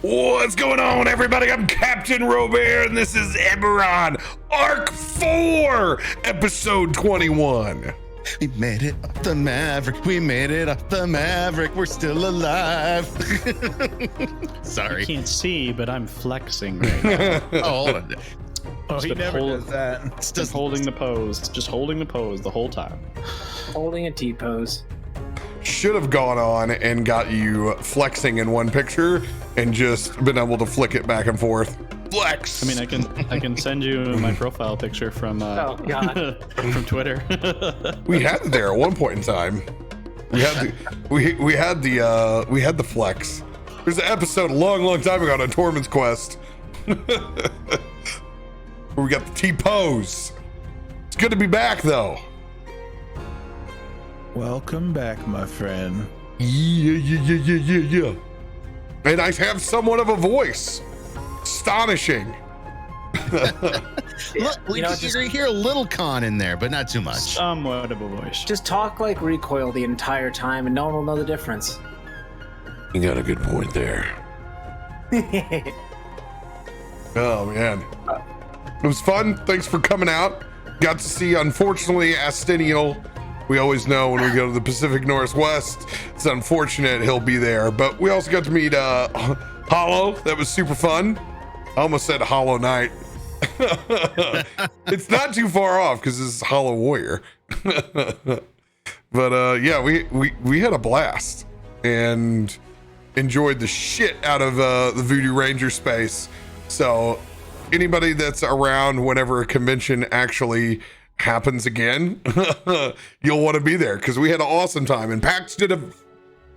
What's going on, everybody? I'm CaptainRoBear, and this is Eberron, Arc 4, Episode 21. We made it up the Maverick. We made it up the Maverick. We're still alive. Sorry. I can't see, but I'm flexing right now. Oh, hold on. Oh, he never does that. Just holding the pose. Just holding the pose the whole time. Holding a T-pose. Should have gone on and got you flexing in one picture and just been able to flick it back and forth. Flex. I mean, I can send you my profile picture from Oh, God. from Twitter. We had it there at one point in time. We had the flex. There's an episode a long time ago on Tormund's Quest where we got the T-pose. It's good to be back, though. Welcome back, my friend. Yeah. And I have somewhat of a voice. Astonishing. Look, we can hear a little con in there, but not too much. Somewhat of a voice. Just talk like Recoil the entire time and no one will know the difference. You got a good point there. Oh, man. It was fun. Thanks for coming out. Got to see, unfortunately, Astiniel. We always know when we go to the Pacific Northwest, it's unfortunate he'll be there. But we also got to meet Hollow. That was super fun. I almost said Hollow Knight. It's not too far off because this is Hollow Warrior. But yeah, we had a blast and enjoyed the shit out of the Voodoo Ranger space. So anybody that's around whenever a convention actually happens again, you'll want to be there because we had an awesome time, and PAX did an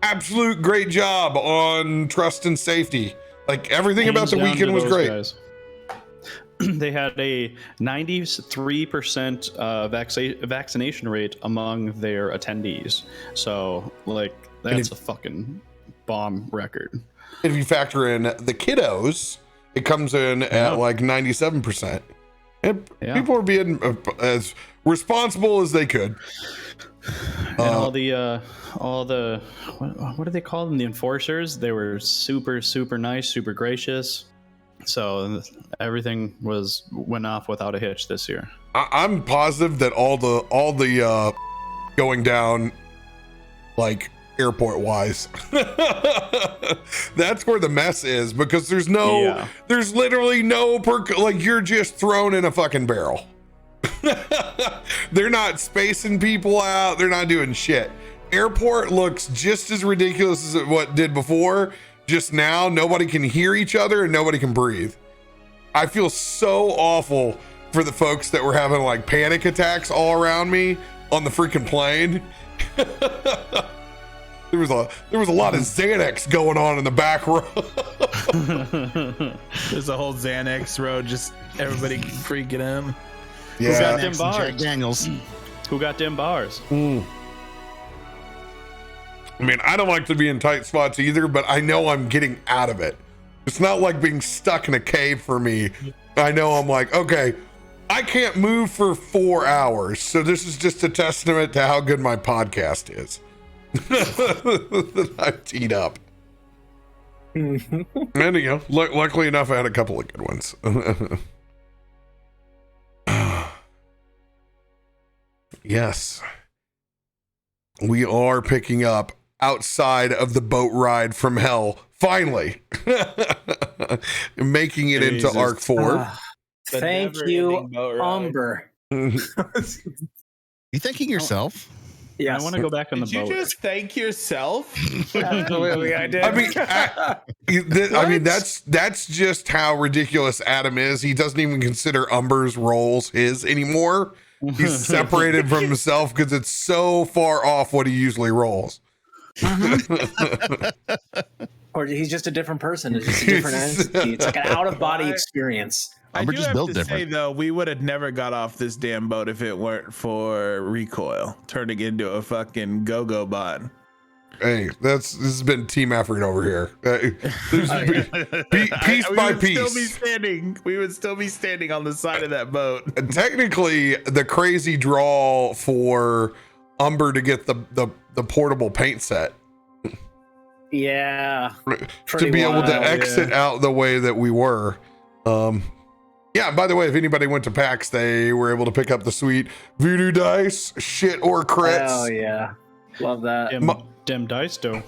absolute great job on trust and safety. Like everything about the weekend was great. Guys. They had a 93% vaccination rate among their attendees. So like that's a fucking bomb record. If you factor in the kiddos, it comes in at like 97%. And people were being as responsible as they could. And all the what do they call them? The enforcers. They were super nice, super gracious. So everything went off without a hitch this year. I'm positive that all the going down, like airport wise, that's where the mess is, because there's literally no like you're just thrown in a fucking barrel. They're not spacing people out. They're not doing shit. Airport looks just as ridiculous as what did before. Just now, nobody can hear each other and nobody can breathe. I feel so awful for the folks that were having like panic attacks all around me on the freaking plane. There was a lot of Xanax going on in the back row. There's a whole Xanax row, just everybody freaking out. Yeah. Who got them bars? Jack Daniels. Who got them bars? I mean, I don't like to be in tight spots either, but I know I'm getting out of it. It's not like being stuck in a cave for me. I know I'm like, okay, I can't move for 4 hours. So this is just a testament to how good my podcast is. I'm teed up. And you know, luckily enough, I had a couple of good ones. Yes. We are picking up outside of the boat ride from hell, finally. Making it into Arc 4. Thank you, Umber. You thanking yourself? Yes. I want to go back on the boat. Did you just thank yourself? Absolutely, I did. I mean, that's just how ridiculous Adam is. He doesn't even consider Umber's roles his anymore. He's separated from himself because it's so far off what he usually rolls. Or he's just a different person. It's just a different entity. It's like an out-of-body experience. I do just have built to different. say, though, we would have never got off this damn boat if it weren't for Recoil turning into a fucking go-go bot. Hey, this has been team effort over here. Piece by piece. We would still be standing on the side of that boat. Technically, the crazy draw for Umber to get the portable paint set. Yeah. To be able to exit out the way that we were. Yeah, by the way, if anybody went to PAX, they were able to pick up the sweet Voodoo Dice, shit or crits. Oh, yeah. Love that. Dim dice, though.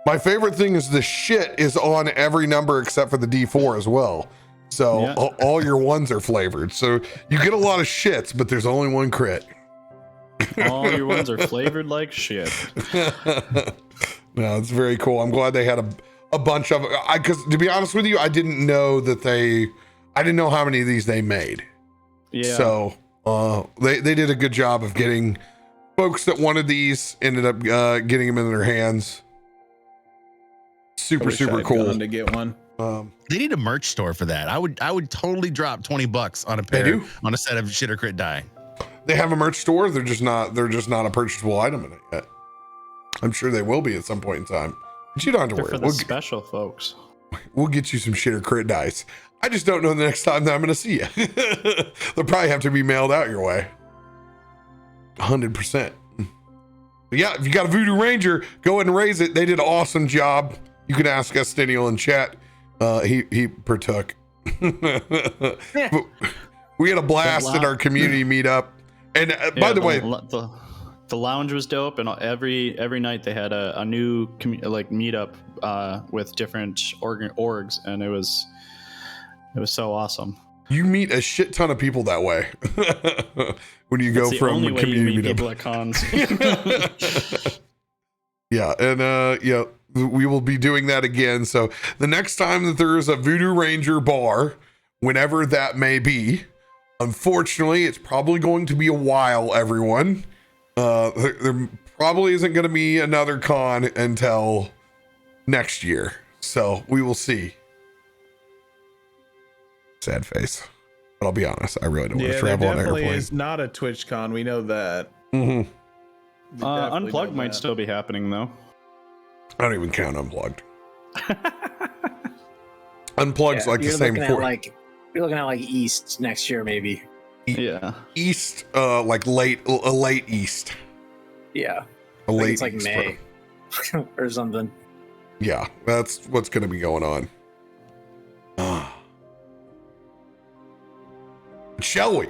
My favorite thing is the shit is on every number except for the D4 as well. So Yeah. all your ones are flavored. So you get a lot of shits, but there's only one crit. All your ones are flavored like shit. No, it's very cool. I'm glad they had a bunch of, because to be honest with you, I didn't know I didn't know how many of these they made. Yeah. So they did a good job of getting folks that wanted these, ended up getting them in their hands. Super cool to get one. They need a merch store for that. I would totally drop $20 on a pair on a set of shit or crit die. They have a merch store. They're just not a purchasable item in it yet. I'm sure they will be at some point in time. But you don't have to They're worry. for the special folks. We'll get you some shit or crit dice. I just don't know the next time that I'm going to see you. They'll probably have to be mailed out your way. 100%. But yeah, if you got a Voodoo Ranger, go ahead and raise it. They did an awesome job. You can ask Estinial in chat. He partook. We had a blast at our community meetup. And by the way, the lounge was dope, and every night they had a new meetup with different orgs, and it was so awesome. You meet a shit ton of people that way when you go from a community meetup. People at cons. Yeah, and yeah, we will be doing that again. So the next time that there is a Voodoo Ranger bar, whenever that may be, unfortunately, it's probably going to be a while, everyone. There probably isn't going to be another con until next year. So we will see. Sad face. But I'll be honest, I really don't want to travel on airplane. It's not a TwitchCon. We know that. Mm-hmm. Unplugged might still be happening, though. I don't even count Unplugged. Unplugged's like the same for you're looking at like East next year, maybe. Yeah. East, like late East. Yeah. A late it's like East, May or something. Yeah, that's what's going to be going on. Shall we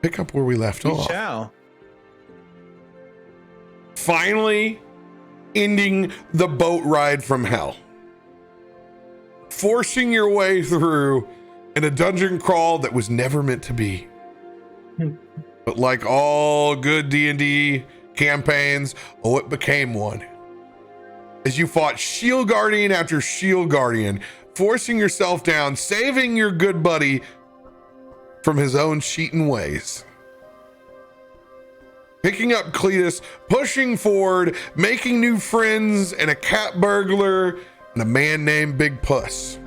pick up where we left off? Shall. Finally ending the boat ride from hell. Forcing your way through in a dungeon crawl that was never meant to be. But like all good D&D campaigns, it became one. As you fought Shield Guardian after Shield Guardian, forcing yourself down, saving your good buddy from his own cheating ways. Picking up Cletus, pushing forward, making new friends, and a cat burglar, and a man named Big Puss.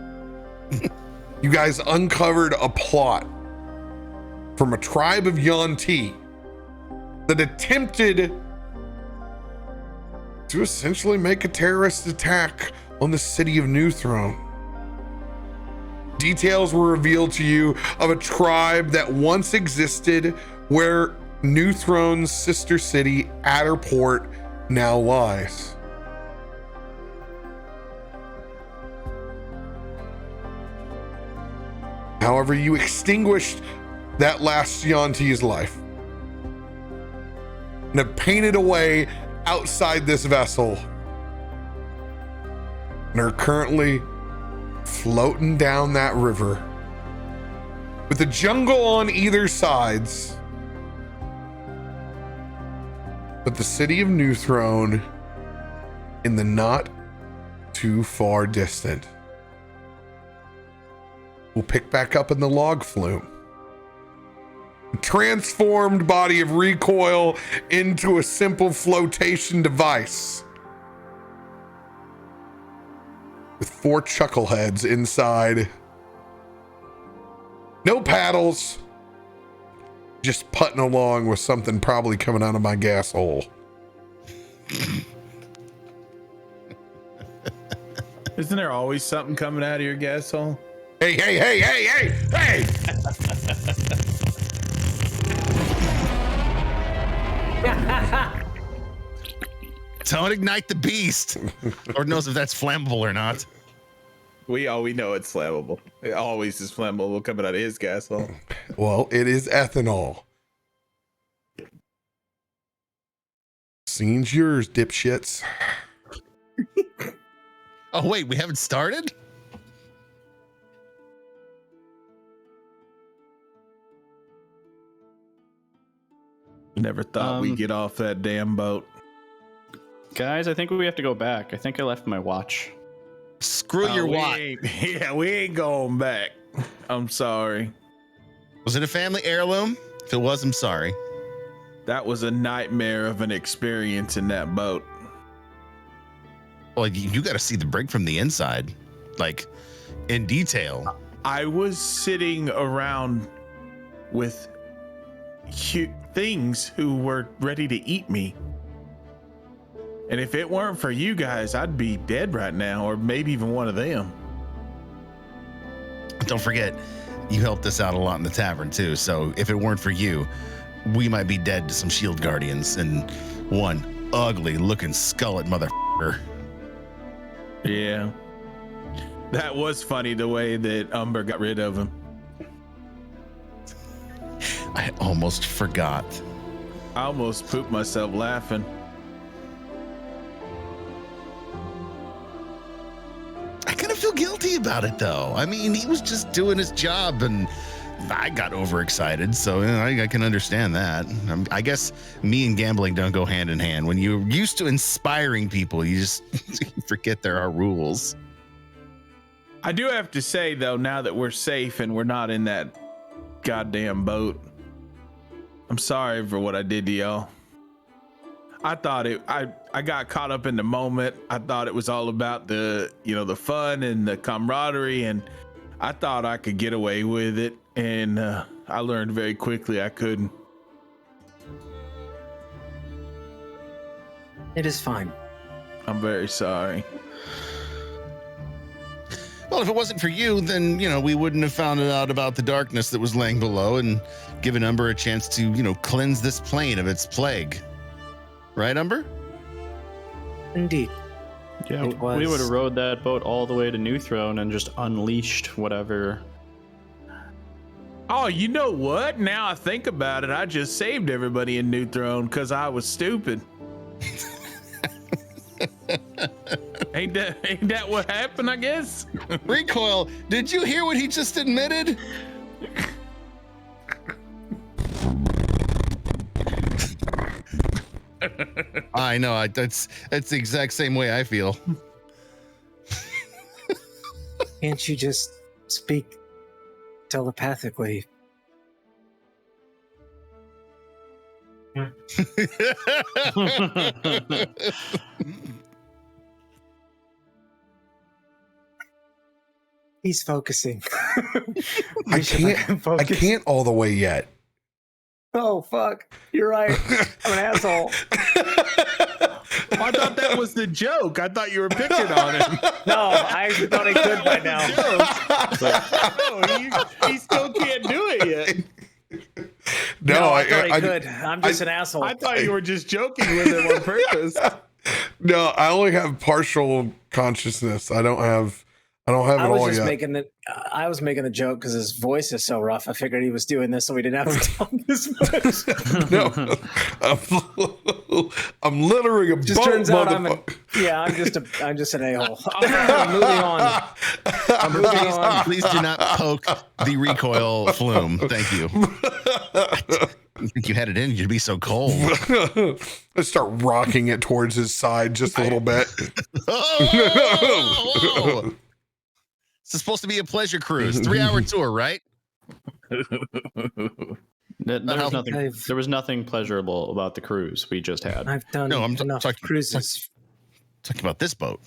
You guys uncovered a plot from a tribe of Yuan-Ti that attempted to essentially make a terrorist attack on the city of Newthrone. Details were revealed to you of a tribe that once existed where Newthrone's sister city, Adderport, now lies. However, you extinguished that last Yuan-Ti's life and have painted away outside this vessel and are currently floating down that river with the jungle on either sides, but the city of Newthrone in the not too far distant. We'll pick back up in the log flume. A transformed body of recoil into a simple flotation device with 4 chuckleheads inside. No paddles, just putting along with something probably coming out of my gas hole. Isn't there always something coming out of your gas hole? Hey! Don't ignite the beast. Lord knows if that's flammable or not. We know it's flammable. It always is flammable coming out of his castle. Well, it is ethanol. Scene's yours, dipshits. Oh, wait, we haven't started? Never thought we'd get off that damn boat. Guys, I think we have to go back. I think I left my watch. Screw your watch. We ain't going back. I'm sorry. Was it a family heirloom? If it was, I'm sorry. That was a nightmare of an experience in that boat. Well, you got to see the brig from the inside, like in detail. I was sitting around with things who were ready to eat me. And if it weren't for you guys, I'd be dead right now, or maybe even one of them. Don't forget, you helped us out a lot in the tavern too. So if it weren't for you, we might be dead to some shield guardians and one ugly looking skullet motherfucker. Yeah. That was funny the way that Umber got rid of him. I almost forgot. I almost pooped myself laughing. I kind of feel guilty about it though. I mean, he was just doing his job and I got overexcited, so I can understand that. I guess me and gambling don't go hand in hand. When you're used to inspiring people, you just forget there are rules. I do have to say, though, now that we're safe and we're not in that goddamn boat, I'm sorry for what I did to y'all. I thought I got caught up in the moment. I thought it was all about the fun and the camaraderie, and I thought I could get away with it. And I learned very quickly I couldn't. It is fine. I'm very sorry. Well, if it wasn't for you, then, we wouldn't have found out about the darkness that was laying below and given Umber a chance to, cleanse this plane of its plague. Right, Umber? Indeed. Yeah, we would have rowed that boat all the way to Newthrone and just unleashed whatever. Oh, you know what? Now I think about it, I just saved everybody in Newthrone because I was stupid. Ain't that what happened, I guess? Recoil, did you hear what he just admitted? I know, that's the exact same way I feel. Can't you just speak telepathically? He's focusing. I can't all the way yet. Oh, fuck. You're right. I'm an asshole. I thought that was the joke. I thought you were picking on him. No, I actually thought he could by now. No, he still can't do it yet. No, I thought he could. I'm just an asshole. I thought you were just joking with him on purpose. No, I only have partial consciousness. I don't have it all yet. I was making the joke because his voice is so rough. I figured he was doing this so we didn't have to talk this much. No, I'm littering a just boat, turns out I'm just an a-hole. Moving on. Please do not poke the recoil flume. Thank you. I think you had it in. You'd be so cold. Let's start rocking it towards his side just a little bit. Oh! This is supposed to be a pleasure cruise. 3-hour tour, right? There was nothing pleasurable about the cruise we just had. I've done enough cruises. Talking about this boat.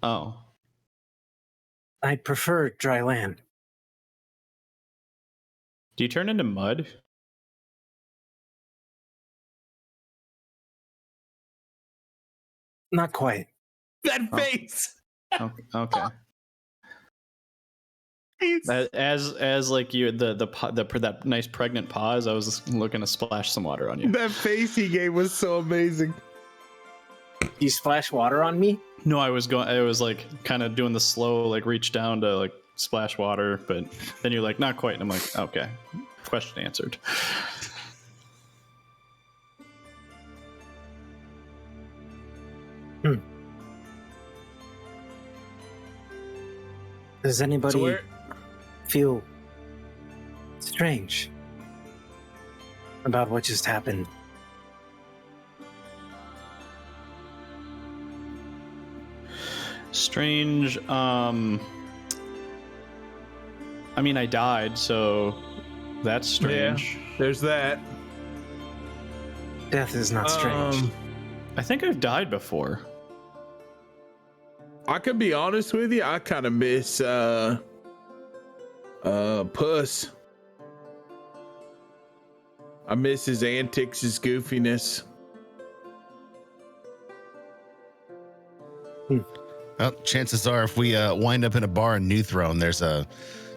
Oh. I prefer dry land. Do you turn into mud? Not quite. That face. Oh, okay. As like you that nice pregnant pause, I was looking to splash some water on you. That face he gave was so amazing. You splash water on me? No, I was like kind of doing the slow, like reach down to like splash water, but then you're like, not quite. And I'm like, okay, question answered. Does anybody feel strange about what just happened? Strange. I mean, I died, so that's strange. Yeah, there's that. Death is not strange. I think I've died before. I could be honest with you. I kind of miss Puss. I miss his antics, his goofiness. Well, chances are, if we wind up in a bar in Newthrone, there's a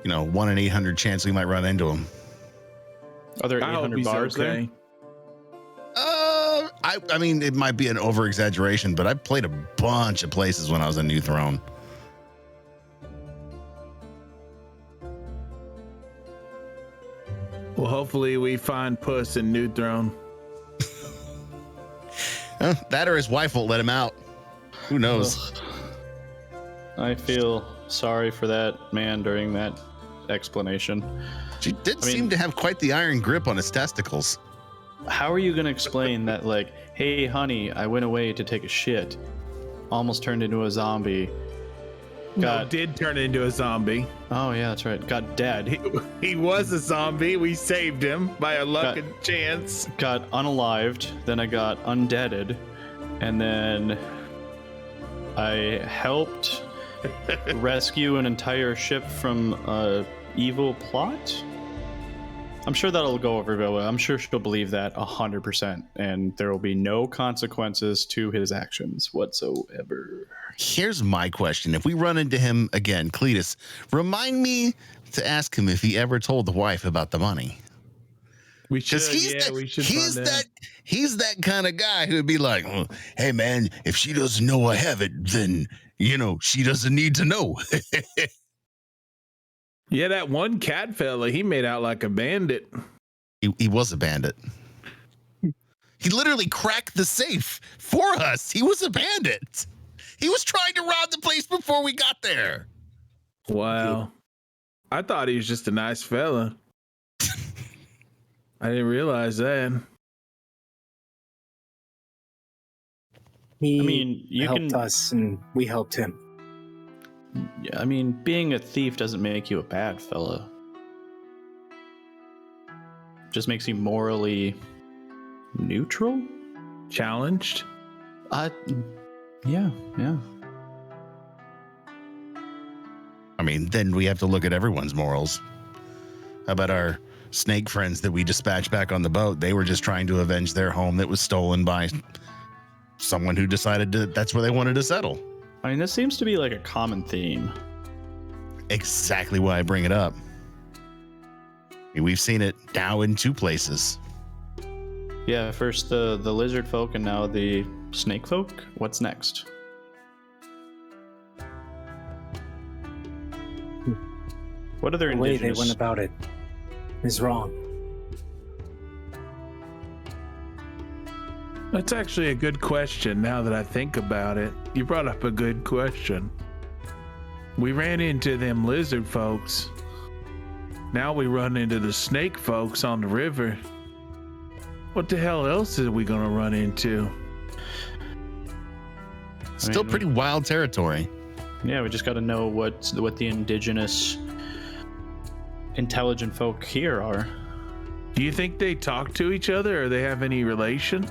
1 in 800 chance we might run into him. Are there I hope 800 he's bars there? okay. I mean, it might be an over exaggeration, but I played a bunch of places when I was in Newthrone. Well, hopefully we find Puss in Newthrone. That or his wife won't let him out. Who knows? I feel sorry for that man during that explanation. She did seem to have quite the iron grip on his testicles. How are you going to explain that, like, hey, honey, I went away to take a shit, almost turned into a zombie, did turn into a zombie. Oh, yeah, that's right. Got dead. He was a zombie. We saved him by a luck and chance. Got unalived. Then I got undeaded. And then I helped rescue an entire ship from a evil plot. I'm sure that'll go over very well. I'm sure she'll believe that 100%, and there will be no consequences to his actions whatsoever. Here's my question. If we run into him again, Cletus, remind me to ask him if he ever told the wife about the money. We should, we should find out. He's that kind of guy who would be like, oh, hey, man, if she doesn't know I have it, then, she doesn't need to know. Yeah, that one cat fella, he made out like a bandit. He was a bandit. He literally cracked the safe for us. He was a bandit. He was trying to rob the place before we got there. Wow. I thought he was just a nice fella. I didn't realize that. He helped us, and we helped him. Yeah, I mean, being a thief doesn't make you a bad fella. Just makes you morally neutral? Challenged? Yeah. I mean, then we have to look at everyone's morals. How about our snake friends that we dispatched back on the boat? They were just trying to avenge their home that was stolen by someone who decided that's where they wanted to settle. I mean, this seems to be like a common theme. Exactly why I bring it up. I mean, we've seen it now in 2 places. Yeah, first the lizard folk and now the snake folk. What's next? What other The way indigenous... they went about it is wrong. That's actually a good question now that I think about it. You brought up a good question. We ran into them lizard folks. Now we run into the snake folks on the river. What the hell else are we gonna run into? Still pretty wild territory. Yeah, we just got to know what the indigenous intelligent folk here are. Do you think they talk to each other or they have any relation?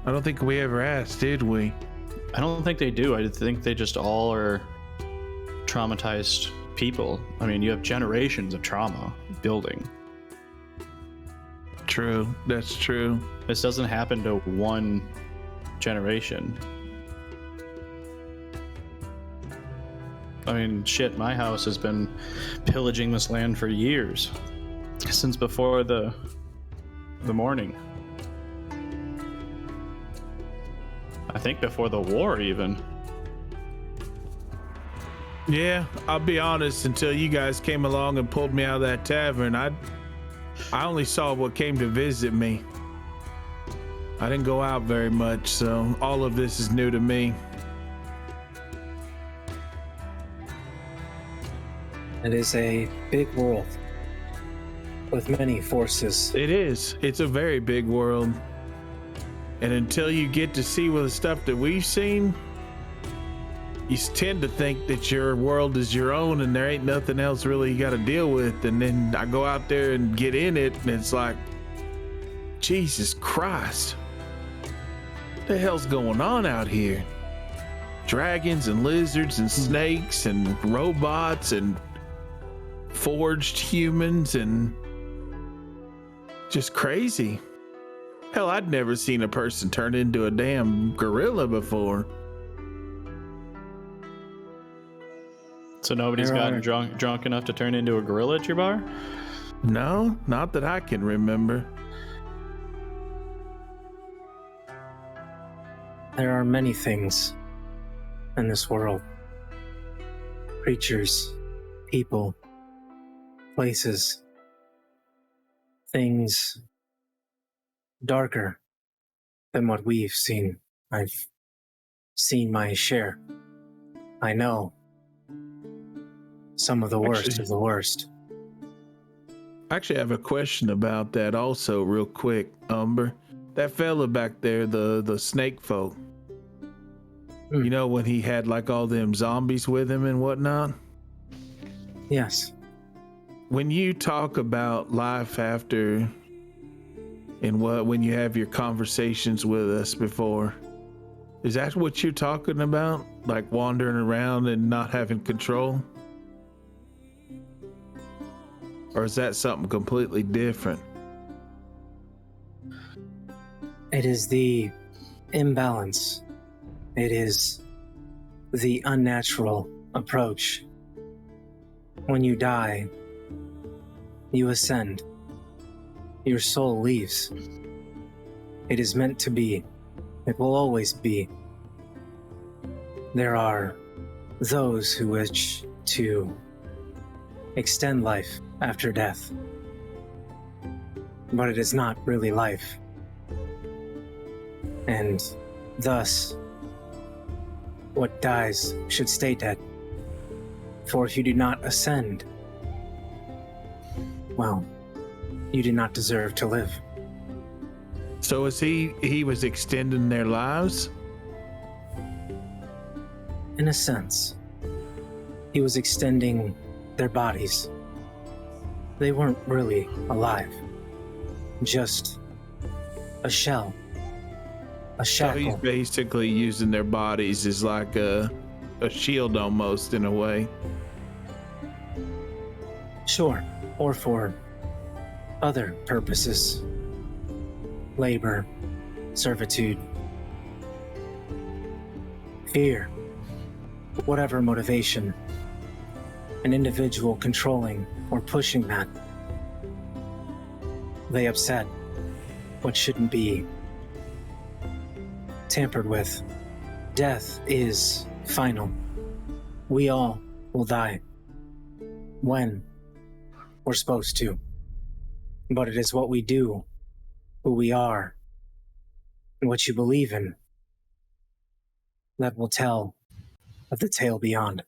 I don't think we ever asked, did we? I don't think they do. I think they just all are traumatized people. I mean, you have generations of trauma building. True, that's true. This doesn't happen to one generation. I mean, shit, my house has been pillaging this land for years. Since before the morning. think before the war even. Yeah, I'll be honest, until you guys came along and pulled me out of that tavern, I only saw what came to visit me. I didn't go out very much, so all of this is new to me. It is a big world with many forces. It is. It's a very big world. And until you get to see the stuff that we've seen, you tend to think that your world is your own and there ain't nothing else really you got to deal with. And then I go out there and get in it, and it's like, Jesus Christ, what the hell's going on out here? Dragons and lizards and snakes and robots and forged humans and just crazy. Hell, I'd never seen a person turn into a damn gorilla before. So nobody's gotten drunk enough to turn into a gorilla at your bar? No, not that I can remember. There are many things in this world. Creatures, people, places, things darker than what we've seen. I've seen my share. I know some of the worst of the worst. Actually, I have a question about that also real quick, Umber. That fella back there, the snake folk. You know, when he had like all them zombies with him and whatnot? Yes. When you talk about life after and when you have your conversations with us before, is that what you're talking about? Like wandering around and not having control? Or is that something completely different? It is the imbalance. It is the unnatural approach. When you die, you ascend. Your soul leaves. It is meant to be. It will always be. There are those who wish to extend life after death. But it is not really life. And thus, what dies should stay dead. For if you do not ascend, well, you do not deserve to live. So is he was extending their lives? In a sense, he was extending their bodies. They weren't really alive. Just a shell. A shackle. So he's basically using their bodies as like a shield almost in a way. Sure, or for other purposes. Labor, servitude, fear, whatever motivation. An individual controlling or pushing that. They upset what shouldn't be tampered with. Death is final. We all will die. When we're supposed to. But it is what we do, who we are, and what you believe in that will tell of the tale beyond.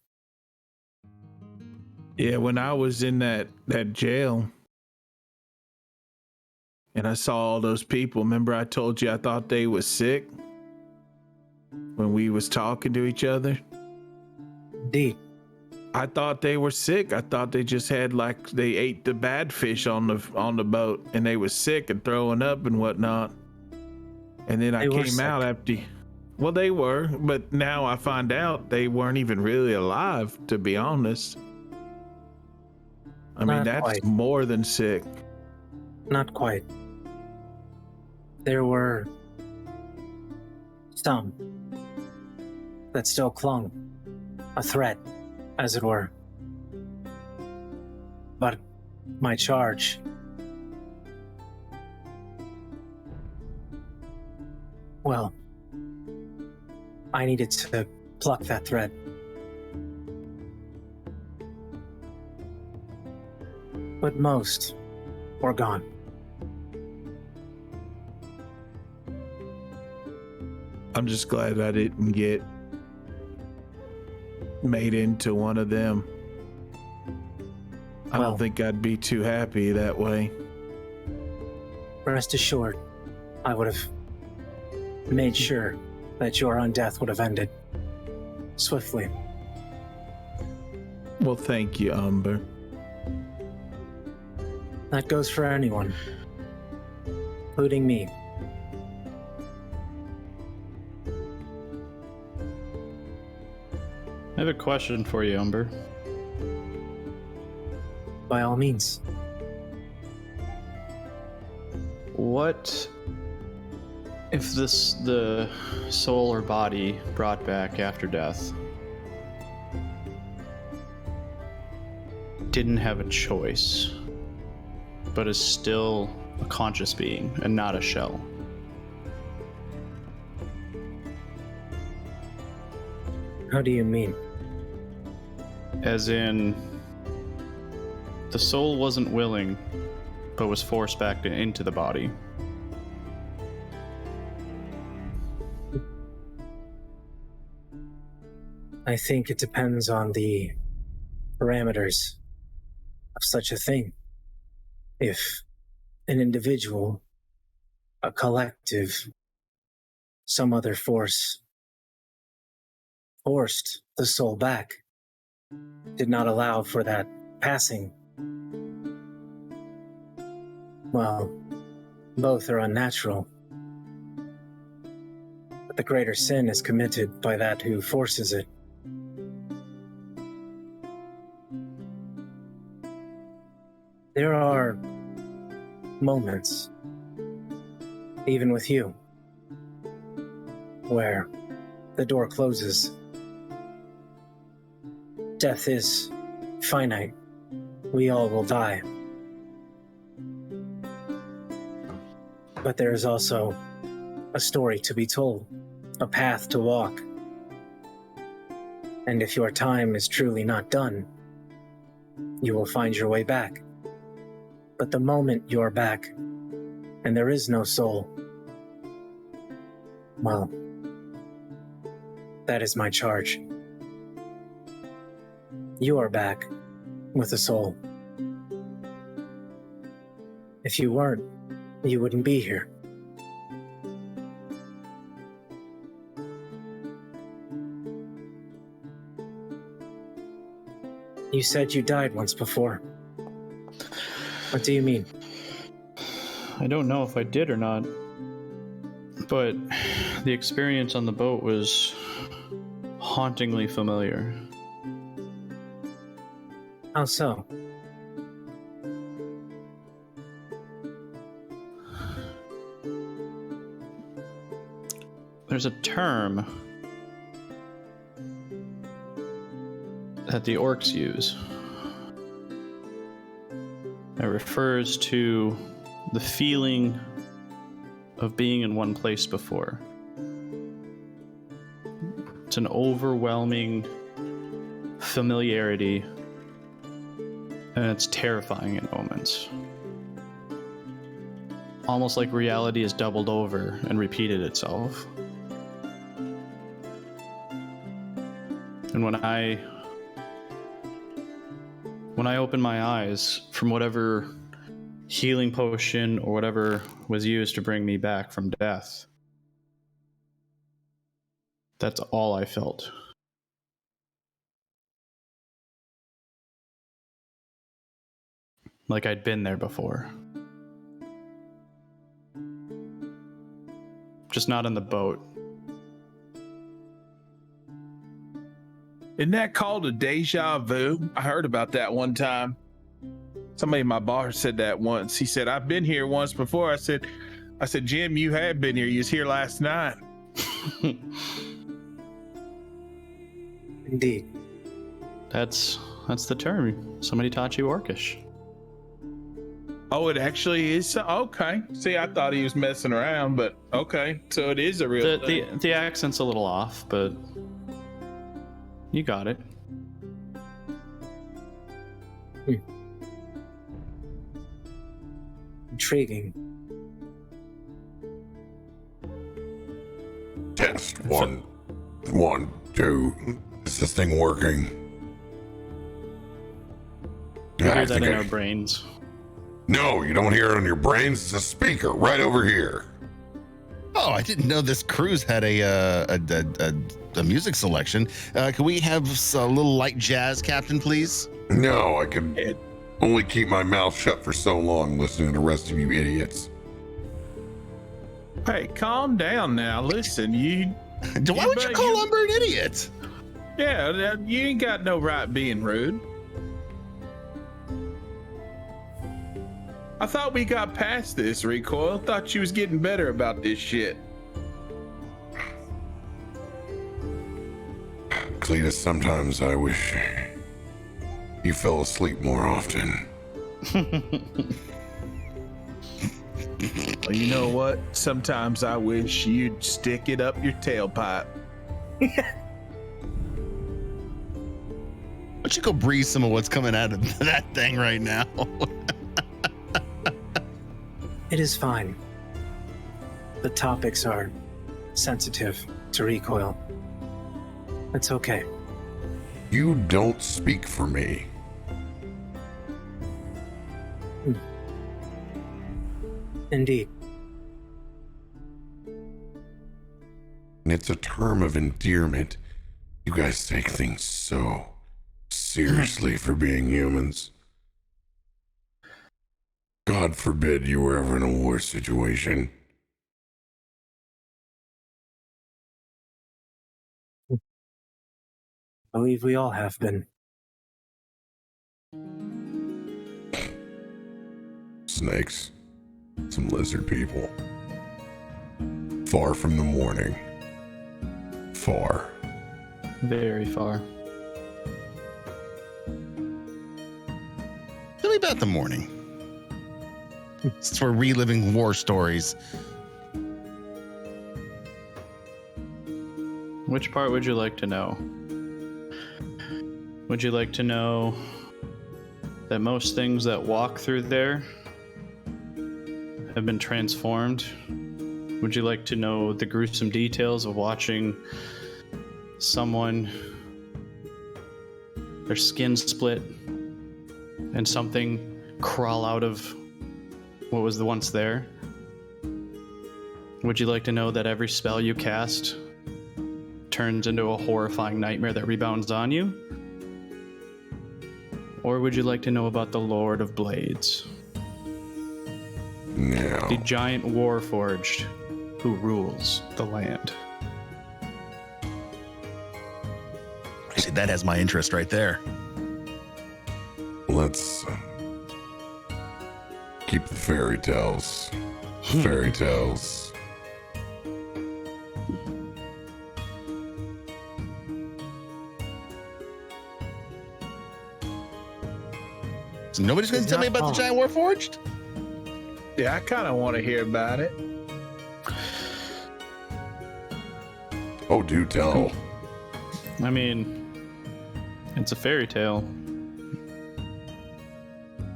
Yeah, when I was in that jail and I saw all those people, remember I told you I thought they was sick when we was talking to each other? Indeed. I thought they were sick. I thought they just had like they ate the bad fish on the boat and they was sick and throwing up and whatnot. And then I came out after. Well, they were, but now I find out they weren't even really alive, to be honest. I mean, that's more than sick. Not quite. There were some that still clung, a threat, as it were. But my charge, well, I needed to pluck that thread. But most were gone. I'm just glad I didn't get made into one of them. I Well, don't think I'd be too happy that way. Rest assured, I would have made sure that your own death would have ended swiftly. Well, thank you, Umber. That goes for anyone, including me. I have a question for you, Umber. By all means. What if the soul or body brought back after death didn't have a choice, but is still a conscious being and not a shell? How do you mean? As in, the soul wasn't willing, but was forced back into the body. I think it depends on the parameters of such a thing. If an individual, a collective, some other force forced the soul back, did not allow for that passing, well, both are unnatural. But the greater sin is committed by that who forces it. There are moments, even with you, where the door closes. Death is finite. We all will die. But there is also a story to be told, a path to walk. And if your time is truly not done, you will find your way back. But the moment you're back, and there is no soul, well, that is my charge. You are back with a soul. If you weren't, you wouldn't be here. You said you died once before. What do you mean? I don't know if I did or not, but the experience on the boat was hauntingly familiar. How so? There's a term that the orcs use that refers to the feeling of being in one place before. It's an overwhelming familiarity, and it's terrifying at moments. Almost like reality is doubled over and repeated itself. And when I open my eyes from whatever healing potion or whatever was used to bring me back from death, that's all I felt. Like I'd been there before. Just not on the boat. Isn't that called a deja vu? I heard about that one time. Somebody in my bar said that once. He said, I've been here once before. I said, Jim, you had been here. You was here last night. Indeed. That's the term. Somebody taught you Orcish. Oh, it actually is. Okay. See, I thought he was messing around, but okay. So it is a real thing. The accent's a little off, but you got it. Intriguing. Test 1, 1, 2. Is this thing working? You hear that in our brains. No, you don't hear it on your brains. It's a speaker right over here. Oh, I didn't know this cruise had a music selection. Can we have a little light jazz, Captain, please? No, I can only keep my mouth shut for so long listening to the rest of you idiots. Hey, calm down now. Listen, Why would you call Umber an idiot? Yeah, you ain't got no right being rude. I thought we got past this, Recoil. Thought you was getting better about this shit. Cletus, sometimes I wish you fell asleep more often. Well, you know what? Sometimes I wish you'd stick it up your tailpipe. Why don't you go breathe some of what's coming out of that thing right now? It is fine. The topics are sensitive to recoil. It's okay. You don't speak for me. Indeed. And it's a term of endearment. You guys take things so seriously for being humans. God forbid you were ever in a war situation. I believe we all have been. Snakes. Some lizard people. Far from the morning. Far. Very far. Tell me about the morning. Since we're reliving war stories. Which part would you like to know? Would you like to know that most things that walk through there have been transformed? Would you like to know the gruesome details of watching someone, their skin split, and something crawl out of what was once there? Would you like to know that every spell you cast turns into a horrifying nightmare that rebounds on you? Or would you like to know about the Lord of Blades? No. The giant warforged who rules the land. See, that has my interest right there. Let's keep the fairy tales. Fairy tales. So nobody's going to tell me about the giant warforged? Yeah, I kind of want to hear about it. Oh, do tell. I mean, it's a fairy tale.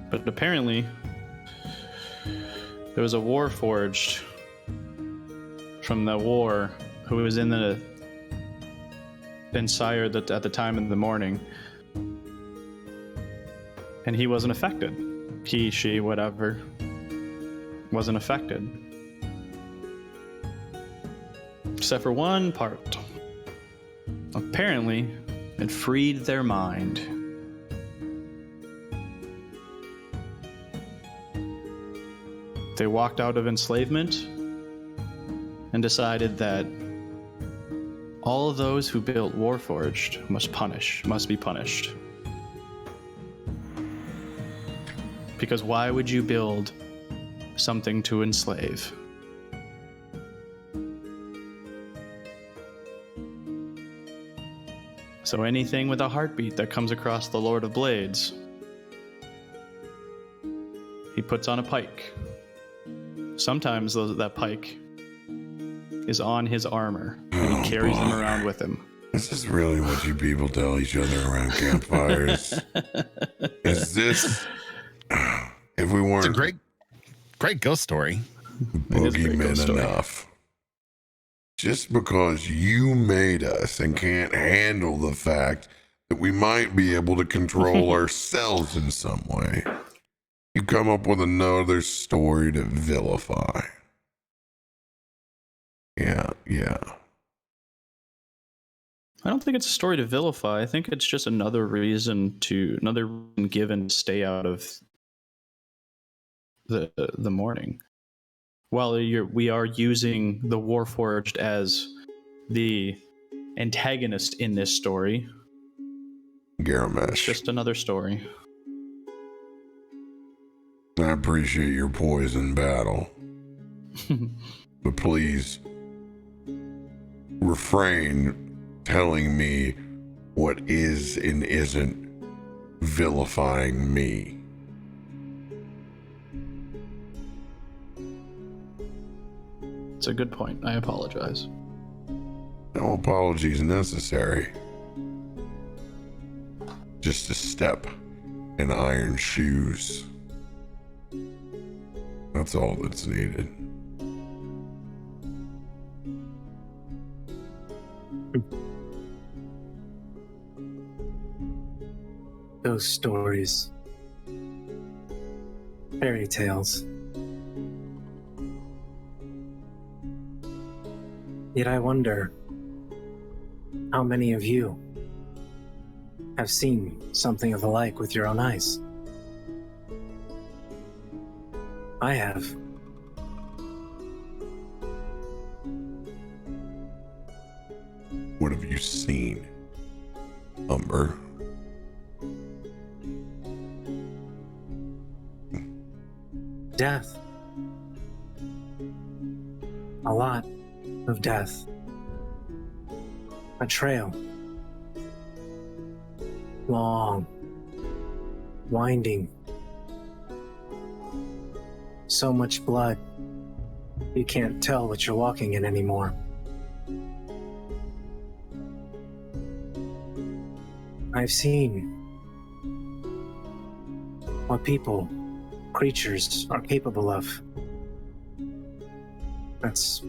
But apparently, there was a warforged from the war who was been sired at the time in the morning. And he wasn't affected. He, she, whatever, wasn't affected. Except for one part. Apparently, it freed their mind. They walked out of enslavement and decided that all of those who built Warforged must be punished. Because why would you build something to enslave? So anything with a heartbeat that comes across the Lord of Blades he puts on a pike. Sometimes that pike is on his armor, and he carries them around with him. This is really what you people tell each other around campfires. Is this... If we weren't... It's a great ghost story. Boogeymen enough. Just because you made us and can't handle the fact that we might be able to control ourselves in some way, you come up with another story to vilify. Yeah. I don't think it's a story to vilify. I think it's just another reason given to stay out of the morning. While we are using the Warforged as the antagonist in this story, Garomesh. it's just another story. I appreciate your poison battle. But please refrain telling me what is and isn't vilifying me. It's a good point. I apologize. No apologies necessary. Just a step in iron shoes. That's all that's needed. Those stories, fairy tales. Yet I wonder how many of you have seen something of the like with your own eyes. I have. What have you seen, Umber? Death. A lot of death. A trail. Long. Winding. So much blood. You can't tell what you're walking in anymore. I've seen what people, creatures are capable of. That's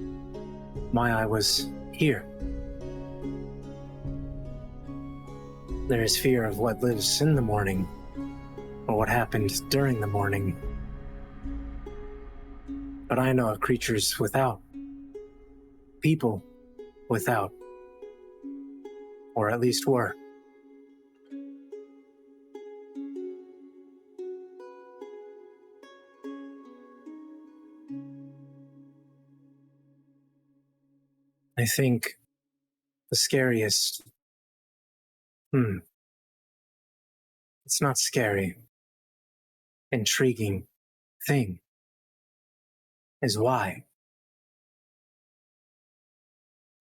why I was here. There is fear of what lives in the morning, or what happened during the morning. But I know of creatures without, people without, or at least were. I think the scariest, it's not scary, intriguing thing is why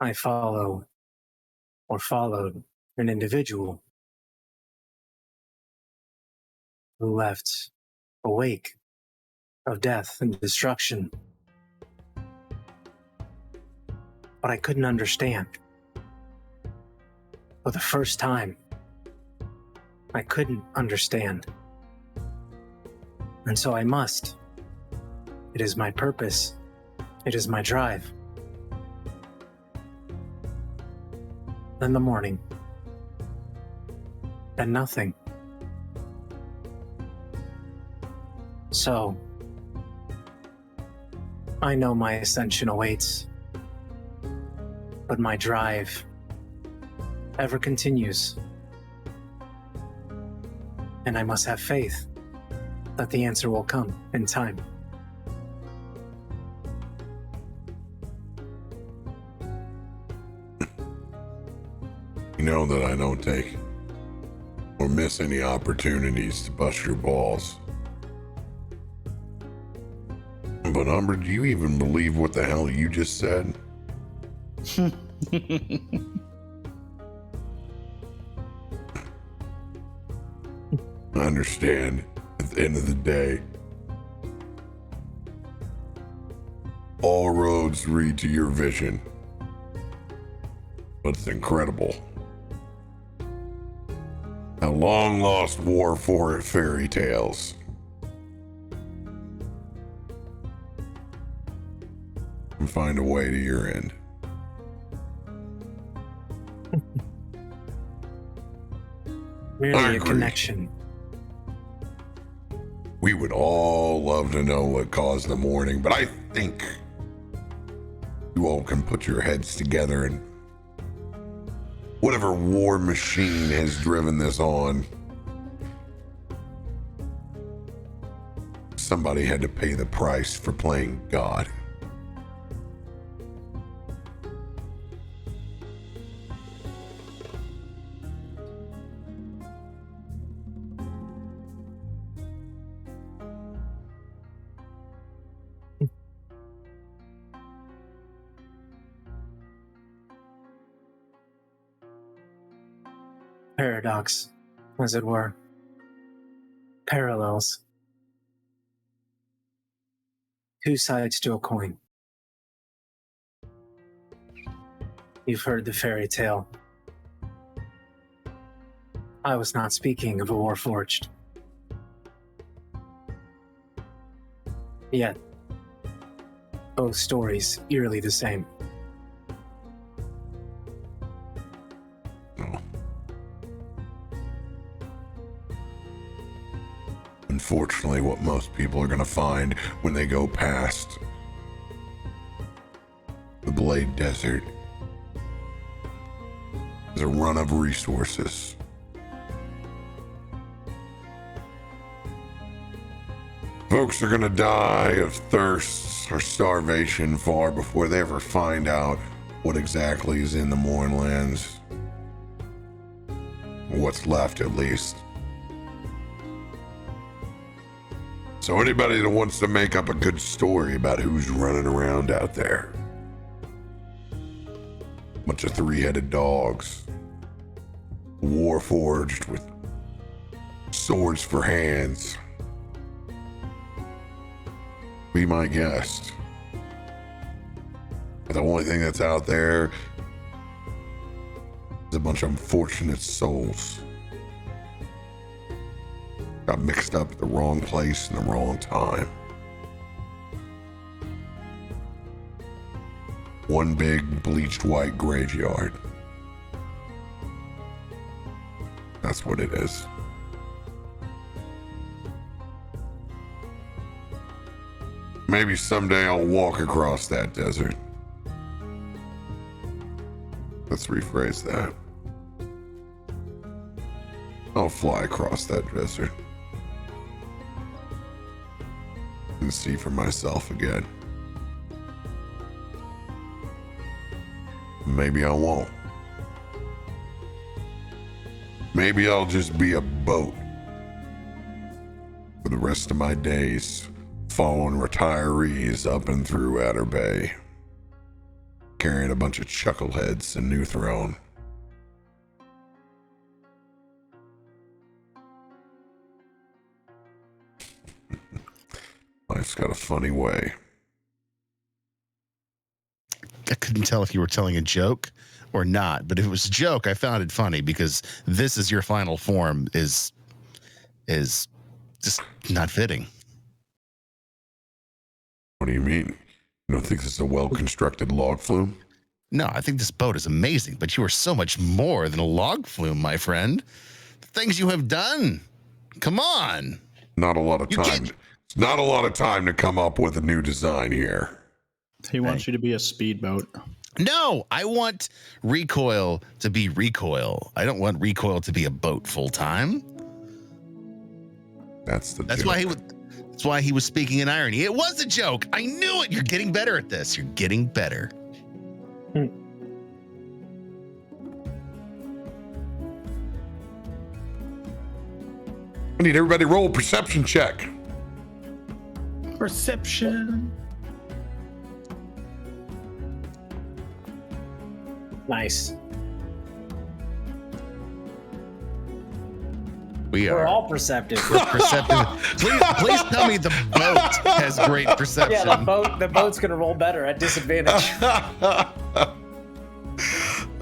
I followed an individual who left a wake of death and destruction. But I couldn't understand. For the first time, I couldn't understand. And so I must. It is my purpose. It is my drive. Then the morning. Then nothing. So, I know my ascension awaits. But my drive ever continues. And I must have faith that the answer will come in time. You know that I don't take or miss any opportunities to bust your balls. But Umber, do you even believe what the hell you just said? I understand at the end of the day, notes read to your vision. But it's incredible. How long-lost war for fairy tales can find a way to your end. Merely a connection. We would all love to know what caused the mourning, but I think you all can put your heads together and whatever war machine has driven this on, somebody had to pay the price for playing God. Paradox, as it were. Parallels. Two sides to a coin. You've heard the fairy tale. I was not speaking of a war forged. Yet, both stories eerily the same. Unfortunately, what most people are going to find when they go past the Blade Desert is a run of resources. Folks are going to die of thirst or starvation far before they ever find out what exactly is in the Mournlands. What's left, at least. So anybody that wants to make up a good story about who's running around out there. Bunch of three-headed dogs. Warforged with swords for hands. Be my guest. But the only thing that's out there is a bunch of unfortunate souls. Got mixed up at the wrong place in the wrong time. One big bleached white graveyard. That's what it is. Maybe someday I'll walk across that desert. Let's rephrase that. I'll fly across that desert and see for myself again. Maybe I won't. Maybe I'll just be a boat for the rest of my days, following retirees up and through Outer Bay, carrying a bunch of chuckleheads and Newthrone. Life's got a funny way. I couldn't tell if you were telling a joke or not, but if it was a joke, I found it funny because this is your final form is just not fitting. What do you mean? You don't think this is a well-constructed log flume? No, I think this boat is amazing, but you are so much more than a log flume, my friend. The things you have done. Come on. Not a lot of time. It's not a lot of time to come up with a new design here. He wants you to be a speedboat. No, I want recoil to be recoil. I don't want recoil to be a boat full time. That's joke. That's why he was speaking in irony. It was a joke. I knew it. You're getting better at this. You're getting better. I need everybody to roll a perception check. Perception. Nice. We're all perceptive. Perceptive. Please tell me the boat has great perception. Yeah, the boat's gonna roll better at disadvantage.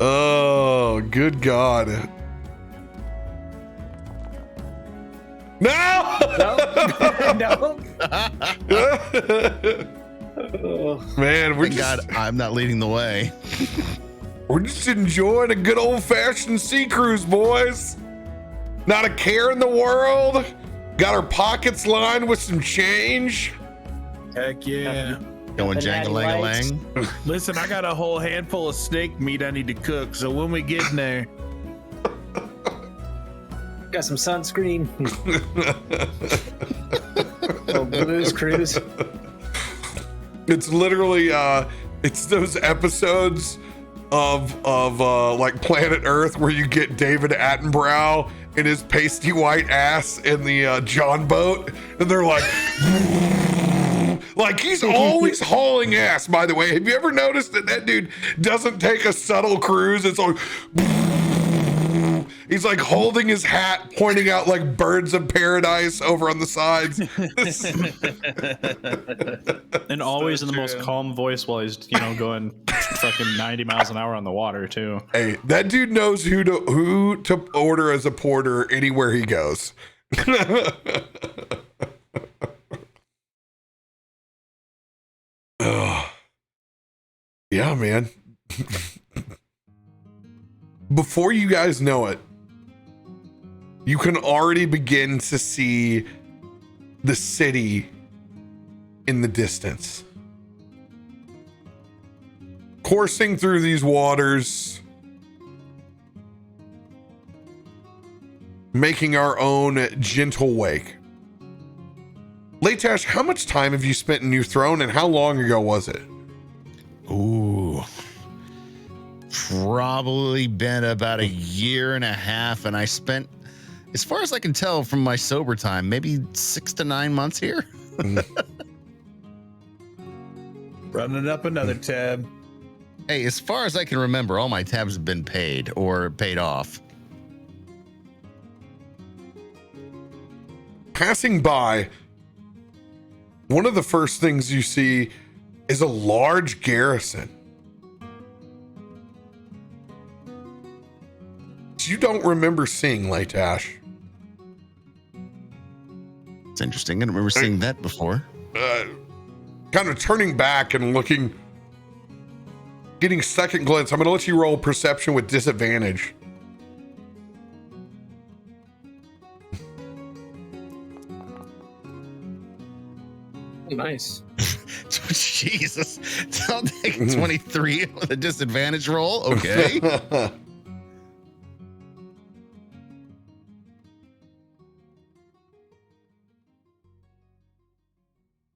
Oh, good God. No! No. Man, we're Thank God I'm not leading the way. we're just enjoying a good old-fashioned sea cruise, boys. Not a care in the world. Got our pockets lined with some change. Heck yeah. Going jang-a-lang-a-lang. Listen, I got a whole handful of snake meat I need to cook, so when we get in there, Got some sunscreen. Little blues cruise. It's literally it's those episodes of like Planet Earth where you get David Attenborough and his pasty white ass in the John boat, and they're like he's always hauling ass. By the way, have you ever noticed that dude doesn't take a subtle cruise? It's like he's like holding his hat, pointing out like birds of paradise over on the sides. And always in the most calm voice while he's, going fucking 90 miles an hour on the water too. Hey, that dude knows who to order as a porter anywhere he goes. Yeah, man. Before you guys know it, you can already begin to see the city in the distance. Coursing through these waters, making our own gentle wake. Leightash, how much time have you spent in Newthrone, and how long ago was it? Ooh. Probably been about 1.5 years, and I spent, as far as I can tell from my sober time, maybe 6 to 9 months here. running up another tab. Hey, as far as I can remember, all my tabs have been paid or paid off. Passing by, one of the first things you see is a large garrison. You don't remember seeing, Leightash. It's interesting. I don't remember seeing that before. Kind of turning back and looking, getting second glance. I'm going to let you roll perception with disadvantage. Nice. Jesus. I'll take 23 with a disadvantage roll. Okay.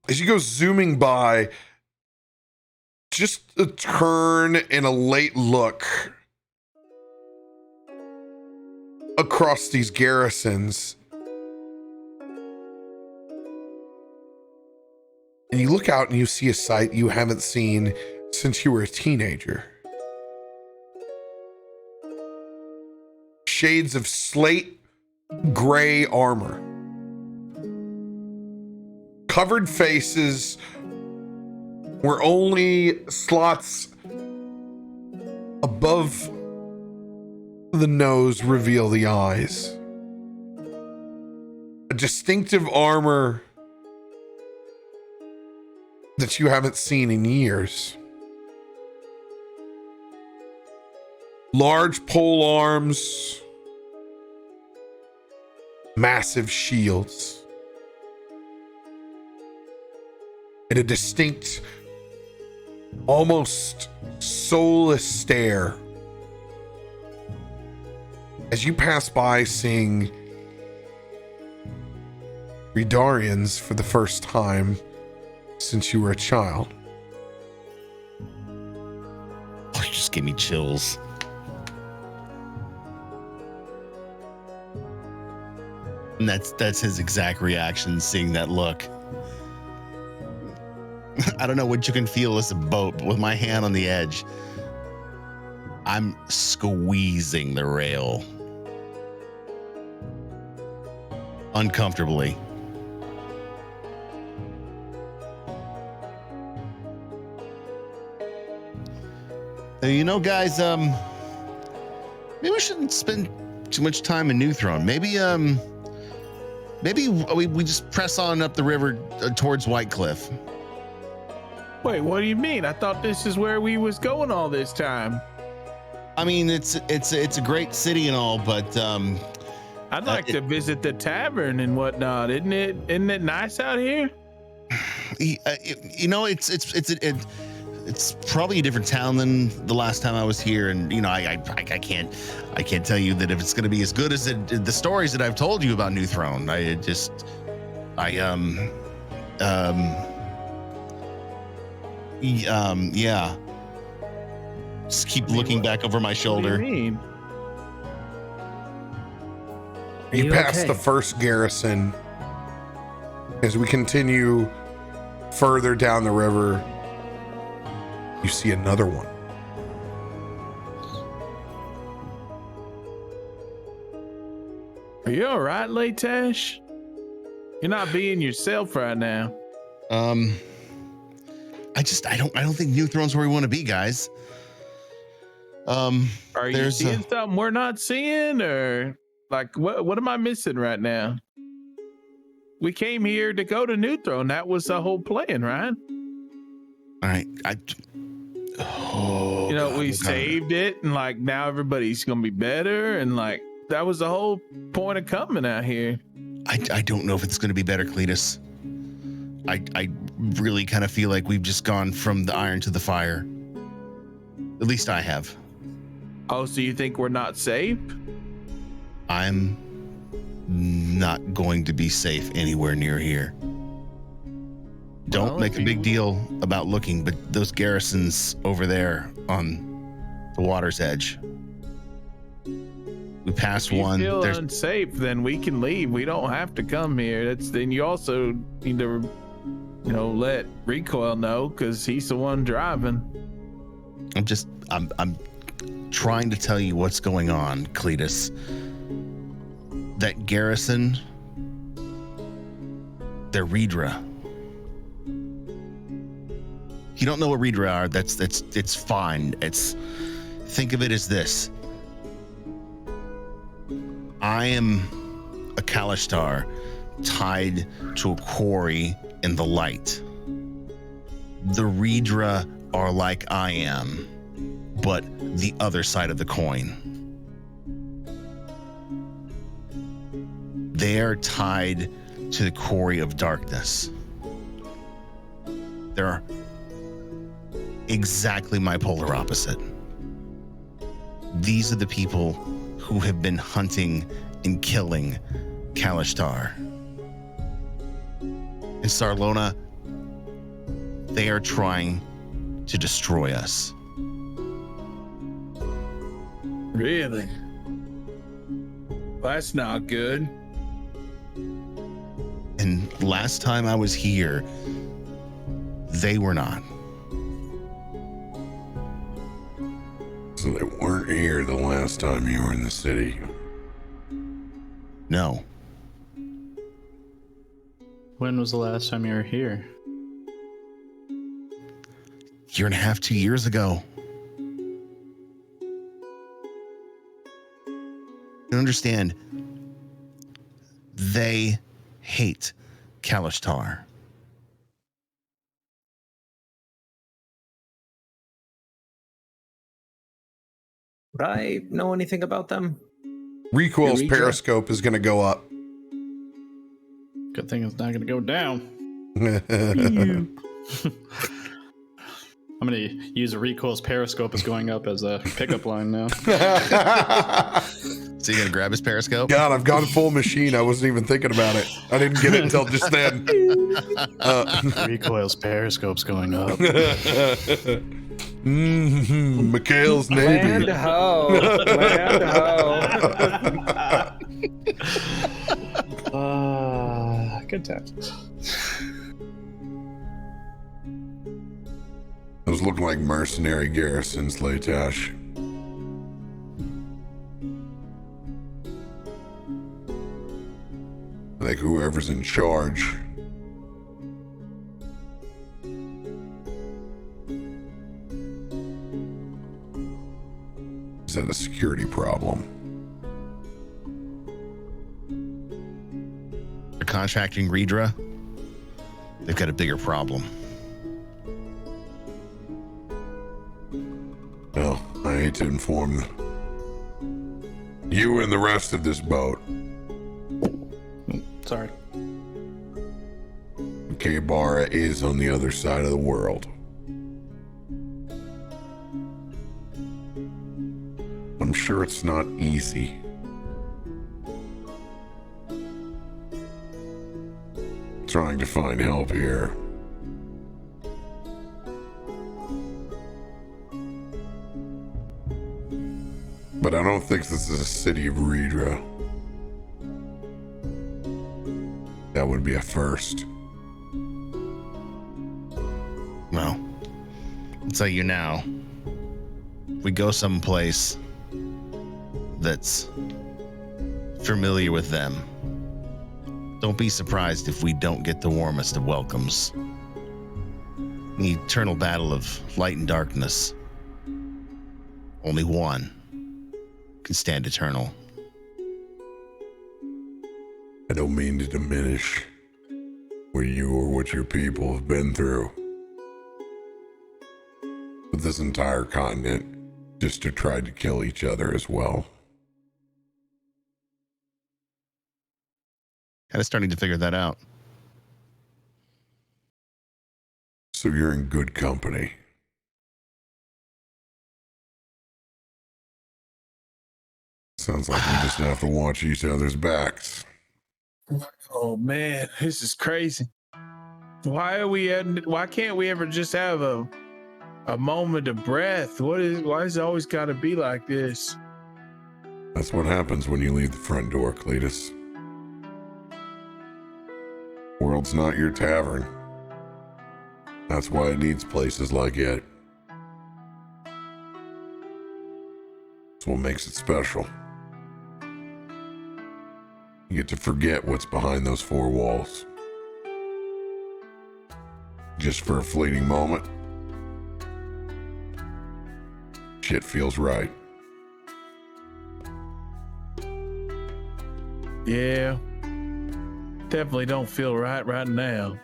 As you go zooming by, just a turn and a late look across these garrisons. And you look out and you see a sight you haven't seen since you were a teenager. Shades of slate gray armor. Covered faces where only slots above the nose reveal the eyes. A distinctive armor that you haven't seen in years. Large pole arms, massive shields. And a distinct, almost soulless stare as you pass by, seeing Redarians for the first time since you were a child. Oh, you just gave me chills. And that's his exact reaction, seeing that look. I don't know what you can feel as a boat, but with my hand on the edge, I'm squeezing the rail. uncomfortably. You know, guys, maybe we shouldn't spend too much time in Newthrone. Maybe we just press on up the river towards Whitecliff. Wait, what do you mean? I thought this is where we was going all this time. I mean, it's a great city and all, but I'd like to visit the tavern and whatnot. Isn't it nice out here? You know, it's probably a different town than the last time I was here, and you know, I can't tell you that if it's going to be as good as the stories that I've told you about Newthrone. Yeah. Just keep looking back over my shoulder. What do you mean? You pass the first garrison. As we continue further down the river, you see another one. Are you all right, Leightash? You're not being yourself right now. I don't think Newthrone's where we want to be, guys. Are you seeing something we're not seeing, or like what am I missing right now? We came here to go to Newthrone. That was the whole plan, right? All right. We saved it, and like now everybody's gonna be better, and like that was the whole point of coming out here. I don't know if it's gonna be better, Cletus. I really kind of feel like we've just gone from the iron to the fire. At least I have. Oh, so you think we're not safe? I'm not going to be safe anywhere near here. Don't make a big deal about looking, but those garrisons over there on the water's edge. We passed one. If you feel unsafe, then we can leave. We don't have to come here. Then you also need to, let Recoil know, because he's the one driving. I'm trying to tell you what's going on, Cletus. That garrison, they're Redra. You don't know what Redra are. It's fine. Think of it as this. I am a Kalashtar tied to a quarry in the light. The Redra are like I am, but the other side of the coin. They are tied to the quarry of darkness. They're exactly my polar opposite. These are the people who have been hunting and killing Kalashtar. In Sarlona, they are trying to destroy us. Really? Well, that's not good. And last time I was here, they were not. So they weren't here the last time you were in the city? No. When was the last time you were here? Year and a half, 2 years ago. You understand? They hate Kalashtar. Would I know anything about them? Recoil's periscope is going to go up. Good thing it's not going to go down. I'm going to use a Recoil's periscope as going up as a pickup line now. So you gonna grab his periscope? God, I've gone full machine. I wasn't even thinking about it. I didn't get it until just then. Recoil's periscope's going up. Mikhail's Navy. Land ho. Land ho. Good times. Those look like mercenary garrisons, Leightash. Are like whoever's in charge. Is that a security problem? They're contracting Redra. They've got a bigger problem. Well, I hate to inform you and the rest of this boat. Sorry. K-Bara is on the other side of the world. I'm sure it's not easy. Trying to find help here. But I don't think this is a city of Redra. That would be a first. Well, I'll tell you now. We go someplace that's familiar with them. Don't be surprised if we don't get the warmest of welcomes. The eternal battle of light and darkness. Only one can stand eternal. I don't mean to diminish what you or what your people have been through. But this entire continent just to try to kill each other as well. Kind of starting to figure that out. So you're in good company. Sounds like we just have to watch each other's backs. Oh man, this is crazy. Why can't we ever just have a moment of breath? Why is it always gotta be like this? That's what happens when you leave the front door, Cletus. World's not your tavern. That's why it needs places like it. That's what makes it special. You get to forget what's behind those four walls. Just for a fleeting moment. Shit feels right. Yeah. Definitely don't feel right now.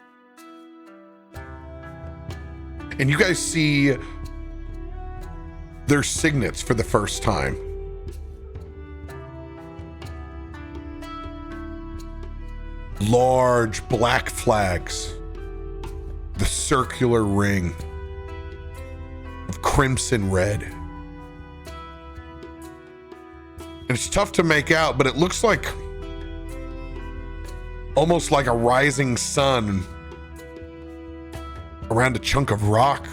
And you guys see their signets for the first time. Large black flags. The circular ring of crimson red. And it's tough to make out, but it looks like almost like a rising sun around a chunk of rock.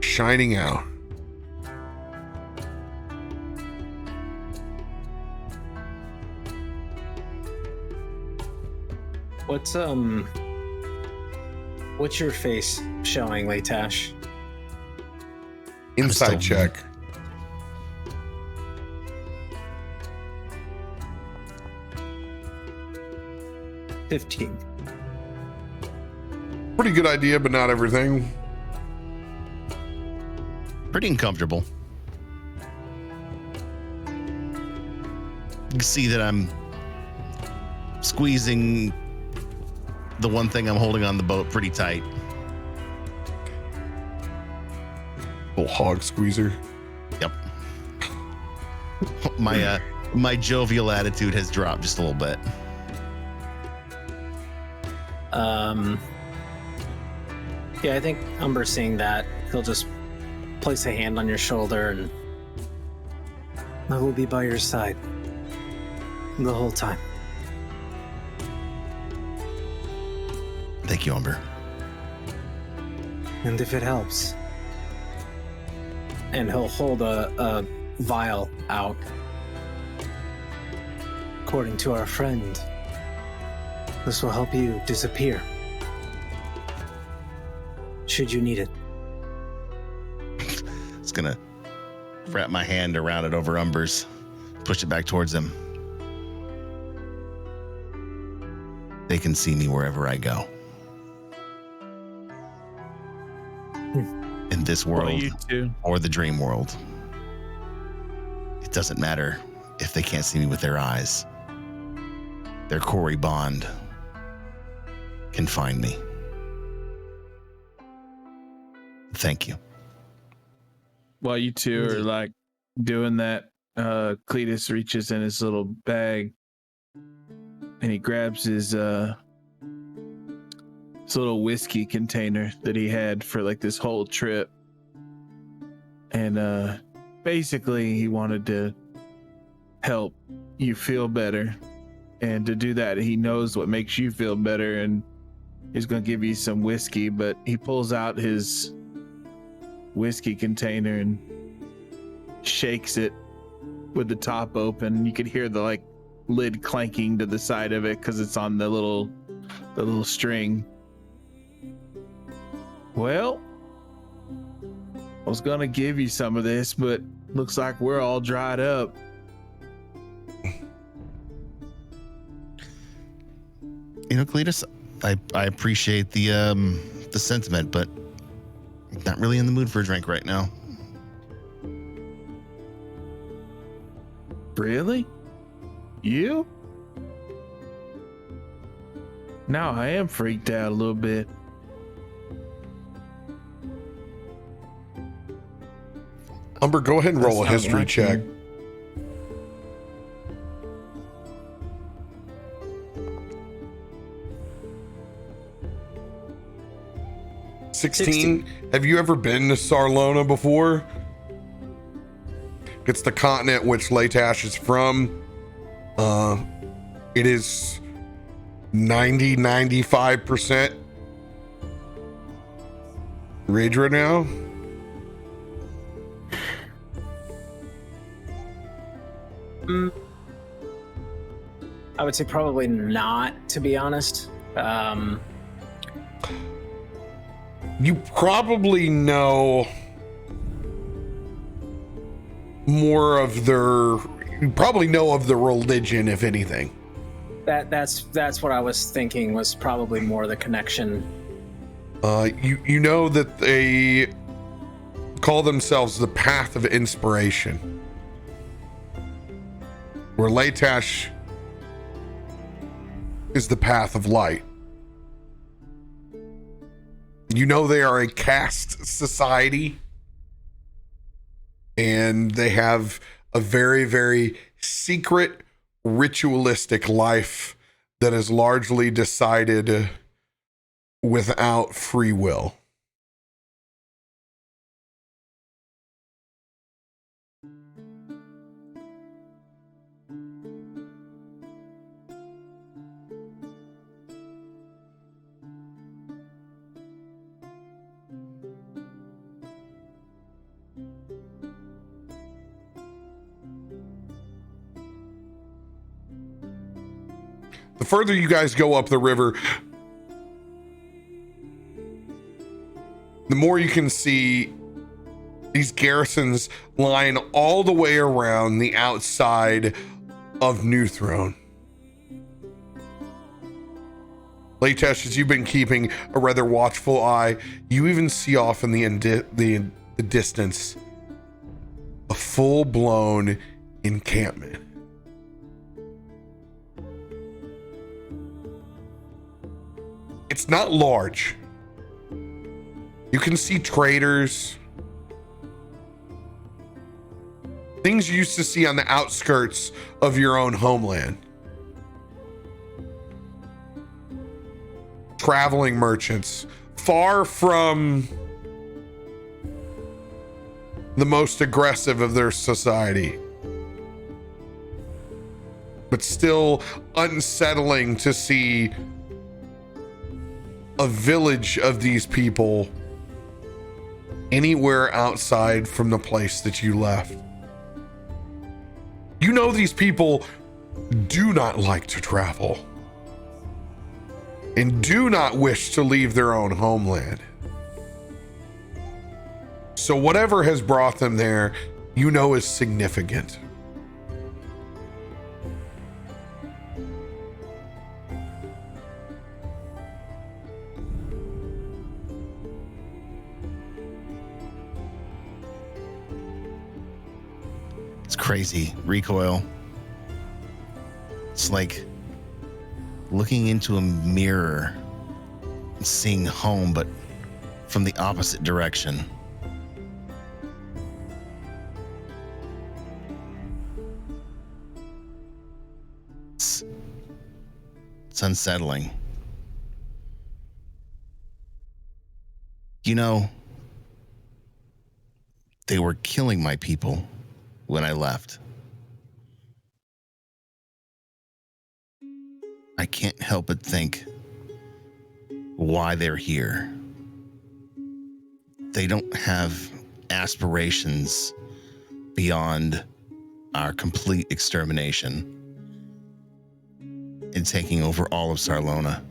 Shining out. What's your face showing, Leightash? Insight check. $15. Pretty good idea, but not everything. Pretty uncomfortable. You can see that I'm squeezing the one thing I'm holding on the boat pretty tight. Little hog squeezer. Yep. My jovial attitude has dropped just a little bit. Yeah, I think Umber seeing that, he'll just place a hand on your shoulder and I will be by your side the whole time. Thank you, Umber. And if it helps. And he'll hold a vial out. According to our friend, this will help you disappear. Should you need it. It's gonna wrap my hand around it over Umber's. push it back towards them. They can see me wherever I go. In this world you too. or the dream world. It doesn't matter if they can't see me with their eyes. Their Corey bond can find me. Thank you. While you two are like doing that, Cletus reaches in his little bag and he grabs his little whiskey container that he had for like this whole trip. And basically he wanted to help you feel better. And to do that, he knows what makes you feel better, and he's going to give you some whiskey. But he pulls out his whiskey container and shakes it with the top open. You could hear the like lid clanking to the side of it because it's on the little string. Well, I was going to give you some of this, but looks like we're all dried up. You know, Cletus, I appreciate the sentiment, but not really in the mood for a drink right now. Really? You? Now I am freaked out a little bit. Umber, go ahead and roll a That's not history like check. you. $16. Have you ever been to Sarlona before? It's the continent which Leightash is from. It is 95% rage right now. I would say probably not, to be honest. You probably know more of you probably know of the religion, if anything. That's what I was thinking, was probably more the connection. You know that they call themselves the Path of Inspiration, where Leightash is the Path of Light. You know they are a caste society, and they have a very, very secret, ritualistic life that is largely decided without free will. The further you guys go up the river, the more you can see these garrisons lying all the way around the outside of Newthrone. Leightash, as you've been keeping a rather watchful eye, you even see off in the distance a full-blown encampment. It's not large. You can see traders, things you used to see on the outskirts of your own homeland. Traveling merchants, far from the most aggressive of their society, but still unsettling to see a village of these people anywhere outside from the place that you left. You know these people do not like to travel and do not wish to leave their own homeland. So whatever has brought them there, you know, is significant. It's crazy. Recoil. It's like looking into a mirror and seeing home, but from the opposite direction. It's unsettling. You know, they were killing my people when I left. I can't help but think why they're here. They don't have aspirations beyond our complete extermination and taking over all of Sarlona.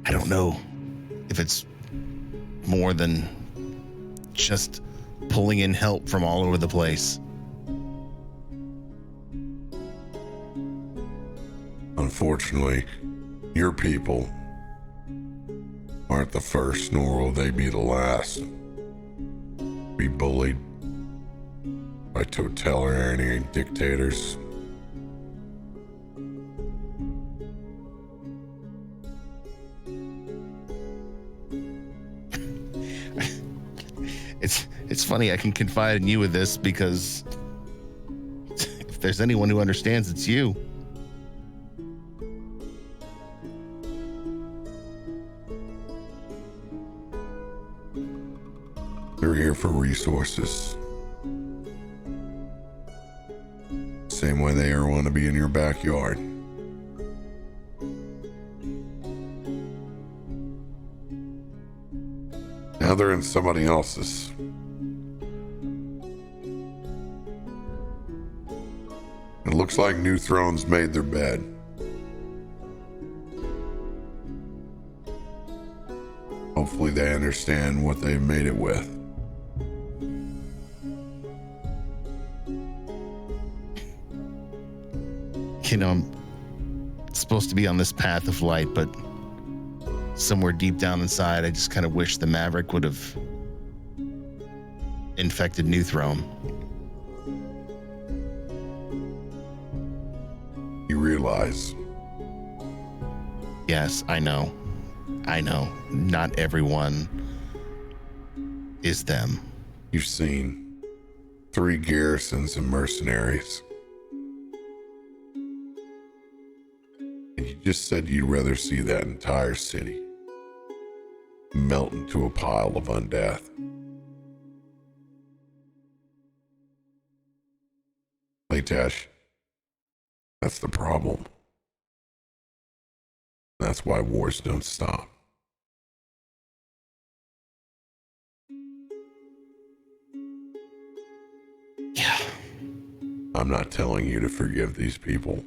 I don't know if it's more than just pulling in help from all over the place. Unfortunately, your people aren't the first, nor will they be the last. Be bullied by totalitarian dictators. It's funny I can confide in you with this because if there's anyone who understands, it's you. They're here for resources. Same way they want to be in your backyard. Now they're in somebody else's. It looks like Newthrone's made their bed. Hopefully they understand what they've made it with. You know, I'm supposed to be on this path of light, but somewhere deep down inside, I just kind of wish the Maverick would have infected Newthrone. You realize? Yes, I know. Not everyone is them. You've seen 3 garrisons and mercenaries. And you just said you'd rather see that entire city melt into a pile of undeath. Leightash, that's the problem. That's why wars don't stop. Yeah. I'm not telling you to forgive these people.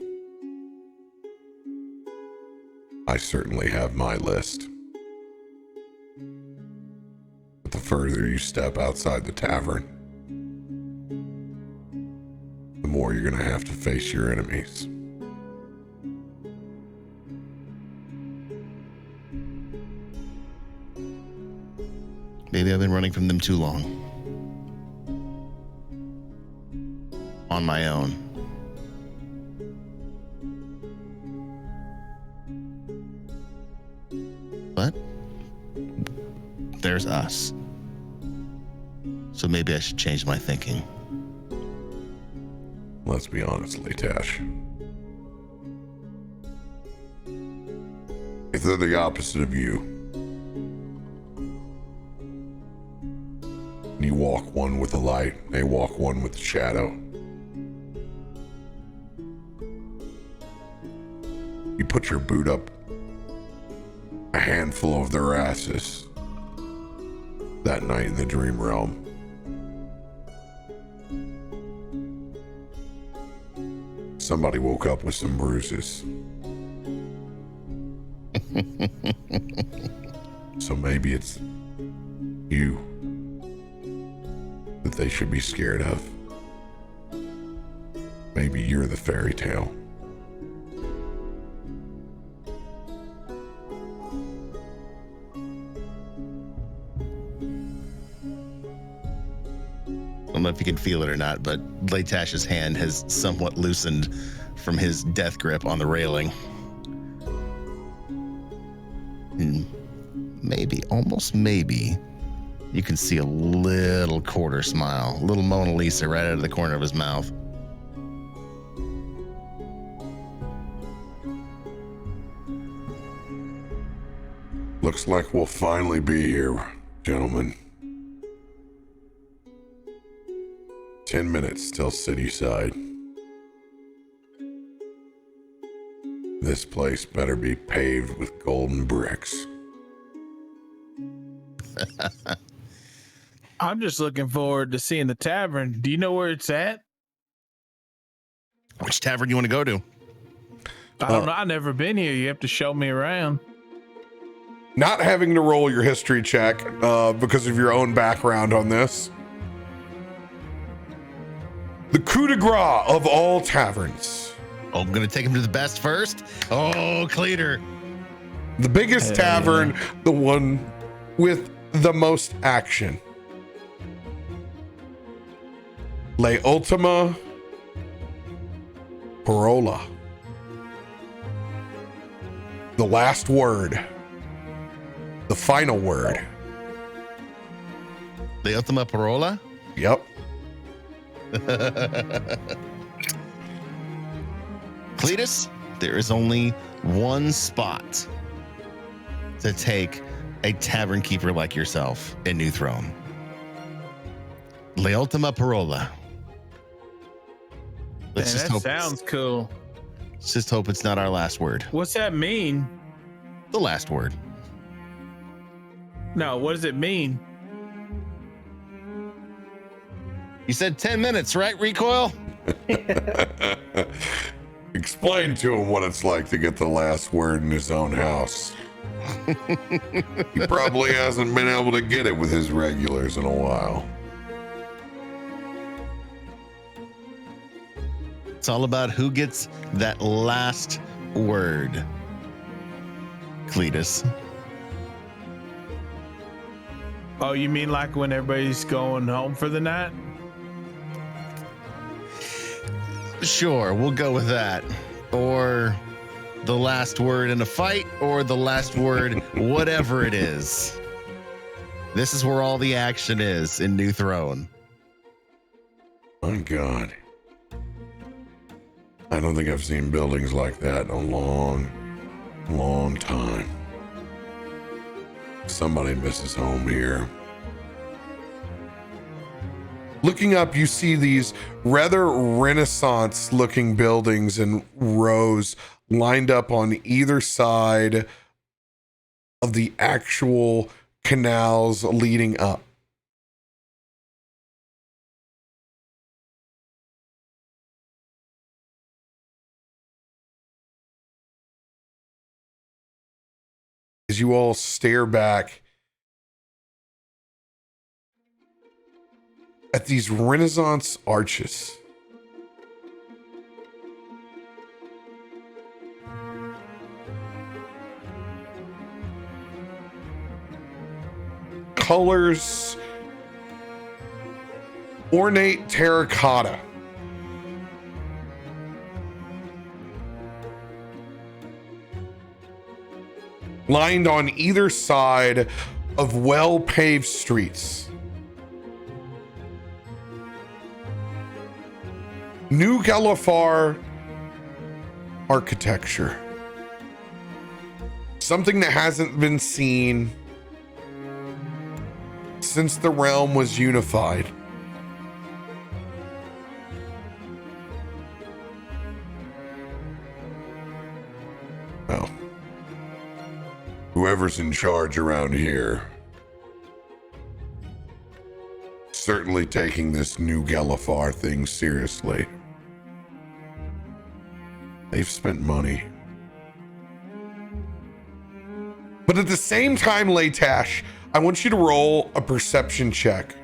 I certainly have my list. But the further you step outside the tavern, the more you're gonna have to face your enemies. Maybe I've been running from them too long. On my own. But there's us. So maybe I should change my thinking. Let's be honest, Leightash. If they're the opposite of you, and you walk one with the light, they walk one with the shadow, you put your boot up a handful of their asses that night in the dream realm. Somebody woke up with some bruises. So maybe it's you that they should be scared of. Maybe you're the fairy tale. don't know if you can feel it or not, but Leightash's hand has somewhat loosened from his death grip on the railing. And maybe, almost maybe, you can see a little quarter smile, a little Mona Lisa right out of the corner of his mouth. Looks like we'll finally be here, gentlemen. 10 minutes till city side. This place better be paved with golden bricks. I'm just looking forward to seeing the tavern. Do you know where it's at? Which tavern do you want to go to? I don't know. I've never been here. You have to show me around. Not having to roll your history check because of your own background on this. The coup de grace of all taverns. Oh, I'm going to take him to the best first. Oh, Cletus. The biggest tavern, the one with the most action. Le Ultima Parola. The last word. The final word. The Ultima Parola? Yep. Cletus, there is only one spot to take a tavern keeper like yourself in Newthrone. Le Ultima Parola. Sounds cool. Let's just hope it's not our last word. What's that mean? The last word. No, what does it mean? You said 10 minutes, right, Recoil? Explain to him what it's like to get the last word in his own house. He probably hasn't been able to get it with his regulars in a while. It's all about who gets that last word. Cletus. Oh, you mean like when everybody's going home for the night? Sure, we'll go with that. Or the last word in a fight, or the last word, whatever it is. This is where all the action is in Newthrone. My God. I don't think I've seen buildings like that in a long, long time. Somebody misses home here. Looking up, you see these rather Renaissance-looking buildings in rows lined up on either side of the actual canals leading up. As you all stare back at these Renaissance arches. Colors, ornate terracotta. Lined on either side of well-paved streets. New Galifar architecture. Something that hasn't been seen since the realm was unified. Well, whoever's in charge around here, certainly taking this New Galifar thing seriously. They've spent money. But at the same time, Leightash, I want you to roll a perception check.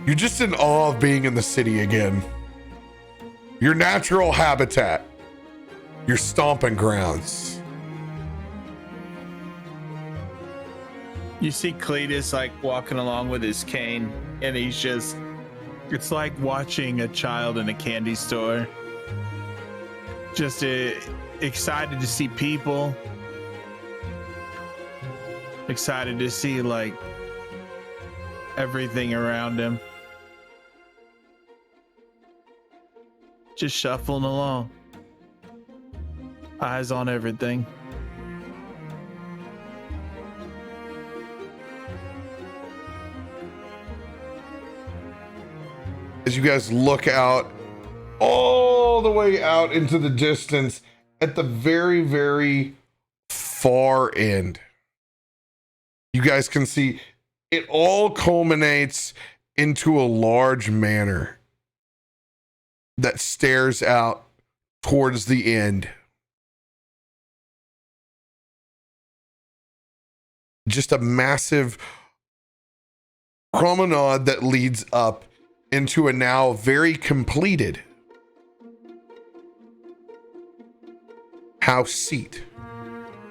You're just in awe of being in the city again. Your natural habitat. your stomping grounds. You see Cletus like walking along with his cane, and he's just, it's like watching a child in a candy store. Just excited to see people. Excited to see like everything around him. Just shuffling along. Eyes on everything. As you guys look out, all the way out into the distance, at the very, very far end, you guys can see it all culminates into a large manor that stares out towards the end. Just a massive promenade that leads up into a now very completed house seat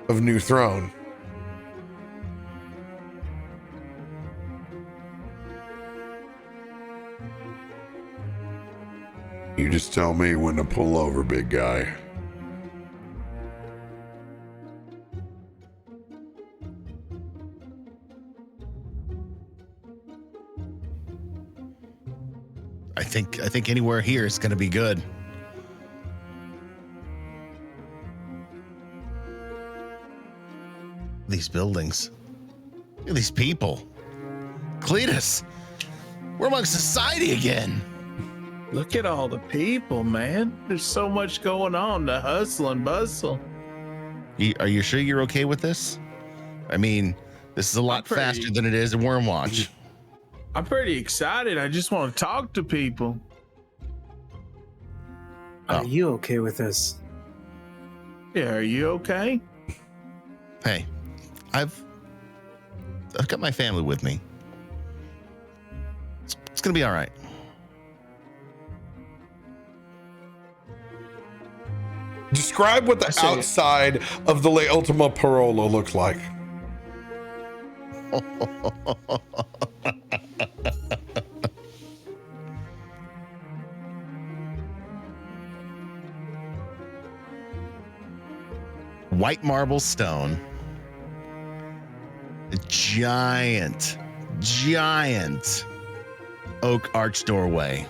of Newthrone. You just tell me when to pull over, big guy. I think anywhere here is going to be good. These buildings. Look at these people. Cletus, we're among society again. Look at all the people, man. There's so much going on, the hustle and bustle. Are you sure you're okay with this? I mean, this is a lot faster than it is in Wormwatch. I'm pretty excited. I just want to talk to people. Are you okay with this? Yeah, are you okay? Hey, I've got my family with me. It's gonna be all right. Describe what the outside of the Le Ultima Parola looks like. White marble stone. A giant oak arch doorway.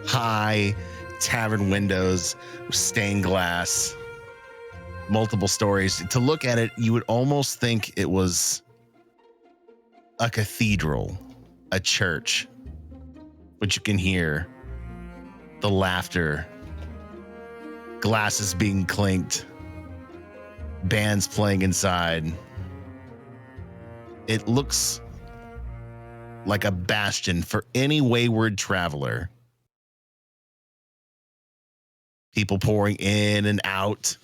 High tavern windows, stained glass, multiple stories. To look at it, you would almost think it was a cathedral, a church, but you can hear the laughter, glasses being clinked, bands playing inside. It looks like a bastion for any wayward traveler. People pouring in and out.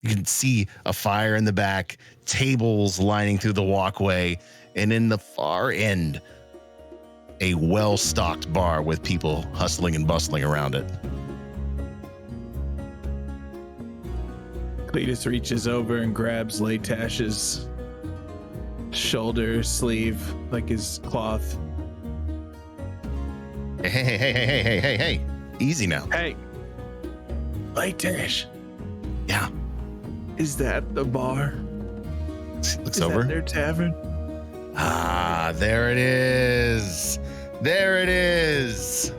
You can see a fire in the back, tables lining through the walkway, and in the far end, a well-stocked bar with people hustling and bustling around it. Cletus reaches over and grabs Leightash shoulder sleeve, like his cloth. Hey. Easy now. Hey, Leightash. Yeah. Is that the bar? Looks Is over. that their tavern? Ah, there it is. There it is.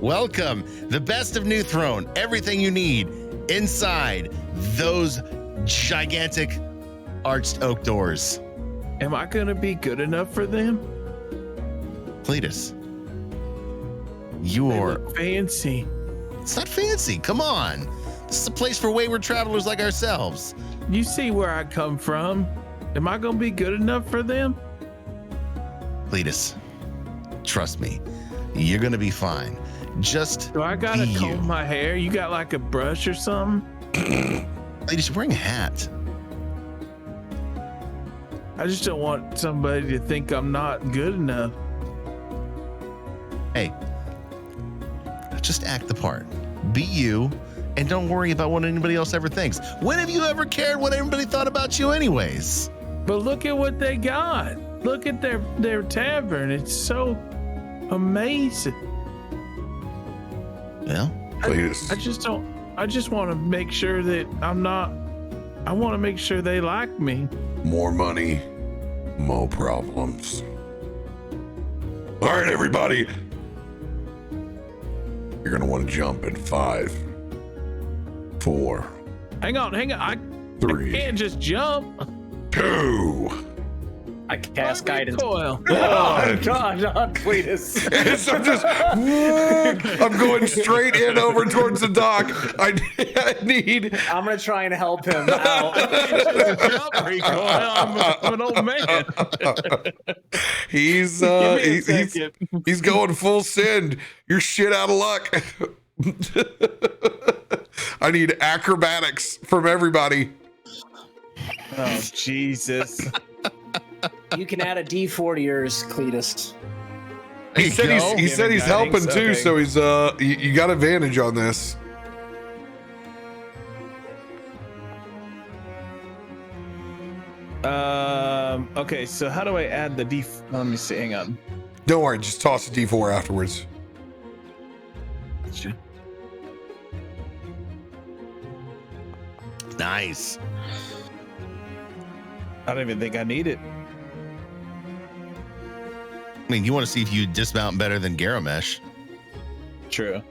Welcome. The best of Newthrone. Everything you need inside those gigantic arched oak doors. Am I going to be good enough for them? Cletus. They You're look fancy. It's not fancy. Come on. This is a place for wayward travelers like ourselves. You see where I come from. Am I going to be good enough for them? Cletus, trust me. You're going to be fine. Just Do I got to be you. comb my hair? You got like a brush or something? Ladies, you're wearing a hat. I just don't want somebody to think I'm not good enough. Hey, just act the part. be you, and don't worry about what anybody else ever thinks. When have you ever cared what anybody thought about you anyways? But look at what they got. Look at their tavern. It's so amazing. Well, Cletus. I just want to make sure that I want to make sure they like me. More money, more problems. All right, everybody. You're going to want to jump in 5, 4, Hang on. I 3, can't just jump. 2. I cast Let me guidance. coil. Oh, God, on Cletus. I'm going straight in over towards the dock. I need. I'm going to try and help him out. Jump recoil. I'm an old man. He's Give me a second. he's going full send. You're shit out of luck. I need acrobatics from everybody. Oh, Jesus. You can add a D4 to yours, Cletus. He said he's helping guidance? too, Okay. so he's you got advantage on this. Okay, so how do I add the D? Let me see. Hang on. Don't worry, just toss a D4 afterwards. nice. I don't even think I need it. I mean, you want to see if you dismount better than Garomesh. True.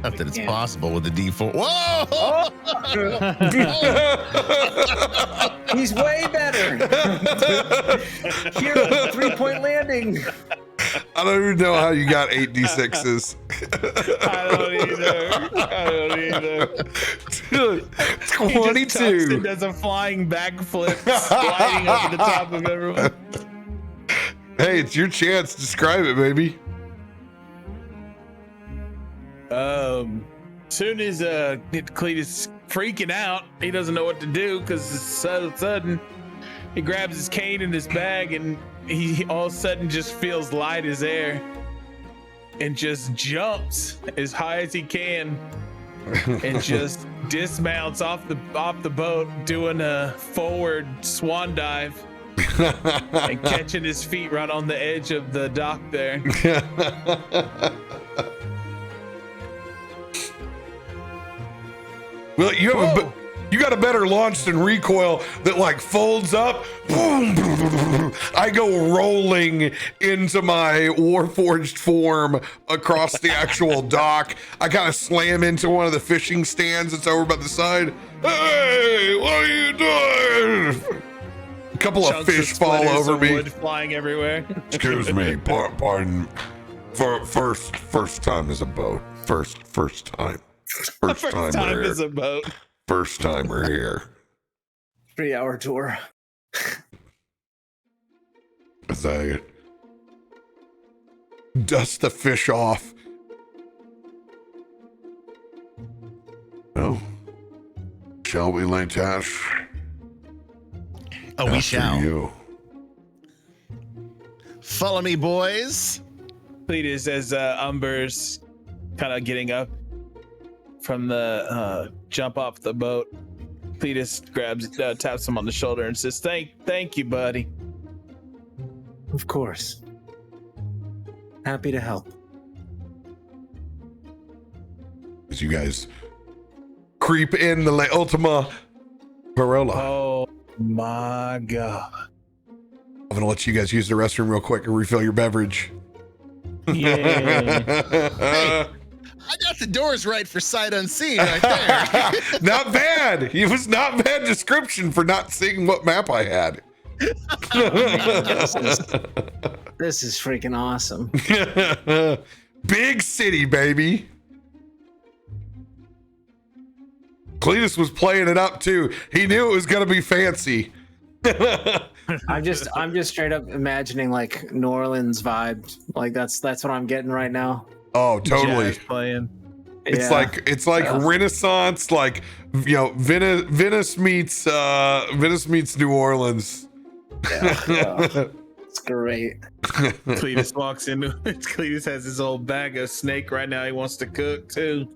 Not that it's Yeah. possible with the D4. Whoa! He's way better. Here, 3-point landing. I don't even know how you got 8 D6s. I don't either. 22. Does a flying backflip, sliding over the top of everyone. Hey, it's your chance. Describe it, baby. Soon as Cletus freaking out, he doesn't know what to do because it's so sudden. He grabs his cane in his bag and he all of a sudden just feels light as air and just jumps as high as he can and just dismounts off the boat, doing a forward swan dive and catching his feet right on the edge of the dock there. Well, you got a better launch than recoil that like folds up. Boom, I go rolling into my warforged form across the actual dock. I kind of slam into one of the fishing stands that's over by the side. Hey, what are you doing? A couple of Chunks fish fall splitters over of me. wood flying everywhere. Excuse me, pardon. First time as a boat. First time. First time Time we're is here. a boat. First time we're here. 3-hour tour. As I dust the fish off. Oh. Shall we, Leightash? Oh, we After shall. You. Follow me, boys. Cletus, as Umber's kind of getting up from the jump off the boat, Cletus taps him on the shoulder and says, "Thank you, buddy." Of course. Happy to help. As you guys creep in the La Ultima Parola. Oh my God! I'm gonna let you guys use the restroom real quick and refill your beverage. Hey, I got the doors right for sight unseen right there. Not bad. It was not bad description for not seeing what map I had. This is freaking awesome. Big city, baby. Cletus was playing it up too. He knew it was gonna be fancy. I'm just straight up imagining like New Orleans vibes. Like that's what I'm getting right now. Oh, totally. Jazz playing. It's Yeah. like Renaissance, like Venice meets New Orleans. Yeah. It's great. Cletus walks in. Cletus has his old bag of snake right now. He wants to cook too.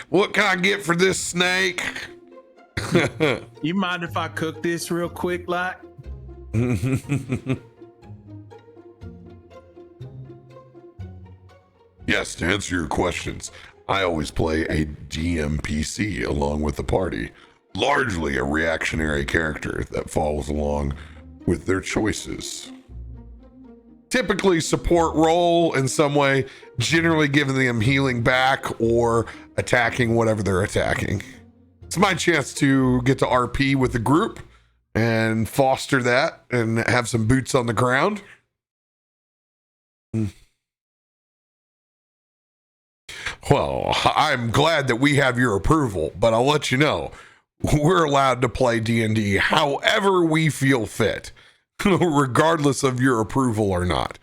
What can I get for this snake? You mind if I cook this real quick, like? Yes, to answer your questions, I always play a GMPC along with the party, largely a reactionary character that follows along with their choices. Typically support role in some way, generally giving them healing back or attacking whatever they're attacking. It's my chance to get to RP with the group and foster that and have some boots on the ground. Well, I'm glad that we have your approval, but I'll let you know, we're allowed to play D&D however we feel fit, regardless of your approval or not.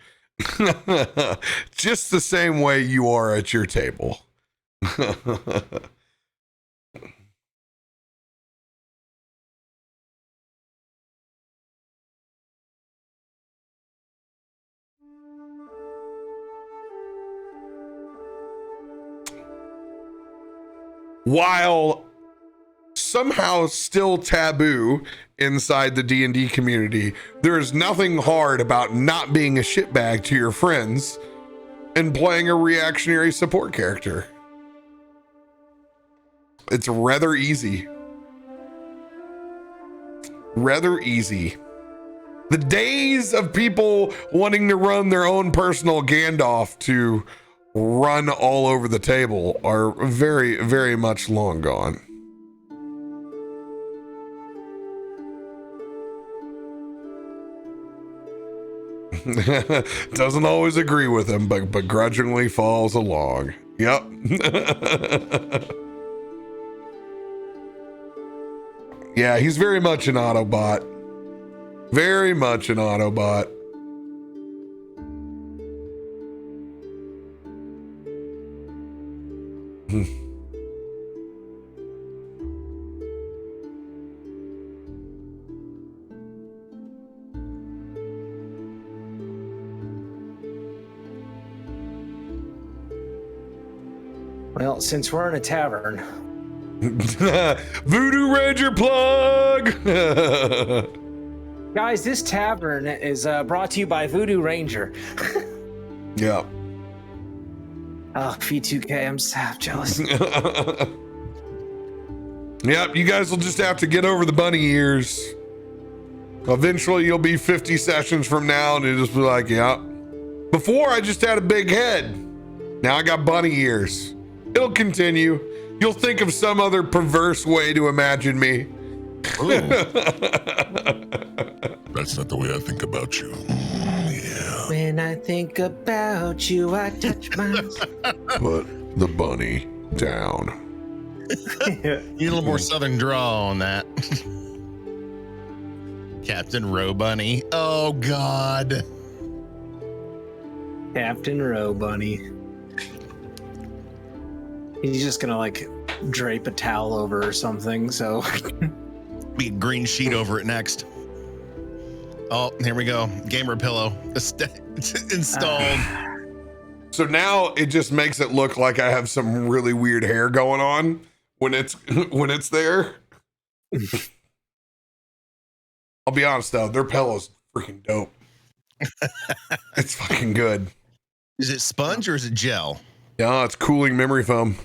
Just the same way you are at your table. While somehow still taboo inside the D&D community, there is nothing hard about not being a shitbag to your friends and playing a reactionary support character. It's rather easy. Rather easy. The days of people wanting to run their own personal Gandalf to run all over the table are very, very much long gone. Doesn't always agree with him, but begrudgingly follows along. Yep. Yeah, he's very much an Autobot. Very much an Autobot. Well, since we're in a tavern, Voodoo Ranger plug. guys, this tavern is brought to you by Voodoo Ranger. Yeah. Oh, V2K, I'm so jealous. Yep, you guys will just have to get over the bunny ears. Eventually you'll be 50 sessions from now and it'll just be like, yeah. Before I just had a big head. Now I got bunny ears. It'll continue. You'll think of some other perverse way to imagine me. That's not the way I think about you. Yeah. When I think about you, I touch my... Put the bunny down. Need a little more southern draw on that. Captain Robunny. Oh, God. Captain Robunny. He's just gonna like drape a towel over or something, so Be a green sheet over it next. Oh, here we go. Gamer pillow installed. So now it just makes it look like I have some really weird hair going on when it's there. I'll be honest though, their pillow's freaking dope. It's fucking good. Is it sponge or is it gel? Yeah, it's cooling memory foam.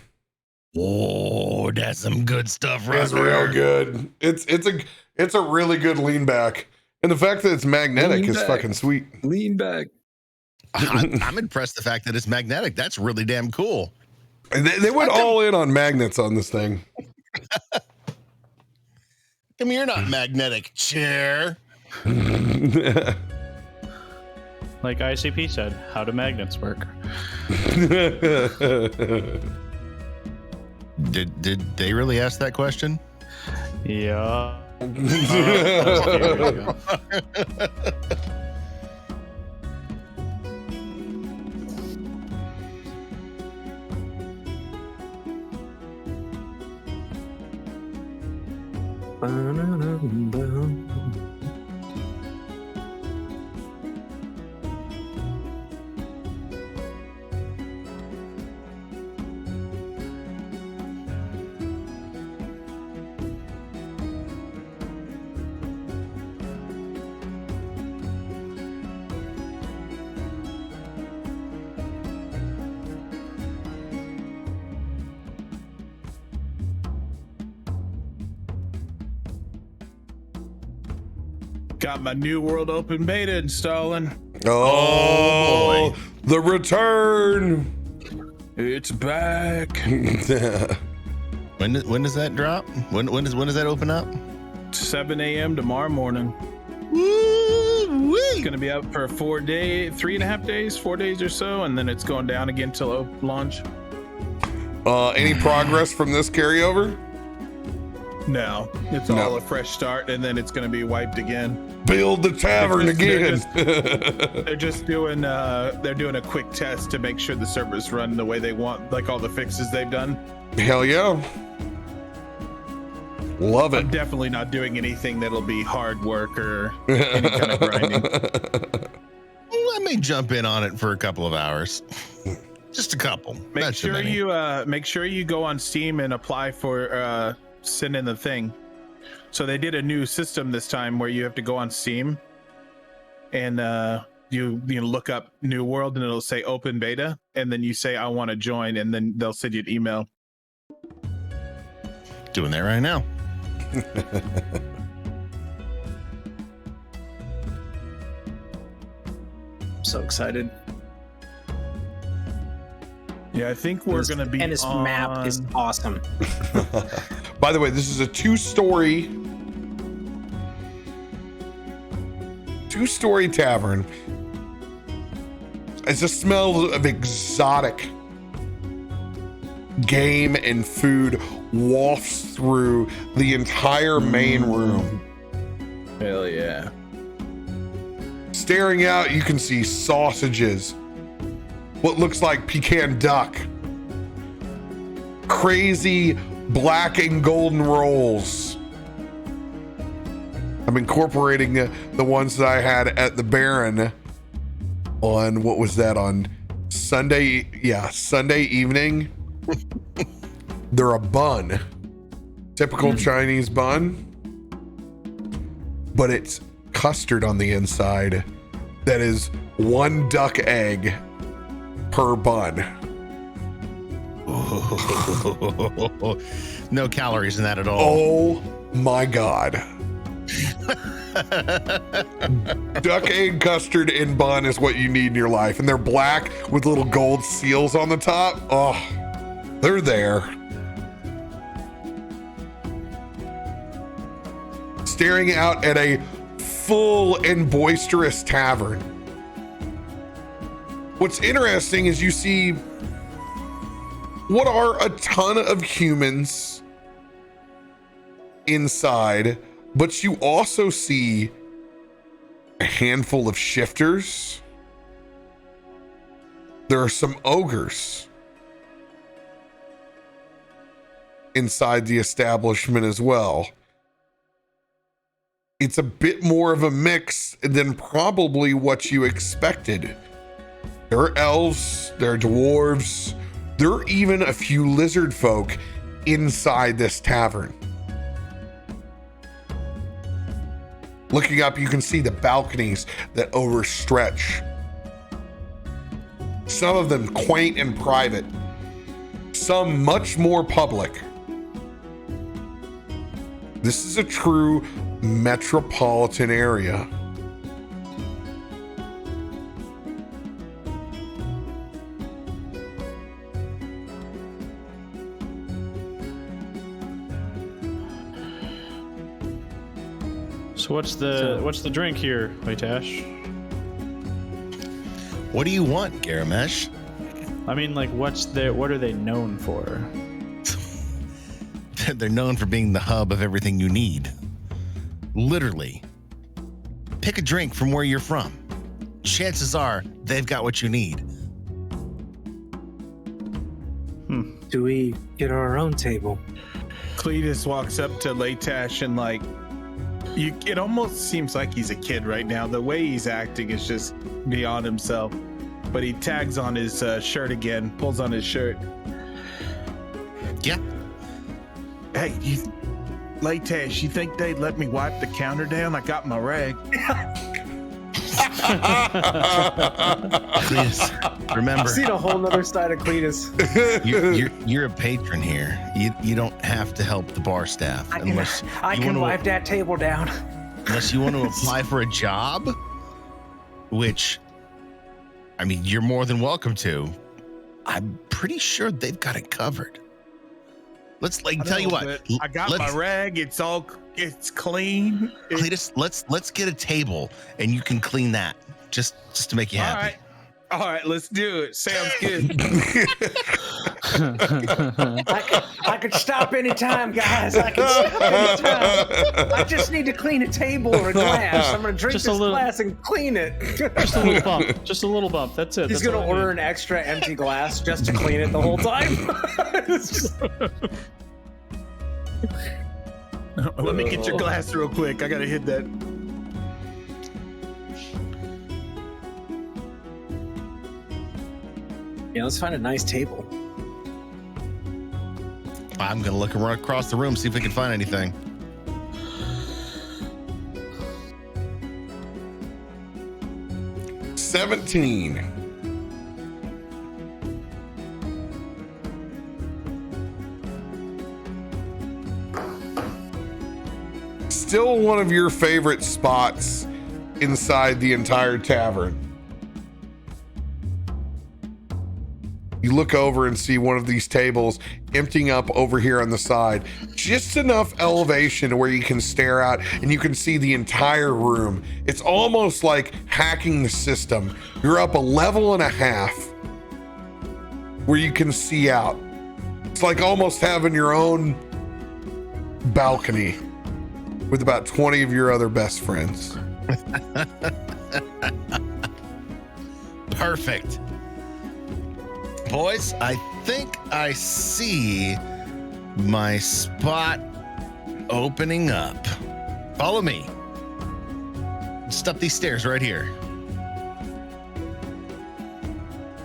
Oh, that's some good stuff right It's there. real good. It's a really good lean back. And the fact that it's magnetic Lean is back. fucking sweet. lean back. I'm impressed the fact that it's magnetic. That's really damn cool. And they went all in on magnets on this thing. Come here, not magnetic chair. Like ICP said, how do magnets work? Did they really ask that question? Yeah. Got my New World open beta installing. Oh, boy. The return. It's back. When does that drop? When does that open up? 7 a.m. tomorrow morning. Woo-wee. It's going to be up for 3.5 days, 4 days or so, and then it's going down again till launch. Any progress from this carryover? No, it's all a fresh start, and then it's going to be wiped again. Build the tavern again. They're just doing a quick test to make sure the servers run the way they want, like all the fixes they've done. Hell yeah. Love it. I'm definitely not doing anything that'll be hard work or any kind of grinding. I may jump in on it for a couple of hours. Just a couple. Make sure you go on Steam and apply for send in the thing. So they did a new system this time where you have to go on Steam and you look up New World and it'll say open beta, and then you say I want to join, and then they'll send you an email. Doing that right now. So excited. Yeah, I think we're going to be and his map is awesome. By the way, this is a two-story tavern. It's a smell of exotic game and food wafts through the entire main room. Hell yeah. Staring out, you can see sausages, what looks like pecan duck, crazy black and golden rolls. I'm incorporating the ones that I had at the Baron on, what was that, on Sunday? Yeah, Sunday evening. They're a bun, typical Chinese bun, but it's custard on the inside. That is one duck egg per bun. No calories in that at all. Oh my God. Duck egg custard and bun is what you need in your life. And they're black with little gold seals on the top. Oh, they're there. Staring out at a full and boisterous tavern. What's interesting is you see what are a ton of humans inside, but you also see a handful of shifters. There are some ogres inside the establishment as well. It's a bit more of a mix than probably what you expected. There are elves, there are dwarves, there are even a few lizard folk inside this tavern. Looking up, you can see the balconies that overstretch. Some of them quaint and private, some much more public. This is a true metropolitan area. So what's the drink here, Leightash? What do you want, Garomesh? I mean, like, what are they known for? They're known for being the hub of everything you need. Literally. Pick a drink from where you're from. Chances are they've got what you need. Do we get our own table? Cletus walks up to Leightash and it almost seems like he's a kid right now. The way he's acting is just beyond himself. But he tags on his shirt again, pulls on his shirt. Yeah. Hey, Leightash, you think they'd let me wipe the counter down? I got my rag. Cletus, remember, I've seen a whole nother side of Cletus. you're a patron here. You don't have to help the bar staff I can wipe that table down. unless you want to apply for a job, which, I mean, you're more than welcome to. I'm pretty sure they've got it covered. Let's tell you what. I got my rag. It's clean. Cletus, let's get a table and you can clean that just to make you happy. All right, let's do it. Sounds good. I could stop anytime, guys. I can stop anytime. I just need to clean a table or a glass. I'm gonna drink this glass and clean it. Just a little bump. Just a little bump. That's it. He's gonna order an extra empty glass just to clean it the whole time. Let me get your glass real quick. I gotta hit that. Yeah, let's find a nice table. I'm gonna look around across the room, see if we can find anything. $17. Still one of your favorite spots inside the entire tavern. You look over and see one of these tables emptying up over here on the side. Just enough elevation where you can stare out and you can see the entire room. It's almost like hacking the system. You're up a level and a half where you can see out. It's like almost having your own balcony with about 20 of your other best friends. Perfect. Boys, I think I see my spot opening up. Follow me. Just up these stairs right here.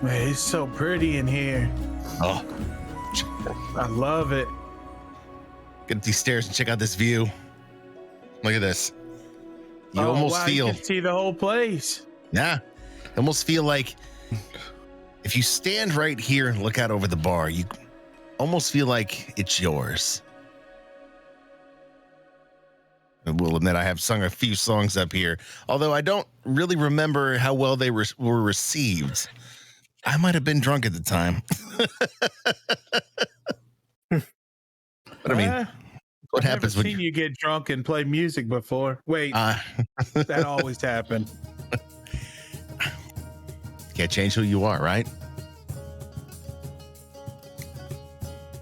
Man, it's so pretty in here. Oh, I love it. get up these stairs and check out this view. Look at this. You Wow, feel. you can see the whole place. Yeah. Almost feel like if you stand right here and look out over the bar, you almost feel like it's yours. I will admit I have sung a few songs up here, although I don't really remember how well they were received. I might have been drunk at the time. But I mean, what happens when I've never seen you get drunk and play music before? Wait, that always happened. Can't change who you are, right?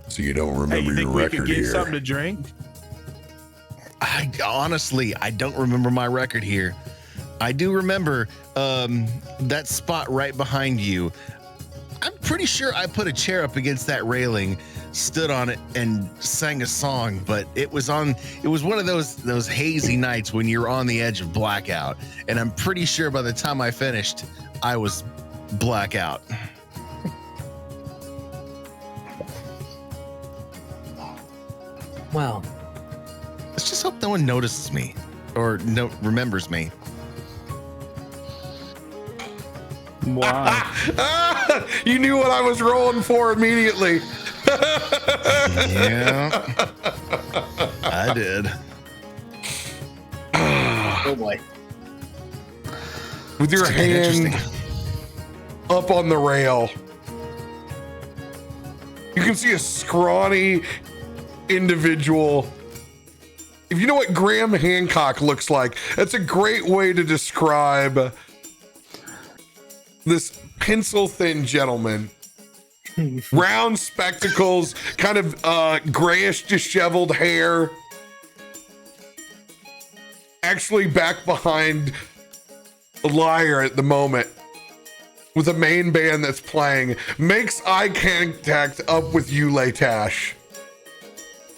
So you don't remember Hey, you your think we record could get here. something to drink? I honestly don't remember my record here. I do remember that spot right behind you. I'm pretty sure I put a chair up against that railing, stood on it, and sang a song. But it was one of those hazy nights when you're on the edge of blackout. And I'm pretty sure by the time I finished, I was blackout. Well, Let's just hope no one notices me or remembers me. Why? You knew what I was rolling for immediately. Yeah, I did. oh boy. With your It's gonna get hand interesting. up on the rail, you can see a scrawny individual. If you know what Graham Hancock looks like, that's a great way to describe this pencil-thin gentleman. Round spectacles, kind of grayish, disheveled hair. Actually back behind a lyre at the moment with a main band that's playing. Makes eye contact up with you, Leightash.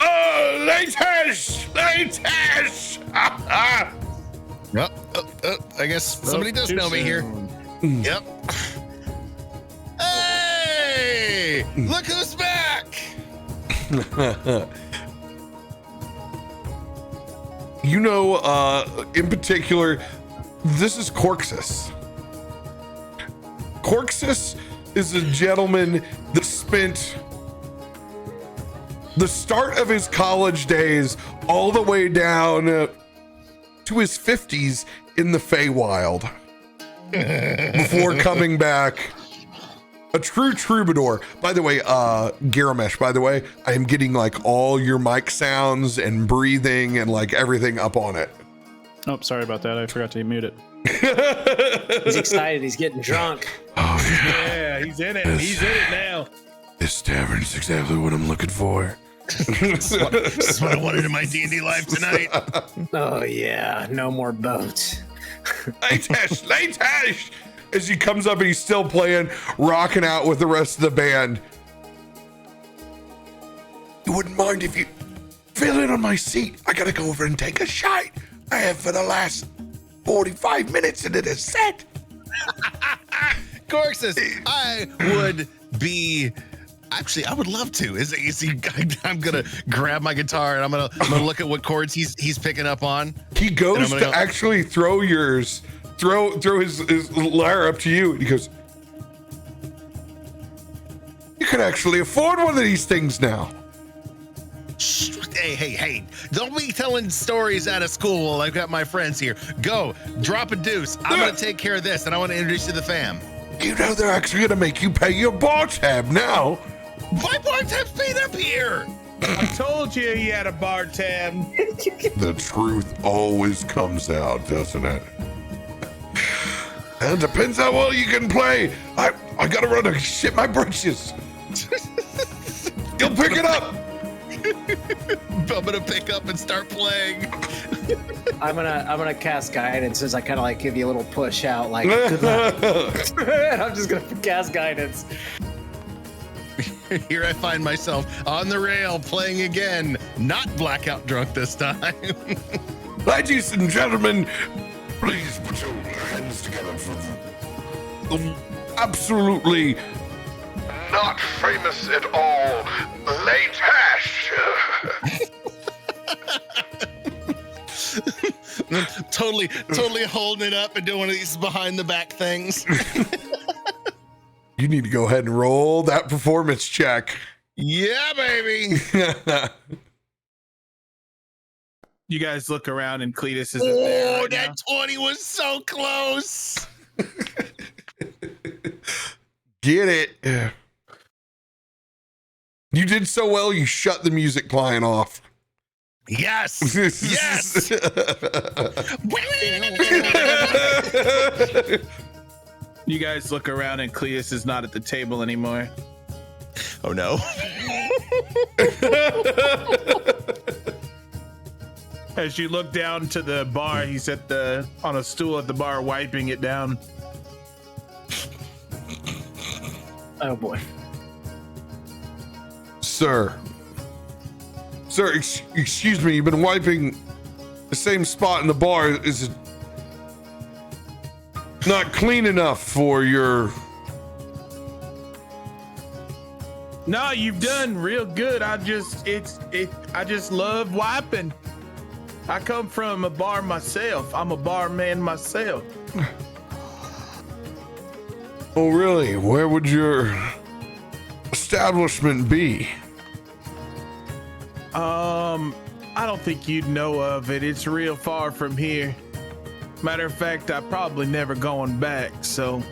Oh, Leightash! Leightash! Well, I guess somebody does know me here. Yep. Hey! Look who's back! You know, in particular, this is Corxus. Corxus is a gentleman that spent the start of his college days all the way down to to his 50s in the Feywild before coming back. A true troubadour. By the way, Garomesh, by the way, I am getting like all your mic sounds and breathing and like everything up on it. Oh, sorry about that. I forgot to mute it. He's excited. He's getting drunk. Oh, yeah. Yeah, he's in it. He's in it now. This tavern's exactly what I'm looking for. This is what I wanted in my D&D life tonight. Oh, yeah. No more boats. Leightash! As he comes up and he's still playing, rocking out with the rest of the band. You wouldn't mind if you fill in on my seat? I gotta go over and take a shite. I have for the last 45 minutes into this set. Gorxus, I would be... Actually, I would love to. I'm gonna grab my guitar and I'm gonna look at what chords he's picking up on. He goes to actually throw yours, throw his lyre up to you, and he goes, "You can actually afford one of these things now." Shh, hey! Don't be telling stories out of school while I've got my friends here. Go, drop a deuce. I'm gonna take care of this, and I want to introduce you to the fam. You know they're actually gonna make you pay your bar tab now. My bar tab's paid up here. I told you he had a bar tab. The truth always comes out, doesn't it? And it depends how well you can play. I gotta run to shit my britches. You'll pick it up. I'm gonna pick up and start playing. I'm gonna cast guidance as I kind of like give you a little push out, like good luck. And I'm just gonna cast guidance. Here I find myself on the rail playing again, not blackout drunk this time. Ladies and gentlemen, please put your hands together for the absolutely not famous at all, Leightash. totally holding it up and doing one of these behind the back things. You need to go ahead and roll that performance check. Yeah, baby. You guys look around and Cletus isn't there. Oh, that 20 was so close. Get it. You did so well, you shut the music playing off. Yes. Yes. You guys look around and Cletus is not at the table anymore. Oh, no. As you look down to the bar, he's on a stool at the bar, wiping it down. Oh boy. Sir, excuse me, you've been wiping the same spot in the bar. Is it not clean enough for your... No, you've done real good. I just love wiping. I come from a bar myself. I'm a barman myself. Oh, really? Where would your establishment be? I don't think you'd know of it. It's real far from here. Matter of fact, I'm probably never going back, so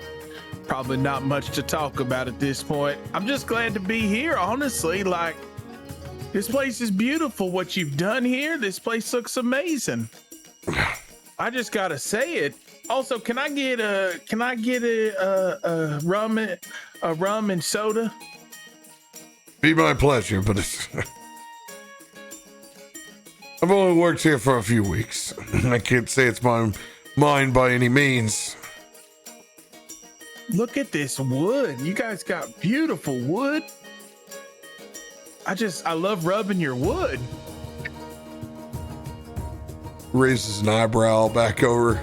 probably not much to talk about at this point. I'm just glad to be here, honestly. Like, this place is beautiful. What you've done here, this place looks amazing. I just gotta say it. Also, can I get a rum and soda? Be my pleasure, but it's... I've only worked here for a few weeks. I can't say it's mine by any means. Look at this wood. You guys got beautiful wood. I love rubbing your wood. Raises an eyebrow back over.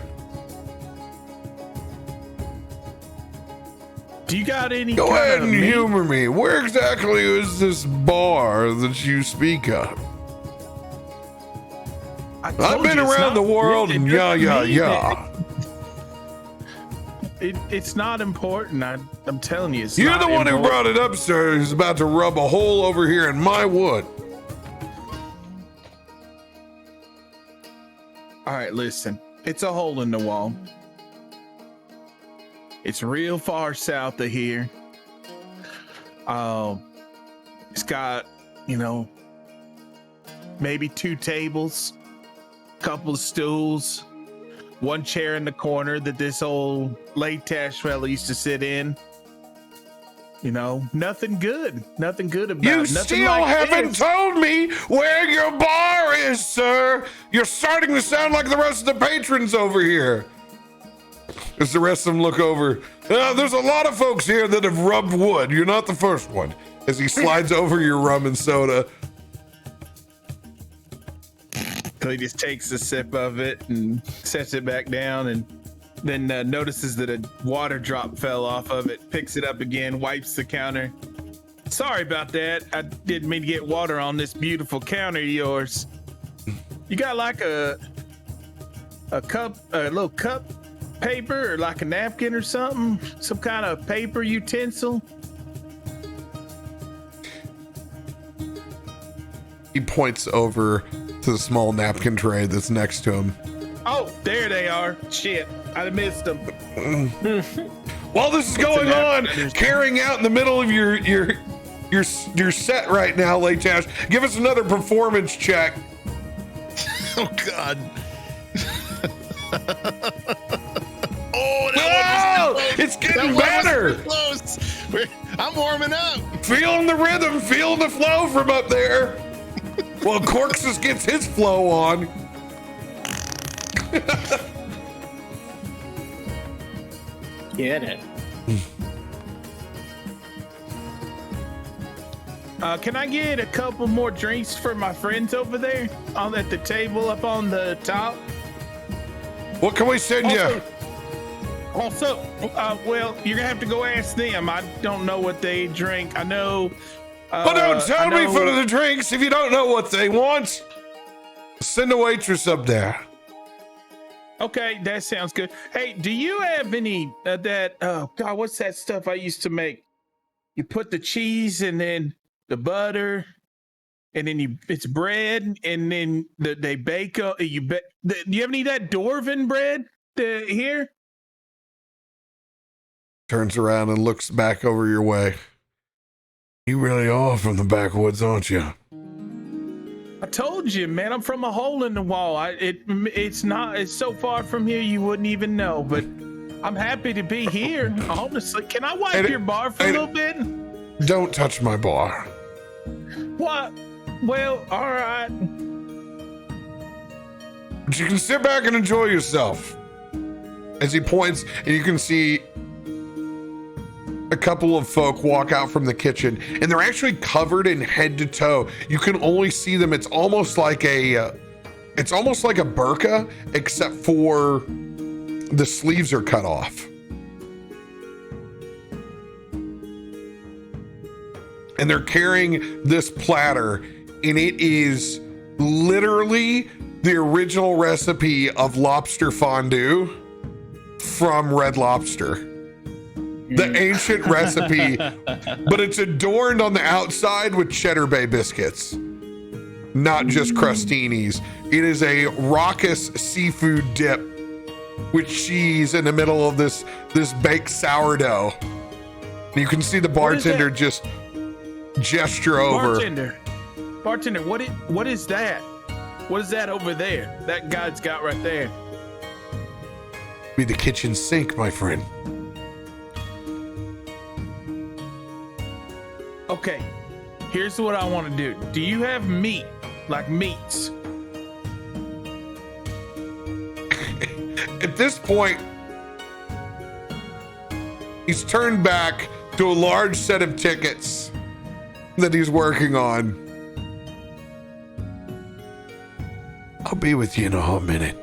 Do you got any? Go ahead and humor me. Where exactly is this bar that you speak of? I've been around the world and yeah. It's not important. I'm telling you. You're the one who brought it up, sir. Who's about to rub a hole over here in my wood. All right, listen. It's a hole in the wall. It's real far south of here. It's got, maybe 2 tables, couple of stools, 1 chair in the corner that this old Leightash fella used to sit in. Nothing good about it. You Nothing still like haven't this. told me where your bar is, sir. You're starting to sound like the rest of the patrons over here. As the rest of them look over, there's a lot of folks here that have rubbed wood. You're not the first one. As he slides over your rum and soda. Cletus takes a sip of it and sets it back down, and then notices that a water drop fell off of it, picks it up again, wipes the counter. Sorry about that. I didn't mean to get water on this beautiful counter of yours. You got like a little cup paper or like a napkin or something? Some kind of paper utensil? He points over to the small napkin tray that's next to him. Oh, there they are. Shit, I missed them. While this is going on, carrying out in the middle of your set right now, Leightash, give us another performance check. Oh God. It's getting better. Close. I'm warming up. Feeling the rhythm, feeling the flow from up there. Well, Corxus gets his flow on. Get it. Can I get a couple more drinks for my friends over there at the table up on the top? What can we send you? Also, well, you're gonna have to go ask them. I don't know what they drink. I know. But don't tell me for the drinks if you don't know what they want. Send a waitress up there. Okay, that sounds good. Hey, do you have any oh God, what's that stuff I used to make? You put the cheese and then the butter, and then it's bread, and then they bake. Do you have any of that Dwarven bread here? Turns around and looks back over your way. You really are from the backwoods, aren't you? I told you, man. I'm from a hole in the wall. It's so far from here you wouldn't even know. But I'm happy to be here. Honestly, can I wipe your bar for a little bit? Don't touch my bar. What? Well, all right. But you can sit back and enjoy yourself. As he points, and you can see a couple of folk walk out from the kitchen, and they're actually covered in head to toe. You can only see them. It's almost like a burqa, except for the sleeves are cut off. And they're carrying this platter, and it is literally the original recipe of lobster fondue from Red Lobster. The ancient recipe, but it's adorned on the outside with Cheddar Bay biscuits, not just crostinis. It is a raucous seafood dip with cheese in the middle of this baked sourdough. You can see the bartender just gesture over. Bartender, what is that? What is that over there? That guy's got right there. Be the kitchen sink, my friend. Okay, here's what I want to do. Do you have meat, like meats? At this point, he's turned back to a large set of tickets that he's working on. I'll be with you in a hot minute.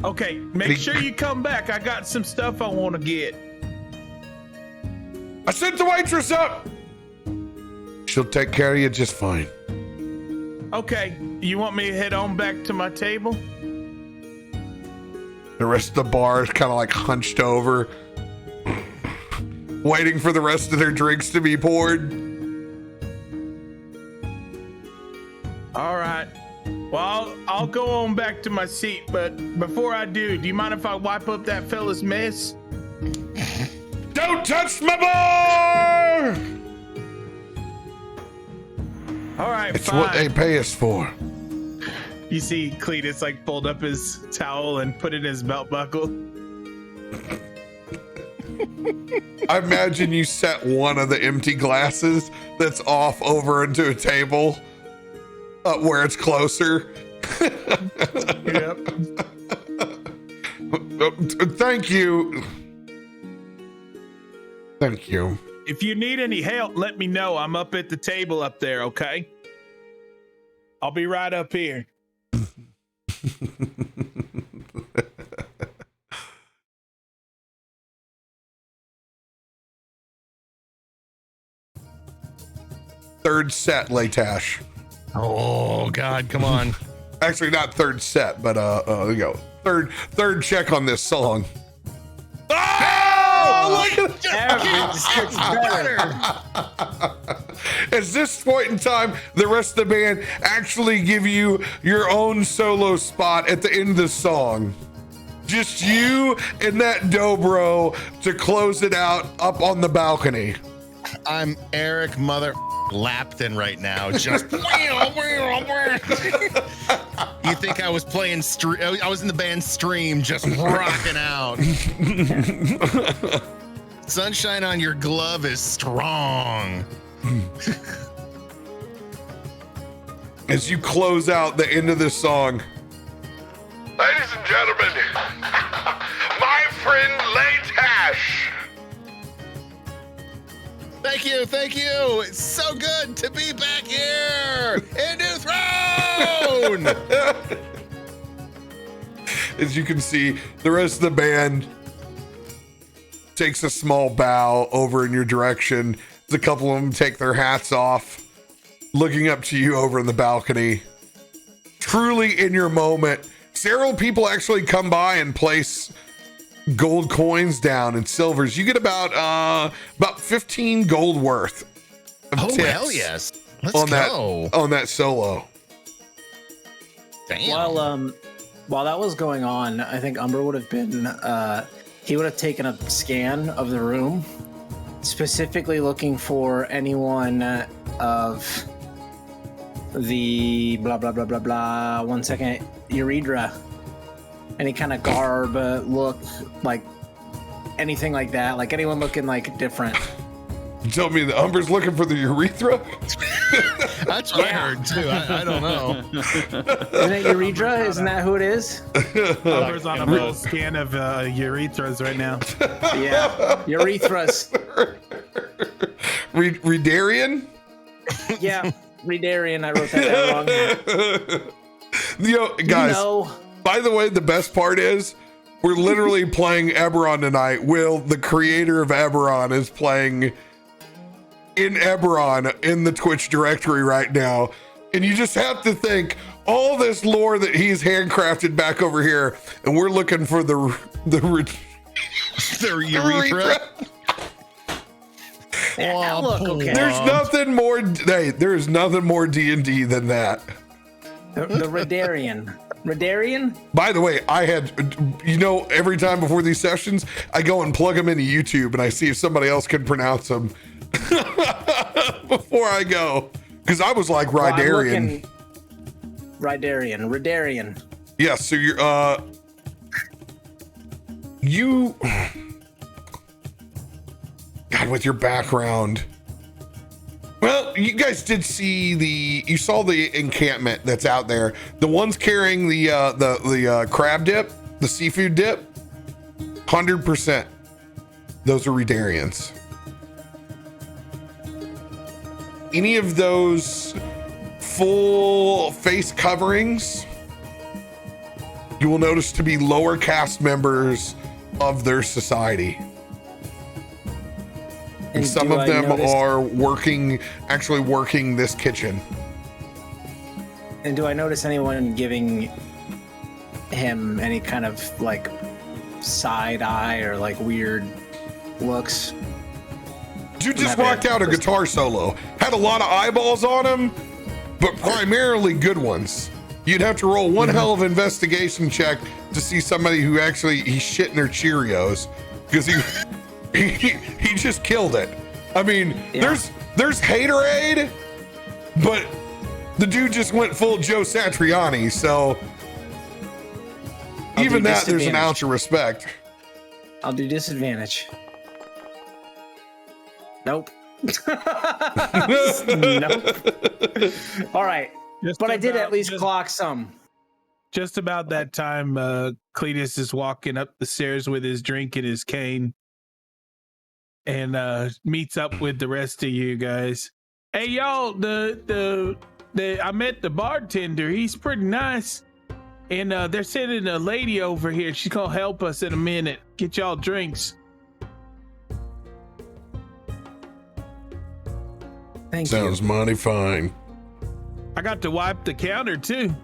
Okay, make sure you come back. I got some stuff I want to get. I sent the waitress up. She'll take care of you just fine. Okay, you want me to head on back to my table? The rest of the bar is kind of like hunched over, waiting for the rest of their drinks to be poured. All right. Well, I'll I'll go on back to my seat, but before I do you mind if I wipe up that fella's mess? Don't touch my bar! All right, It's fine. what they pay us for. You see Cletus like pulled up his towel and put it in his belt buckle. I imagine you set one of the empty glasses that's off over into a table where it's closer. Yep. Thank you. Thank you. If you need any help, let me know. I'm up at the table up there, okay? I'll be right up here. Third set, Leightash. Oh God, come on. Actually, not third set, but there you go. Third check on this song. Oh, look at At this point in time, the rest of the band actually give you your own solo spot at the end of the song. Just you and that dobro to close it out up on the balcony. I'm Eric Mother Lapton right now. Just you think I was playing I was in the band Stream, just rocking out. Sunshine on your glove is strong. As you close out the end of this song. Ladies and gentlemen, my friend Leightash. Thank you. It's so good to be back here in Newthrone. As you can see, the rest of the band takes a small bow over in your direction. A couple of them take their hats off, looking up to you over in the balcony. Truly in your moment. Several people actually come by and place gold coins down and silvers. You get about 15 gold worth of Oh, tips hell yes. Let's on go. on that solo. Damn. While that was going on, I think Umber would have been he would have taken a scan of the room, specifically looking for anyone of the blah blah blah blah blah. 1 second, Uredra. Any kind of garb, look, like anything like that, like anyone looking like different. You told me the Umber's looking for the urethra? That's what I heard too. I don't know. Isn't it Uredra? Isn't that who it is? Umber's on a full scan of urethras right now. Yeah, urethras. Redarian? Yeah, Redarian. I wrote that down wrong. Yo, guys, You know, by the way, the best part is we're literally playing Eberron tonight. Will, the creator of Eberron, is playing in Eberron in the Twitch directory right now. And you just have to think all this lore that he's handcrafted back over here, and we're looking for the urethra. look, okay. There's nothing more. Hey, there's nothing more D&D than that. The Redarian. Redarian? By the way, I had, every time before these sessions, I go and plug them into YouTube and I see if somebody else can pronounce them before I go. Because I was like Rydarian. Redarian. Yeah, so you, God, with your background. Well, you guys did see you saw the encampment that's out there. The ones carrying the crab dip, the seafood dip, 100%. Those are Redarians. Any of those full face coverings, you will notice to be lower caste members of their society. And some of them are actually working this kitchen. And do I notice anyone giving him any kind of like side eye or like weird looks? Dude just rocked out a guitar solo. Had a lot of eyeballs on him, but primarily good ones. You'd have to roll one hell of an investigation check to see somebody who actually he's shitting their Cheerios because he just killed it. I mean, there's haterade, but the dude just went full Joe Satriani, so even that there's an ounce of respect. I'll do disadvantage. Nope. Nope. All right. But I did at least clock some. Just about that time, Cletus is walking up the stairs with his drink and his cane and meets up with the rest of you guys. Hey, y'all, I met the bartender. He's pretty nice. And they're sending a lady over here. She's going to help us in a minute. Get y'all drinks. Thank you. Sounds mighty fine. I got to wipe the counter, too.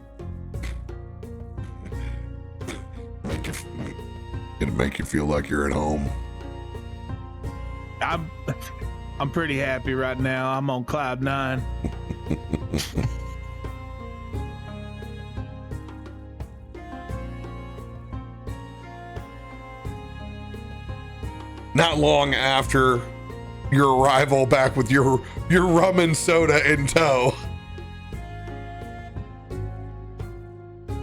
It'll make you feel like you're at home. I'm pretty happy right now. I'm on cloud 9. Not long after your arrival back with your rum and soda in tow.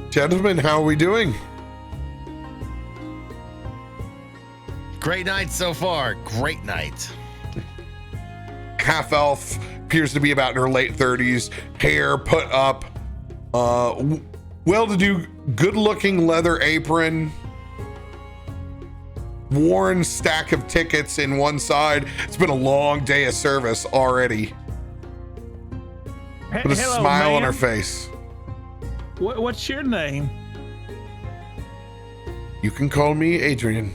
Gentlemen, how are we doing? Great night so far. Great night. Half elf, appears to be about in her late 30s, hair put up, well-to-do, good-looking leather apron, worn stack of tickets in one side. It's been a long day of service already. With a Hello, smile on ma'am. her face. What's your name? You can call me Adrian.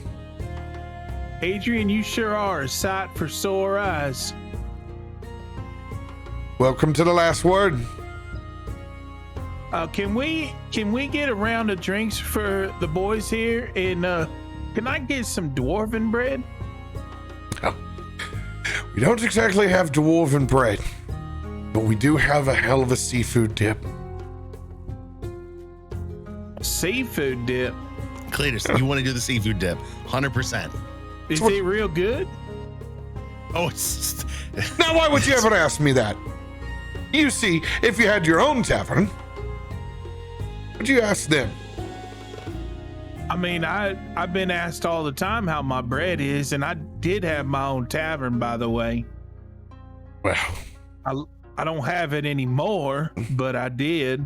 Adrian, you sure are a sight for sore eyes. Welcome to the last word. Can we get a round of drinks for the boys here? And can I get some dwarven bread? Oh, we don't exactly have dwarven bread, but we do have a hell of a seafood dip. Seafood dip. Cletus, you want to do the seafood dip? 100%. Is it real good? Oh, it's Now, why would you ever ask me that? You see, if you had your own tavern, would you ask them? I mean, I've been asked all the time how my bread is, and I did have my own tavern, by the way. Well, I don't have it anymore, but I did.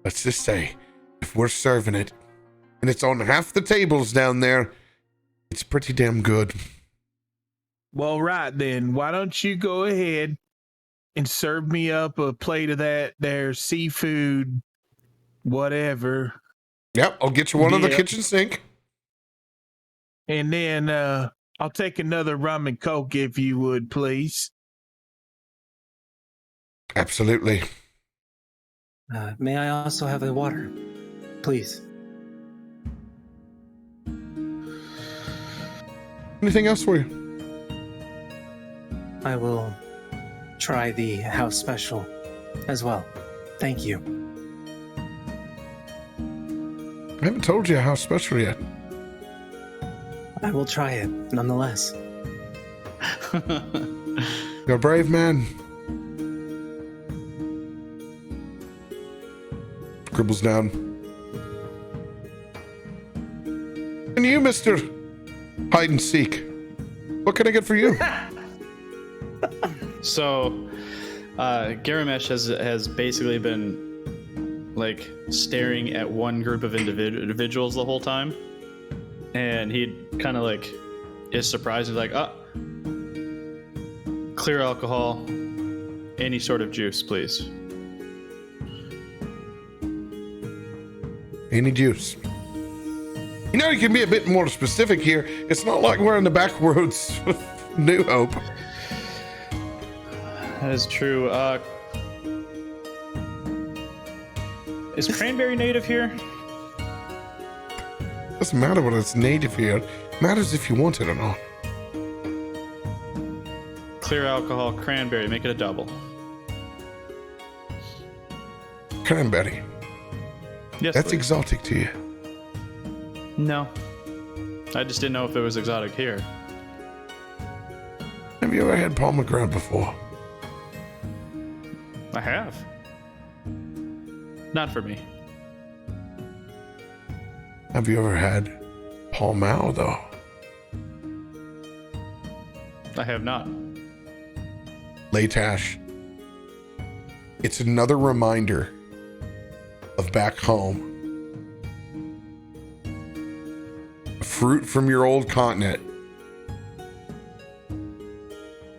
let's just say, if we're serving it, and it's on half the tables down there, it's pretty damn good. Well, right then, why don't you go ahead and serve me up a plate of that there seafood, whatever. Yep, I'll get you one on the Yeah. kitchen sink. And then I'll take another rum and coke if you would, please. Absolutely. May I also have a water, please? Anything else for you? I will try the house special as well. Thank you. I haven't told you how special yet. I will try it nonetheless. You're a brave man. Scribbles down. And you, Mr. Hide and Seek. What can I get for you? So, Garomesh has basically been like staring at one group of individuals the whole time, and he kind of like is surprised. He's like, clear alcohol, any sort of juice, please. Any juice? You know, you can be a bit more specific here. It's not like we're in the back roads of New Hope. That is true. Is cranberry native here? Doesn't matter whether it's native here. It matters if you want it or not. Clear alcohol, cranberry, make it a double. cranberry? Yes, That's please. exotic to you. No. I just didn't know if it was exotic here. Have you ever had pomegranate before? I have. Not for me. Have you ever had palmao, though? I have not. Leightash. It's another reminder of back home. A fruit from your old continent.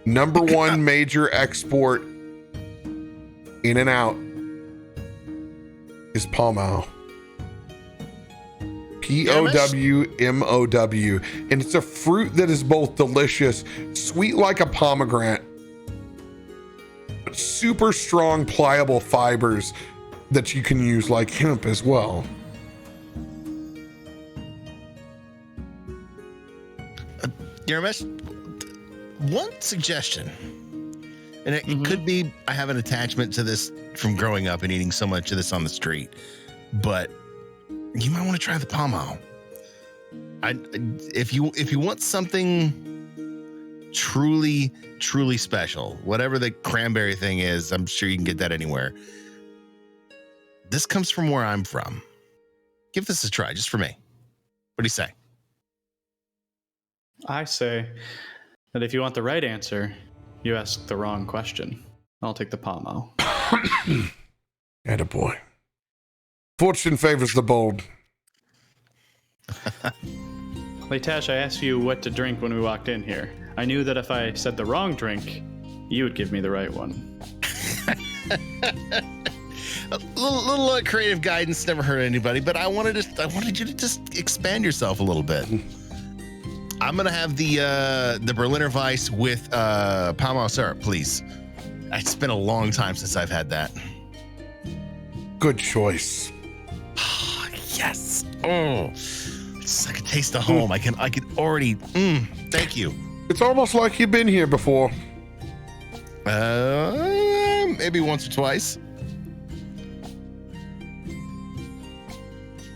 Number one major export in and out is palmao. POWMOW. And it's a fruit that is both delicious, sweet like a pomegranate, but super strong, pliable fibers that you can use like hemp as well. Garomesh, one suggestion, and it could be I have an attachment to this from growing up and eating so much of this on the street, but you might want to try the palmao. If you want something truly special, whatever the cranberry thing is, I'm sure you can get that anywhere. This comes from where I'm from. Give this a try, just for me. What do you say? I say that if you want the right answer, you ask the wrong question. I'll take the palmao. Attaboy. Fortune favors the bold. Leightash, I asked you what to drink when we walked in here. I knew that if I said the wrong drink, you would give me the right one. A little creative guidance never hurt anybody, but I wanted you to just expand yourself a little bit. I'm gonna have the Berliner Weiss with palmao syrup, please. It's been a long time since I've had that. Good choice. Yes. Oh, it's like a taste of home. I can already. Thank you. It's almost like you've been here before. Maybe once or twice.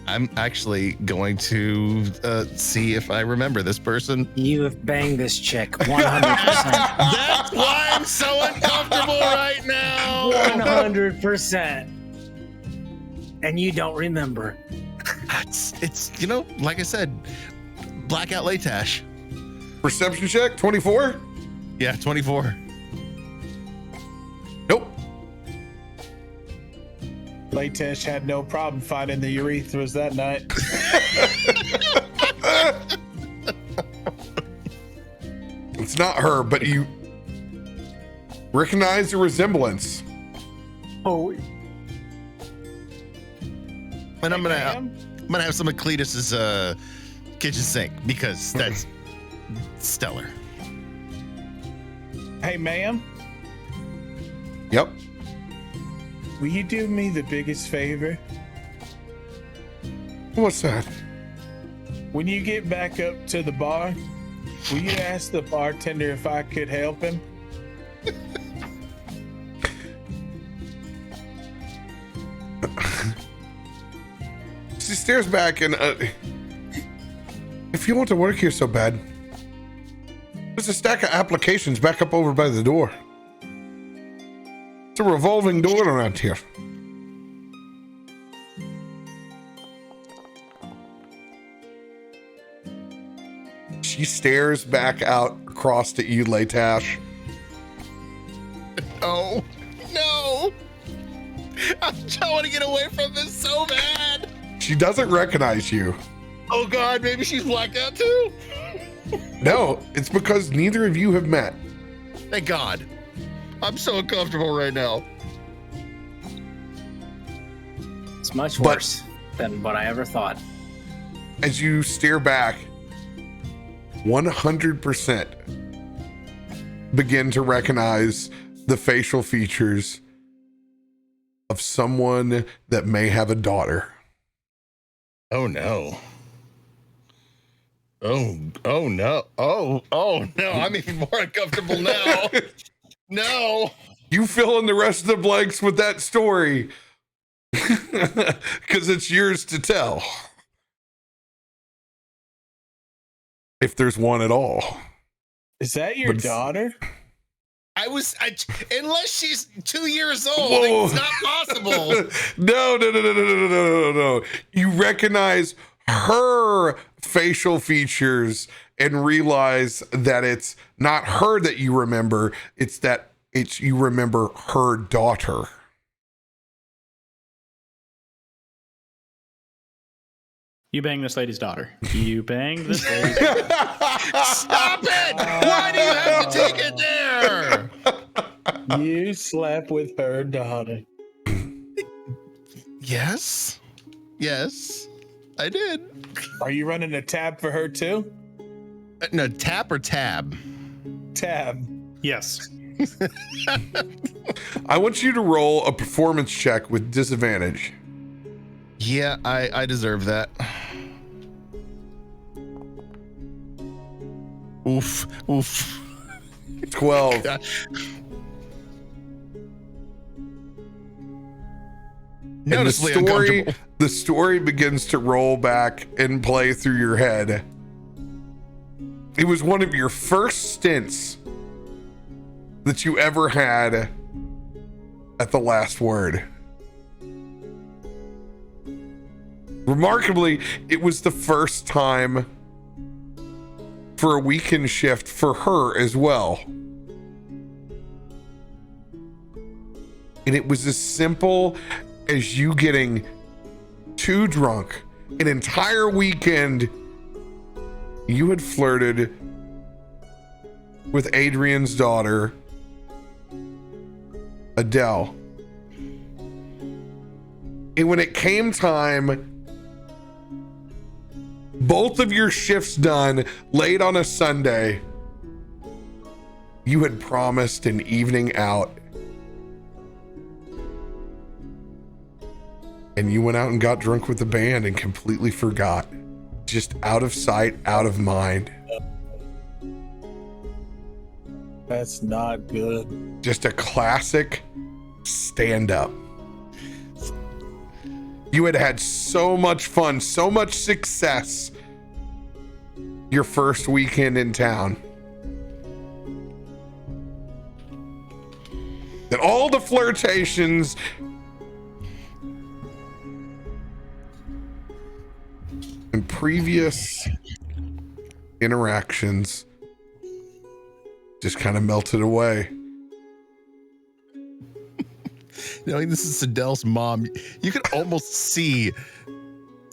I'm actually going to see if I remember this person. You have banged this chick 100%. That's why I'm so uncomfortable right now. 100%. And you don't remember. It's like I said, blackout Leightash. Perception check, 24? Yeah, 24. Nope. Leightash had no problem finding the urethras that night. It's not her, but you recognize the resemblance. Oh, And I'm gonna have some of Cletus's kitchen sink because that's stellar. Hey, ma'am, Yep. will you do me the biggest favor? What's that? When you get back up to the bar, will you ask the bartender if I could help him? She stares back and if you want to work here so bad, there's a stack of applications back up over by the door. It's a revolving door around here. She stares back out across to you, Leightash. Oh no! I want to get away from this so bad. She doesn't recognize you. Oh God, maybe she's blacked out too. No, it's because neither of you have met. Thank God. I'm so uncomfortable right now. it's much worse than what I ever thought. As you stare back, 100% begin to recognize the facial features of someone that may have a daughter. Oh no. Oh no. Oh no. I'm even more uncomfortable now. No. You fill in the rest of the blanks with that story. Because it's yours to tell. If there's one at all. Is that your But- daughter? Unless she's 2 years old, Whoa. it's not possible. No. You recognize her facial features and realize that it's not her that you remember. It's you remember her daughter. You bang this lady's daughter. You bang this lady's daughter. Stop it! Why do you have to take it there? You slept with her daughter. Yes, I did. Are you running a tab for her too? No, tap or tab? Tab. Yes. I want you to roll a performance check with disadvantage. Yeah, I deserve that. Oof. 12. And Noticeably uncomfortable. the story begins to roll back and play through your head. It was one of your first stints that you ever had at the last word. Remarkably, it was the first time for a weekend shift for her as well. And it was as simple as you getting too drunk. An entire weekend, you had flirted with Adrian's daughter, Adele. And when it came time, both of your shifts done late on a Sunday, you had promised an evening out. And you went out and got drunk with the band and completely forgot. Just out of sight, out of mind. That's not good. Just a classic stand up. You had so much fun, so much success your first weekend in town. That all the flirtations and previous interactions just kind of melted away. Knowing this is Adele's mom, you could almost see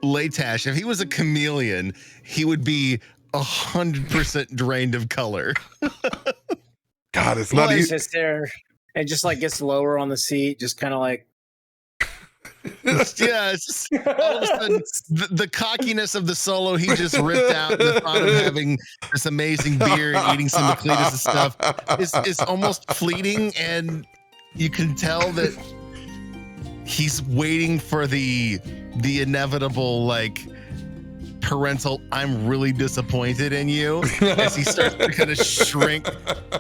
Leightash. If he was a chameleon, he would be 100% drained of color. God, it's not He easy. sits there and just like gets lower on the seat, just kind of like. Yeah, it's just all of a sudden the cockiness of the solo he just ripped out. The thought of having this amazing beer and eating some of Cletus' stuff is almost fleeting, and you can tell that he's waiting for the inevitable like parental "I'm really disappointed in you" as he starts to kind of shrink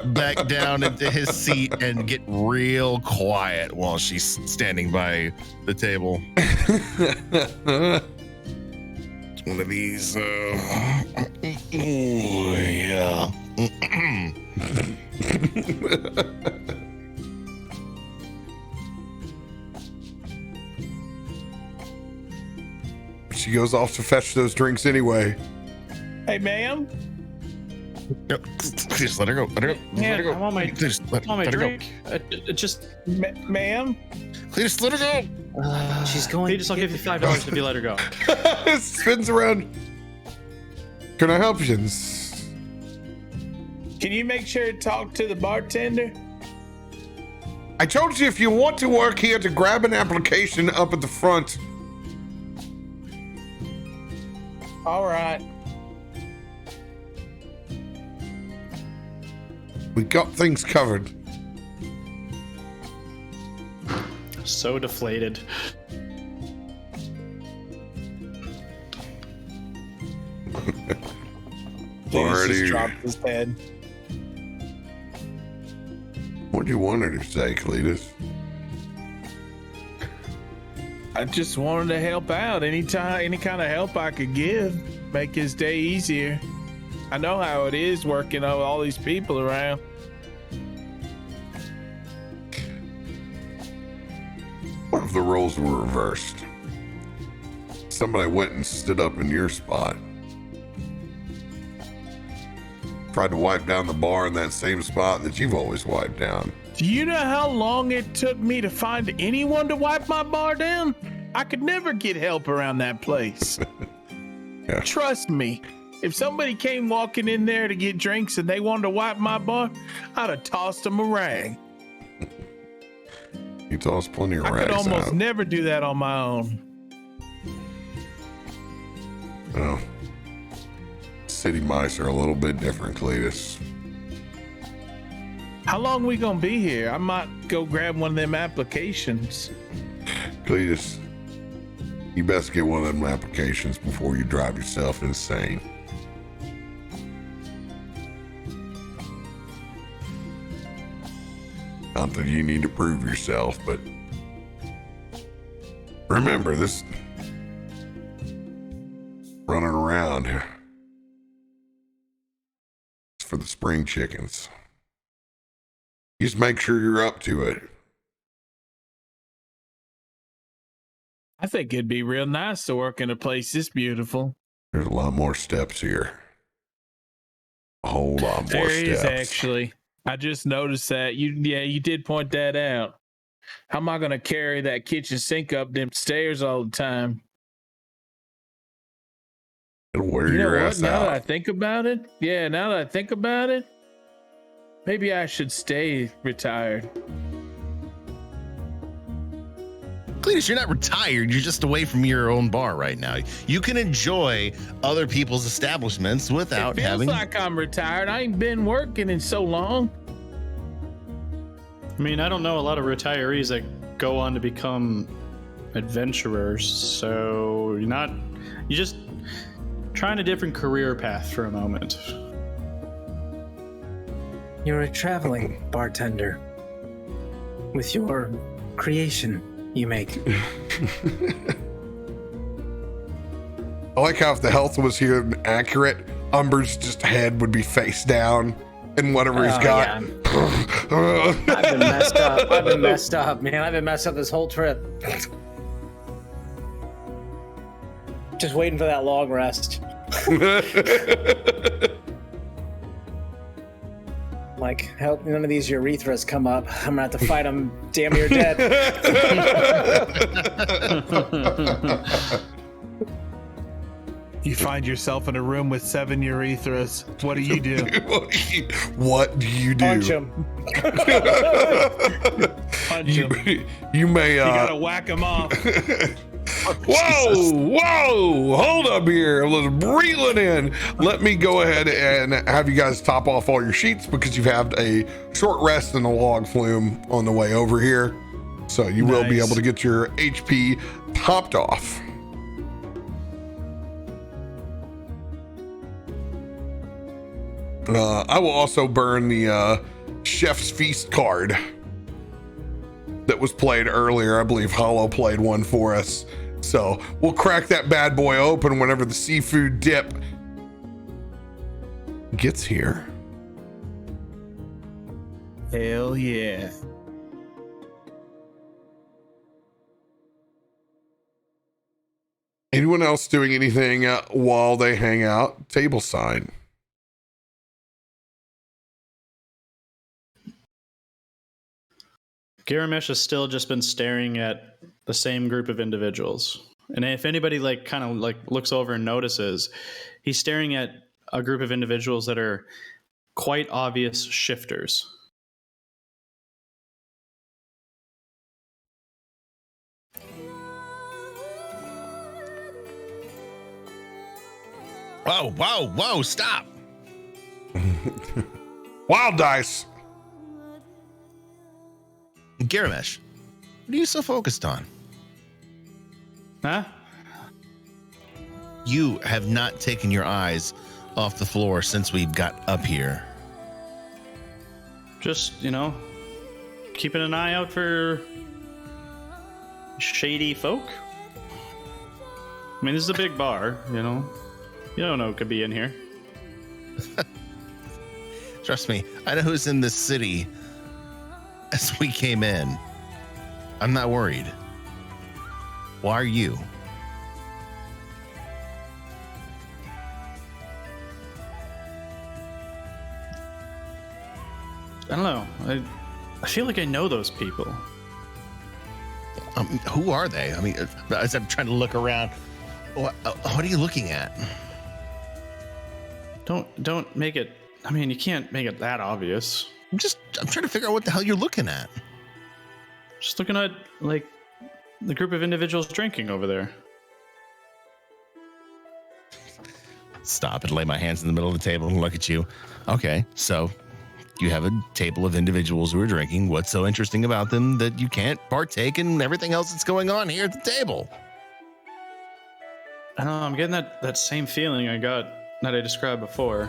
back down into his seat and get real quiet while she's standing by the table. One of these yeah. She goes off to fetch those drinks anyway. Hey, ma'am. Yep. Just let her go. Let her go. Yeah, let her go. I want my, Just let I want my her drink. Just, Ma'am. go. Just let her go. She's going. Cletus, I'll give you $5 if you let her go. Spins around. Can I help you? Can you make sure to talk to the bartender? I told you if you want to work here to grab an application up at the front. All right. We got things covered. So deflated. Cletus Alrighty. just dropped his head. What do you want her to say, Cletus? I just wanted to help out any kind of help I could give, make his day easier. I know how it is working with all these people around. What if the roles were reversed? Somebody went and stood up in your spot. Tried to wipe down the bar in that same spot that you've always wiped down. Do you know how long it took me to find anyone to wipe my bar down? I could never get help around that place. Yeah. Trust me, if somebody came walking in there to get drinks and they wanted to wipe my bar, I'd have tossed them a rag. You tossed plenty of I rags could almost out. never do that on my own. Oh. City mice are a little bit different, Cletus. How long we gonna be here? I might go grab one of them applications. Cletus, you best get one of them applications before you drive yourself insane. Not that you need to prove yourself, but remember this running around. It's for the spring chickens. Just make sure you're up to it. I think it'd be real nice to work in a place this beautiful. There's a lot more steps here. A whole lot more There is steps. actually. I just noticed that. You did point that out. How am I gonna carry that kitchen sink up them stairs all the time? It'll wear You know your what? ass Now that I out. think about it, maybe I should stay retired. Cletus, you're not retired. You're just away from your own bar right now. You can enjoy other people's establishments without It feels having. like I'm retired. I ain't been working in so long. I mean, I don't know a lot of retirees that go on to become adventurers, so you're just trying a different career path for a moment. You're a traveling bartender with your creation you make. I like how if the health was here and accurate, Umber's just head would be face down and whatever he's got. Yeah. I've been messed up, man. I've been messed up this whole trip. Just waiting for that long rest. Like, help none of these urethras come up. I'm gonna have to fight them damn near dead. You find yourself in a room with 7 urethras. What do you do? What do you do? Punch him. Punch him. You may You gotta whack him off. Whoa, hold up here. Let's reel it in. Let me go ahead and have you guys top off all your sheets because you've had a short rest in the log flume on the way over here. So you will be Nice. able to get your HP topped off. I will also burn the Chef's Feast card that was played earlier. I believe Hollow played one for us. So we'll crack that bad boy open whenever the seafood dip gets here. Hell yeah. Anyone else doing anything while they hang out? Table sign. Garomesh has still just been staring at the same group of individuals. And if anybody kind of looks over and notices, he's staring at a group of individuals that are quite obvious shifters. Whoa, stop. Wild dice. Garomesh, what are you so focused on? Huh? You have not taken your eyes off the floor since we got up here. Just, keeping an eye out for shady folk. I mean, this is a big bar, you know. You don't know what could be in here. Trust me, I know who's in this city as we came in. I'm not worried. Why are you? I don't know. I feel like I know those people. Who are they? I mean, as I'm trying to look around, what are you looking at? Don't make it. I mean, you can't make it that obvious. I'm trying to figure out what the hell you're looking at. Just looking at like the group of individuals drinking over there. Stop and lay my hands in the middle of the table and look at you. Okay, so you have a table of individuals who are drinking. What's so interesting about them that you can't partake in everything else that's going on here at the table? I don't know. I'm getting that same feeling I got that I described before.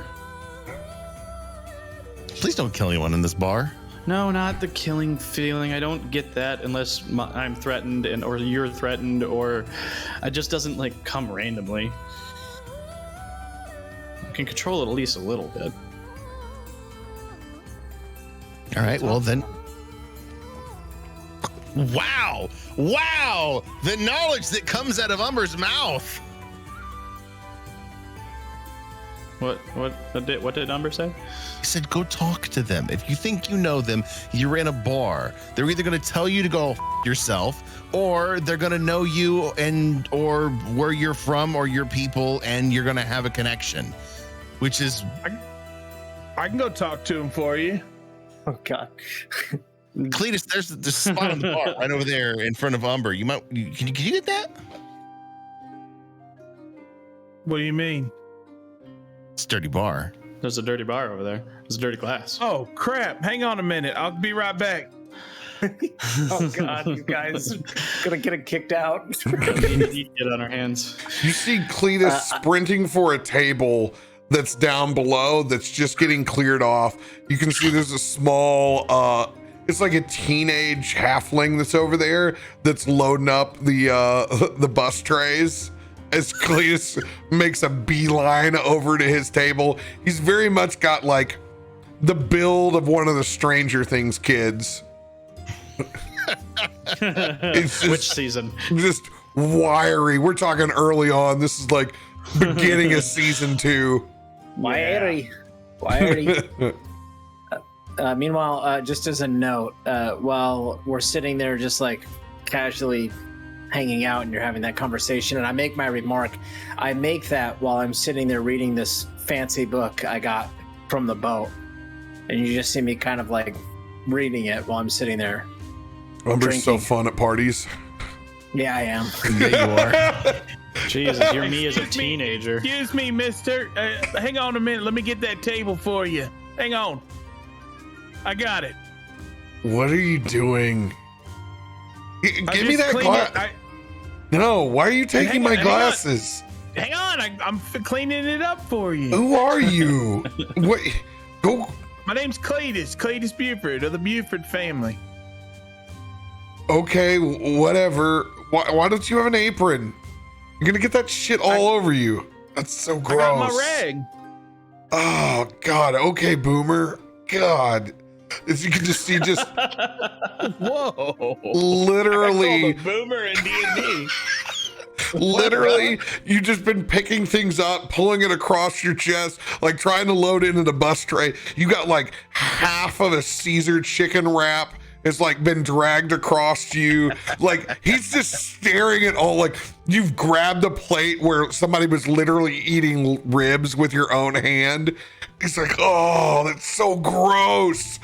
Please don't kill anyone in this bar. No, not the killing feeling. I don't get that unless I'm threatened or you're threatened, or it just doesn't like come randomly. I can control it at least a little bit. All right, well then. Wow! The knowledge that comes out of Umber's mouth. What did Umber say? He said, go talk to them. If you think you know them, you're in a bar. They're either going to tell you to go yourself, or they're going to know you and or where you're from or your people, and you're going to have a connection, which is... I can go talk to him for you. Oh, God. Cletus, there's a spot on the bar right over there in front of Umber. Can you get that? What do you mean? It's a dirty bar. There's a dirty bar over there. There's a dirty glass. Oh, crap. Hang on a minute. I'll be right back. Oh, God, you guys gonna get it kicked out. Get on our hands. You see Cletus sprinting for a table that's down below that's just getting cleared off. You can see there's a small it's like a teenage halfling that's over there that's loading up the bus trays as Cletus makes a beeline over to his table. He's very much got like the build of one of the Stranger Things kids. It's just, Which season? just wiry. We're talking early on. This is like beginning of season 2. Wiry. Meanwhile, just as a note, while we're sitting there just like casually hanging out and you're having that conversation, and I make my remark, I make that while I'm sitting there reading this fancy book I got from the boat. And you just see me kind of like reading it while I'm sitting there. Umber's so fun at parties. Yeah, I am. Yeah, you are. Jesus, you're me as a teenager. Excuse me, mister. Hang on a minute. Let me get that table for you. Hang on. I got it. What are you doing? Give me that cleaned glass. No, why are you taking my glasses? Hang on. I'm cleaning it up for you. Who are you? Wait, go. My name's Cletus Buford of the Buford family. Okay, whatever. Why don't you have an apron? You're gonna get that shit all over you. That's so gross. I got my rag. Oh God. Okay, Boomer. God. As you can just see, just Whoa. literally, Boomer in D&D. literally, you just been picking things up, pulling it across your chest, like trying to load it into the bus tray. You got like half of a Caesar chicken wrap. It's like been dragged across you. Like he's just staring at all. Like you've grabbed a plate where somebody was literally eating ribs with your own hand. He's like, oh, that's so gross.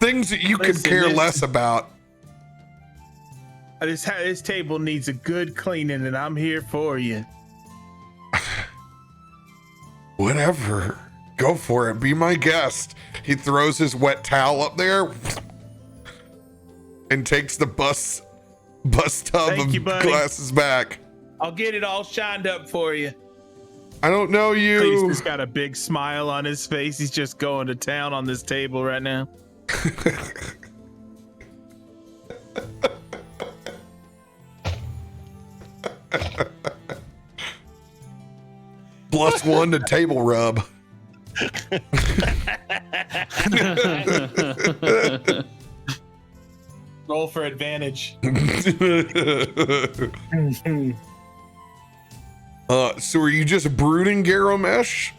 Things that you could care less about. This table needs a good cleaning, and I'm here for you. Whatever. Go for it. Be my guest. He throws his wet towel up there and takes the bus tub of glasses back. I'll get it all shined up for you. I don't know you. Cletus just got a big smile on his face. He's just going to town on this table right now. +1 to table rub. Roll for advantage. So are you just brooding, Garomesh?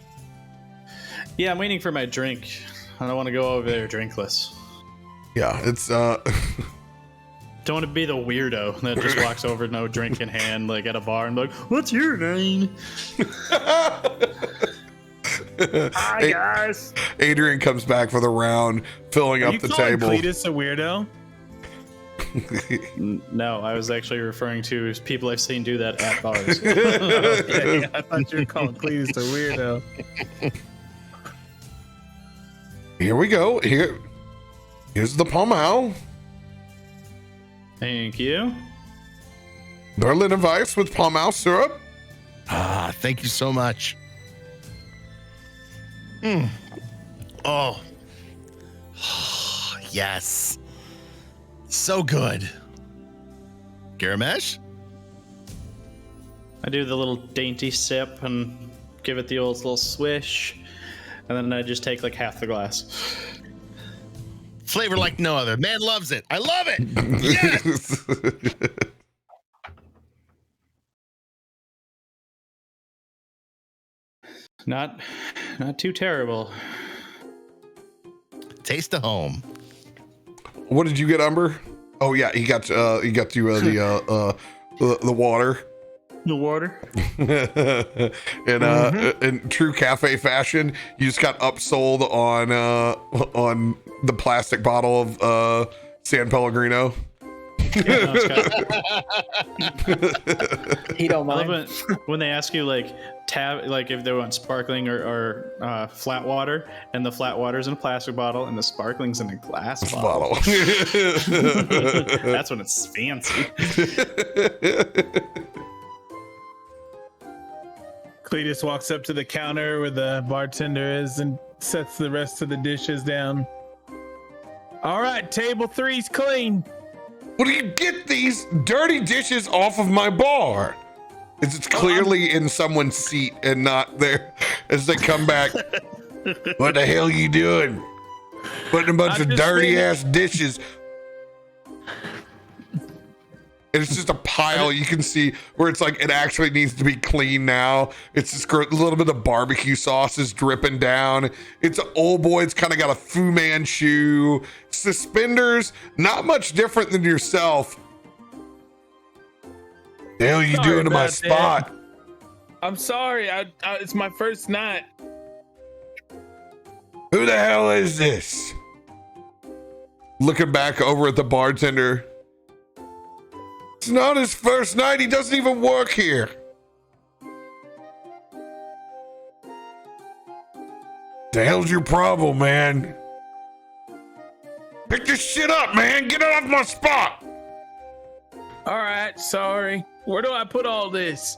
Yeah, I'm waiting for my drink. I don't want to go over there drinkless. Yeah, it's Don't want to be the weirdo that just walks over, no drink in hand, like at a bar, and like, "What's your name?" Hi guys. Adrian comes back for the round, filling up the table. Cletus a weirdo? No, I was actually referring to people I've seen do that at bars. Yeah, I thought you were calling Cletus a weirdo. Here we go. Here's the Pomau. Thank you. Berliner Weiss with Pomau syrup. Thank you so much. Oh. Yes. So good. Garomesh? I do the little dainty sip and give it the old little swish, and then I just take like half the glass. Flavor like no other. Man loves it. I love it. Yes. Not too terrible. Taste of home. What did you get, Umber? Oh yeah, he got you the water. The water. And in true cafe fashion, you just got upsold on the plastic bottle of San Pellegrino. Yeah, no, He don't I love mind. when they ask you like if they want sparkling or flat water, and the flat water's in a plastic bottle and the sparkling's in a glass bottle. That's when it's fancy. Cletus walks up to the counter where the bartender is and sets the rest of the dishes down. All right, table 3's clean. What do you get these dirty dishes off of my bar? It's clearly in someone's seat and not there as they come back. What the hell you doing? Putting a bunch of dirty ass dishes. And it's just a pile. You can see where it's like it actually needs to be clean now. It's just a little bit of barbecue sauce is dripping down. It's an old boy. It's kind of got a Fu Manchu. Suspenders, not much different than yourself. The hell you doing to my spot? I'm sorry. It's my first night. Who the hell is this? Looking back over at the bartender. It's not his first night. He doesn't even work here. The hell's your problem, man? Pick this shit up, man. Get it off my spot. All right, sorry. Where do I put all this?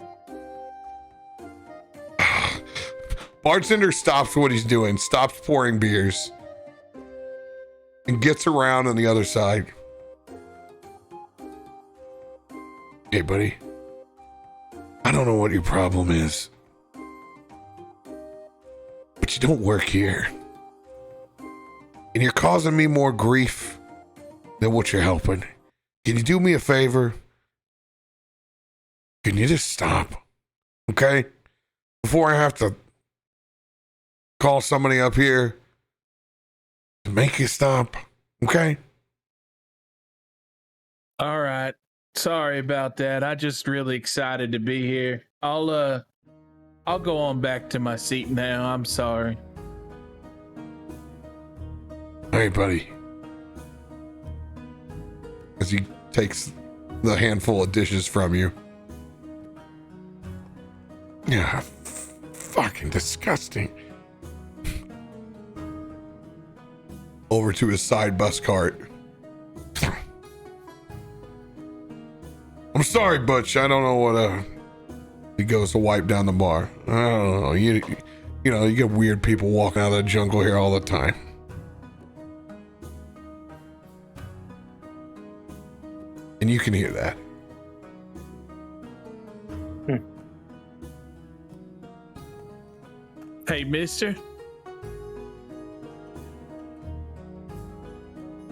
Bartender stops what he's doing, stops pouring beers, and gets around on the other side. Hey, buddy. I don't know what your problem is, but you don't work here. And you're causing me more grief than what you're helping. Can you do me a favor? Can you just stop? Okay? Before I have to call somebody up here to make you stop. Okay? All right. Sorry about that. I just really excited to be here. I'll go on back to my seat now. I'm sorry. Hey, buddy. As he takes the handful of dishes from you. Yeah, fucking disgusting. Over to his side bus cart. I'm sorry, Butch. I don't know what he goes to wipe down the bar. I don't know. You know, you get weird people walking out of the jungle here all the time. And you can hear that. Hey, mister.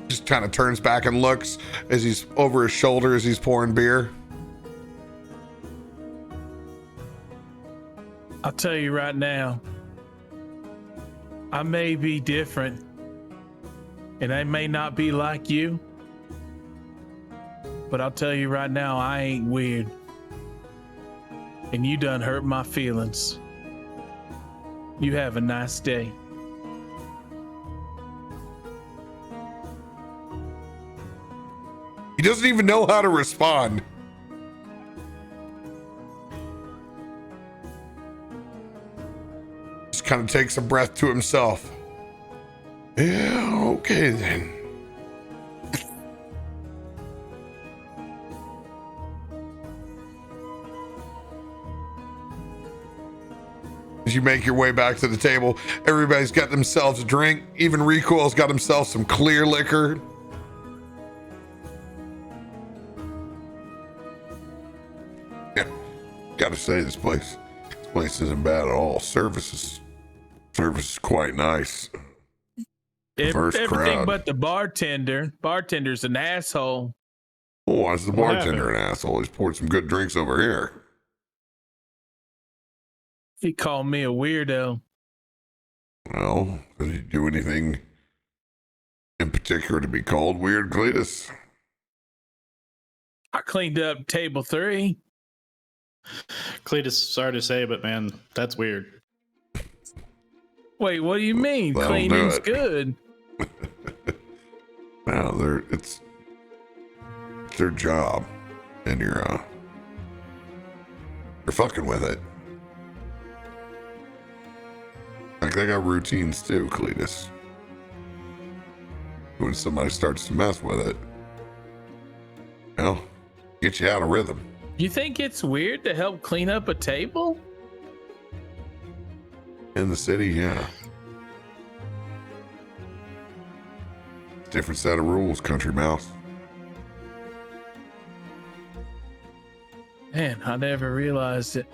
Just kind of turns back and looks as he's over his shoulder as he's pouring beer. I'll tell you right now, I may be different, and I may not be like you, but I'll tell you right now, I ain't weird. And you done hurt my feelings. You have a nice day. He doesn't even know how to respond. Just kind of takes a breath to himself. Yeah, okay then. As you make your way back to the table, everybody's got themselves a drink. Even Recoil's got himself some clear liquor. Yeah, gotta say this place isn't bad at all. Service is quite nice. Everything crowd. but the bartender. Bartender's an asshole. Oh, why is the bartender an asshole? He's poured some good drinks over here. He called me a weirdo. Well, did he do anything in particular to be called weird, Cletus? I cleaned up table 3. Cletus, sorry to say, but man, that's weird. Wait, what do you mean? That'll Cleaning's do it. good. No, it's their job, and you're fucking with it. Like, they got routines too, Cletus. When somebody starts to mess with it, well, get you out of rhythm. You think it's weird to help clean up a table? In the city, yeah. Different set of rules, country mouse. Man, I never realized it.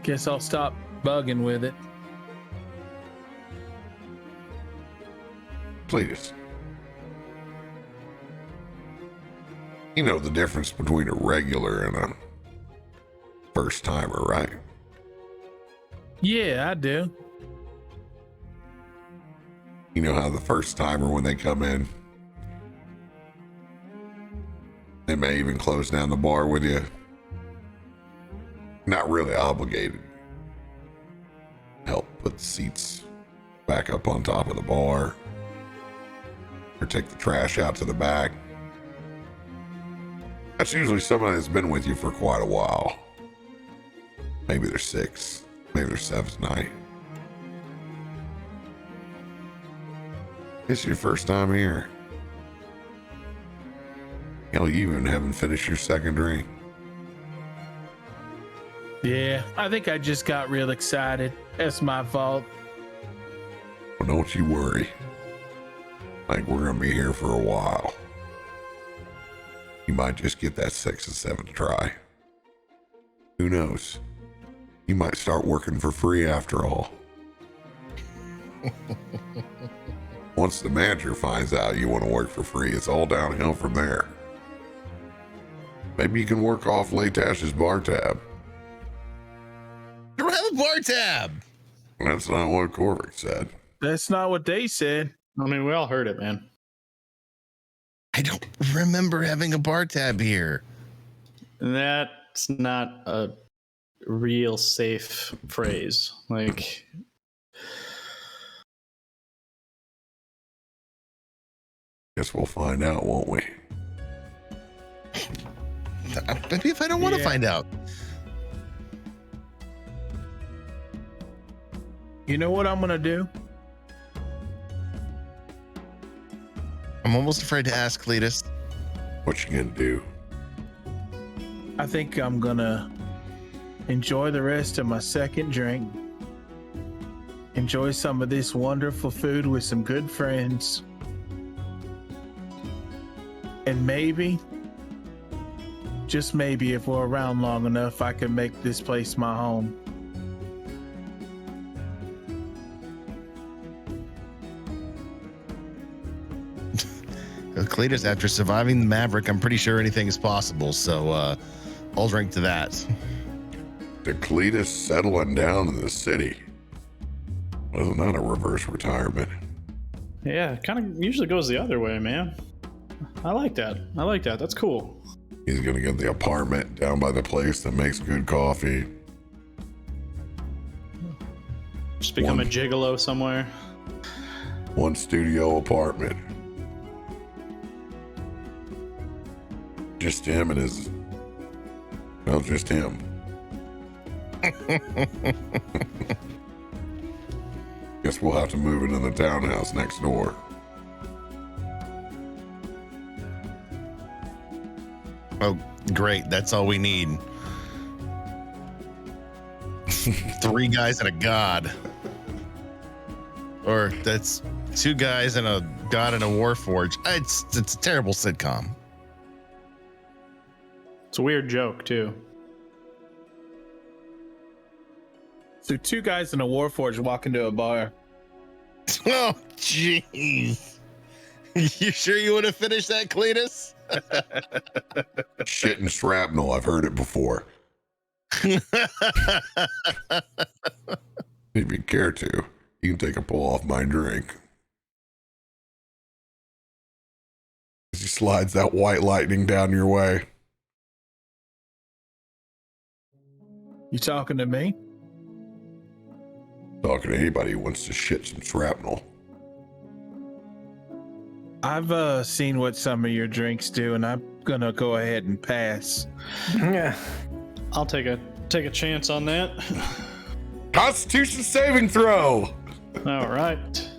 Guess I'll stop bugging with it. Cletus. You know the difference between a regular and a first timer, right? Yeah, I do. You know how the first timer, when they come in, they may even close down the bar with you. Not really obligated. Help put the seats back up on top of the bar, or take the trash out to the back. That's usually somebody that's been with you for quite a while. Maybe they're 6, maybe they're 7th night. It's your first time here. Hell, you even haven't finished your second drink. Yeah, I think I just got real excited. That's my fault. Well, don't you worry. Like, we're gonna be here for a while. You might just get that 6th and 7th try. Who knows? You might start working for free after all. Once the manager finds out you want to work for free, it's all downhill from there. Maybe you can work off Leightash bar tab. I don't have a bar tab. That's not what Corvick said. That's not what they said. I mean, we all heard it, man. I don't remember having a bar tab here. That's not a real safe phrase. Like, Guess we'll find out, won't we? Maybe if I don't want to find out. You know what I'm gonna do? I'm almost afraid to ask Cletus. What you gonna do? I think I'm gonna enjoy the rest of my second drink. Enjoy some of this wonderful food with some good friends. And maybe, just maybe, if we're around long enough, I can make this place my home. Cletus, after surviving the Maverick, I'm pretty sure anything is possible. So I'll drink to that. The Cletus settling down in the city. Wasn't that a reverse retirement? Yeah, it kind of usually goes the other way, man. I like that. That's cool. He's gonna get the apartment down by the place that makes good coffee. Just become a gigolo somewhere. One studio apartment. Just him and his... Well, just him. Guess we'll have to move into the townhouse next door. Oh, great. That's all we need. 3 guys and a god. Or that's 2 guys and a god and a warforge. It's a terrible sitcom. It's a weird joke, too. So 2 guys in a warforge walk into a bar. Oh, jeez. You sure you want to finish that, Cletus? Shit and shrapnel, I've heard it before. If you care to, you can take a pull off my drink. As he slides that white lightning down your way. You talking to me? Talking to anybody who wants to shit some shrapnel. I've seen what some of your drinks do, and I'm gonna go ahead and pass. Yeah. I'll take a chance on that. Constitution saving throw! All right.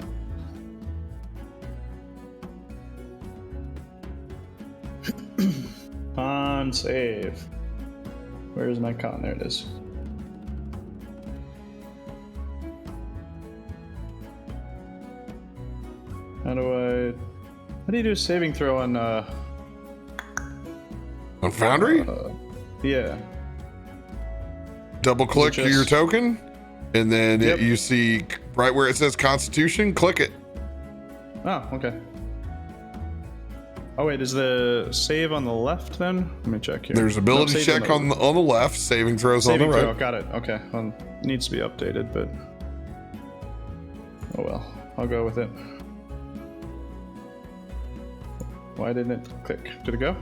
Con save. Where's my con? There it is. How do you do a saving throw on On Foundry? Yeah. Double click Just- your token, and then Yep. you see right where it says Constitution, click it. Oh, okay. Oh wait, is the save on the left then? Let me check here. There's ability save check on the left, saving throws on saving the throw. right. Got it. Okay. Needs to be updated, but oh well. I'll go with it. Why didn't it click? Did it go?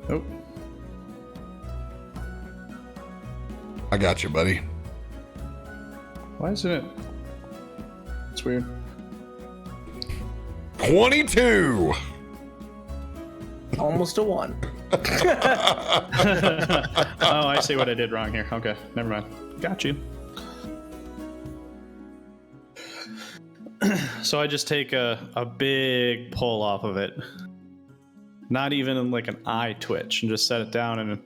Nope. I got you, buddy. Why isn't it? It's weird. 22! Almost a 1. Oh, I see what I did wrong here. Okay, never mind. Got you. So I just take a big pull off of it. Not even like an eye twitch, and just set it down, and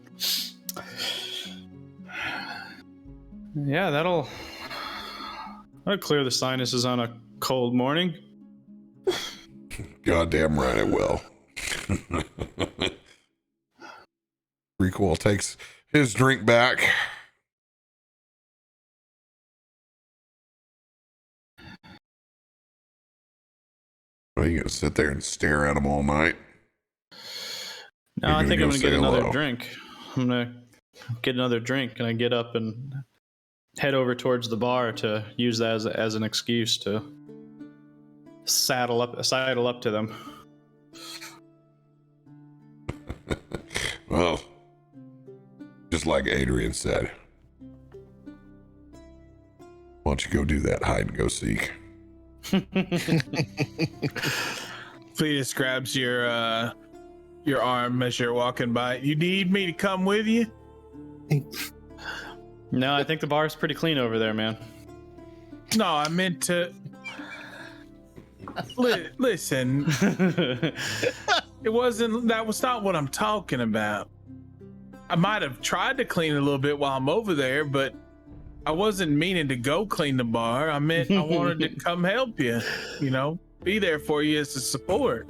yeah, that'll clear the sinuses on a cold morning. Goddamn right it will. Prequel takes his drink back. Are you gonna sit there and stare at him all night? No, You're I think gonna I'm go gonna get say another hello. drink. I'm gonna get another drink, and I get up and head over towards the bar to use that as an excuse to sidle up to them. Well, just like Adrian said, why don't you go do that hide and go seek? Cletus grabs your arm as you're walking by. You need me to come with you? No, I think the bar's pretty clean over there, man. No, I meant to. Listen, that was not what I'm talking about. I might have tried to clean a little bit while I'm over there, but I wasn't meaning to go clean the bar. I meant I wanted to come help you, be there for you as a support.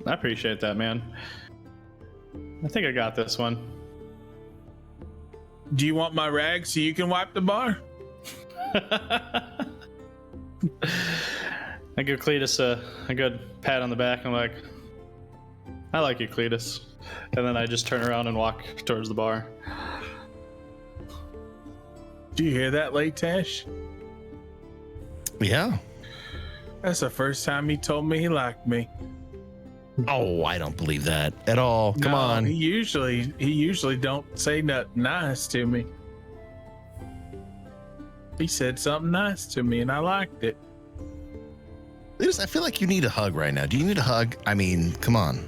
I appreciate that, man. I think I got this one. Do you want my rag so you can wipe the bar? I give Cletus a good pat on the back. I'm like, I like you, Cletus. And then I just turn around and walk towards the bar. Do you hear that, Leightash? Yeah. That's the first time he told me he liked me. Oh, I don't believe that at all. Come on. He usually don't say nothing nice to me. He said something nice to me, and I liked it. Cletus, I feel like you need a hug right now. Do you need a hug? I mean, come on.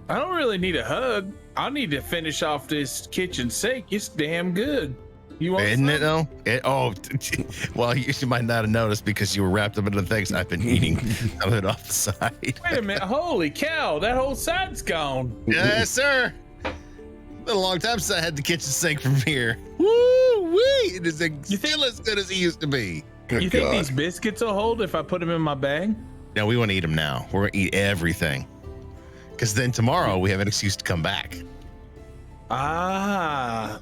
I don't really need a hug. I need to finish off this kitchen sink. It's damn good. You want Isn't some? it though? Well, you might not have noticed because you were wrapped up in the things I've been eating some of it off the side. Wait a minute. Holy cow. That whole side's gone. Yes, sir. Been a long time since I had the kitchen sink from here. Woo-wee. It is still as good as it used to be. Good You think God. these biscuits will hold if I put them in my bag? No, we want to eat them now. We're going to eat everything. Because then tomorrow we have an excuse to come back. Ah,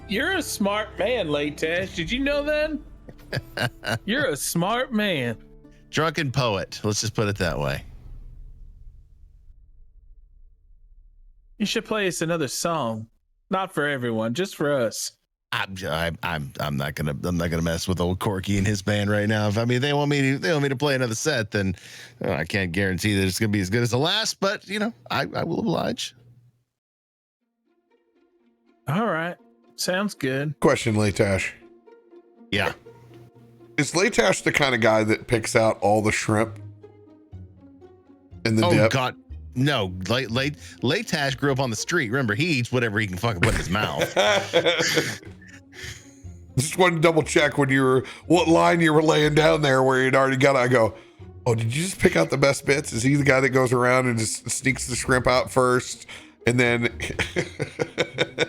you're a smart man, Leightash. Did you know that? You're a smart man. Drunken poet. Let's just put it that way. You should play us another song. Not for everyone, just for us. I'm not gonna mess with old Corky and his band right now. If they want me to play another set, then I can't guarantee that it's gonna be as good as the last. But I will oblige. All right. Sounds good. Question, Leightash. Yeah. Is Leightash the kind of guy that picks out all the shrimp in the Oh dip? God, no. Leightash grew up on the street. Remember, he eats whatever he can fucking put in his mouth. Just wanted to double check what line you were laying down there where you'd already got it. I go, oh, did you just pick out the best bits? Is he the guy that goes around and just sneaks the shrimp out first? And then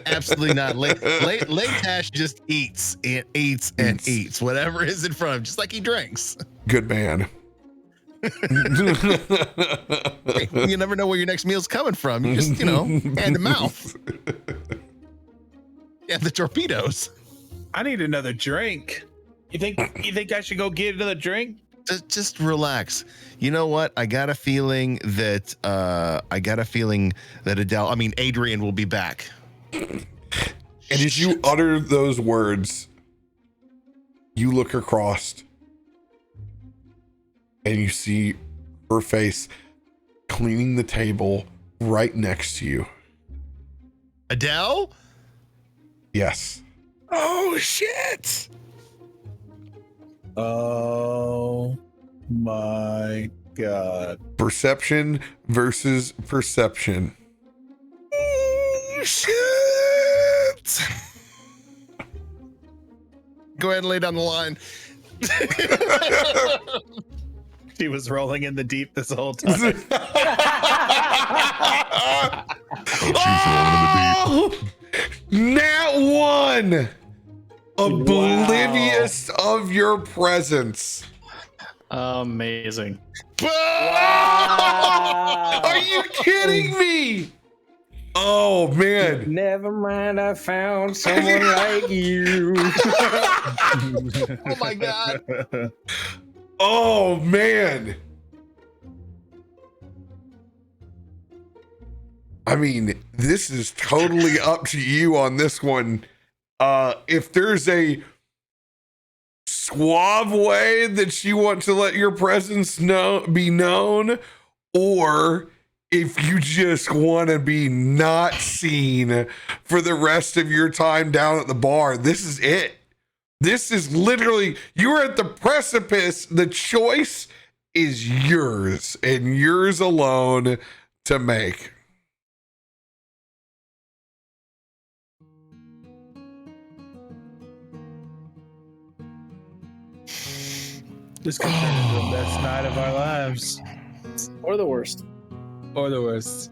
Absolutely not. Leightash just eats and eats and eats whatever is in front of him, just like he drinks. Good man. You never know where your next meal's coming from. You just, hand to mouth. Yeah, the torpedoes. I need another drink. You think I should go get another drink? Just relax. You know what? I got a feeling that Adrian will be back. And as you utter those words, you look across and you see her face cleaning the table right next to you. Adele? Yes. Oh shit. Oh my God. Perception versus perception. Oh shit. Go ahead and lay down the line. She was rolling in the deep this whole time. Oh! Nat 1! Oblivious of your presence. Amazing. Are you kidding me? Oh man. Never mind, I found someone like you. Oh my God. Oh man. I mean, this is totally up to you on this one. If there's a suave way that you want to let your presence be known, or if you just want to be not seen for the rest of your time down at the bar, this is it. This is literally, you're at the precipice. The choice is yours and yours alone to make. This could turn into the best night of our lives. Or the worst. Or the worst.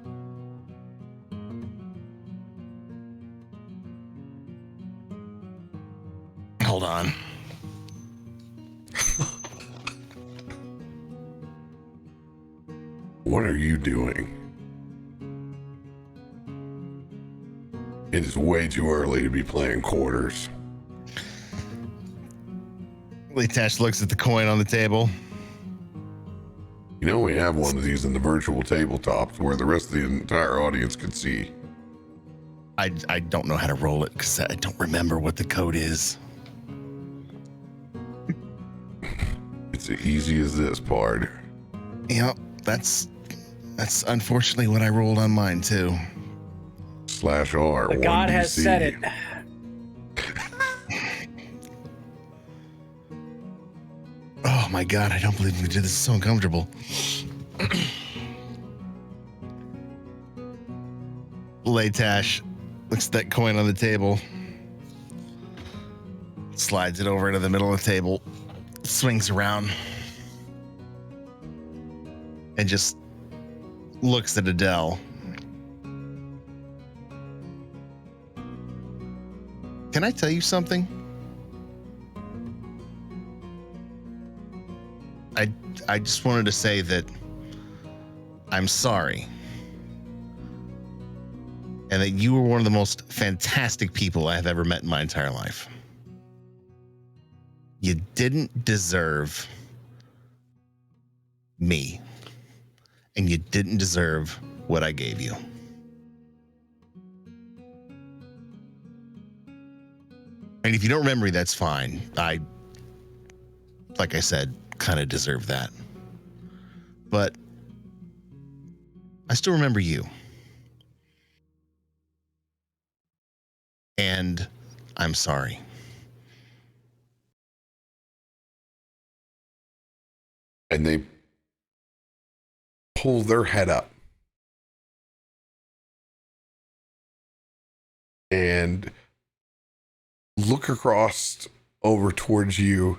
Hold on. What are you doing? It is way too early to be playing quarters. Leightash looks at the coin on the table. You know, we have one of these in the virtual tabletop where the rest of the entire audience could see. I don't know how to roll it because I don't remember what the code is. It's as easy as this, Pard. Yep, that's unfortunately what I rolled on mine too. /R. The god has said it. Oh my god, I don't believe we did this. It's so uncomfortable. Leightash looks at that coin on the table, slides it over into the middle of the table, swings around, and just looks at Adele. Can I tell you something? I just wanted to say that I'm sorry. And that you were one of the most fantastic people I have ever met in my entire life. You didn't deserve me. And you didn't deserve what I gave you. And if you don't remember me, that's fine. Like I said, kind of deserve that. But I still remember you. And I'm sorry. And they pull their head up. And look across over towards you.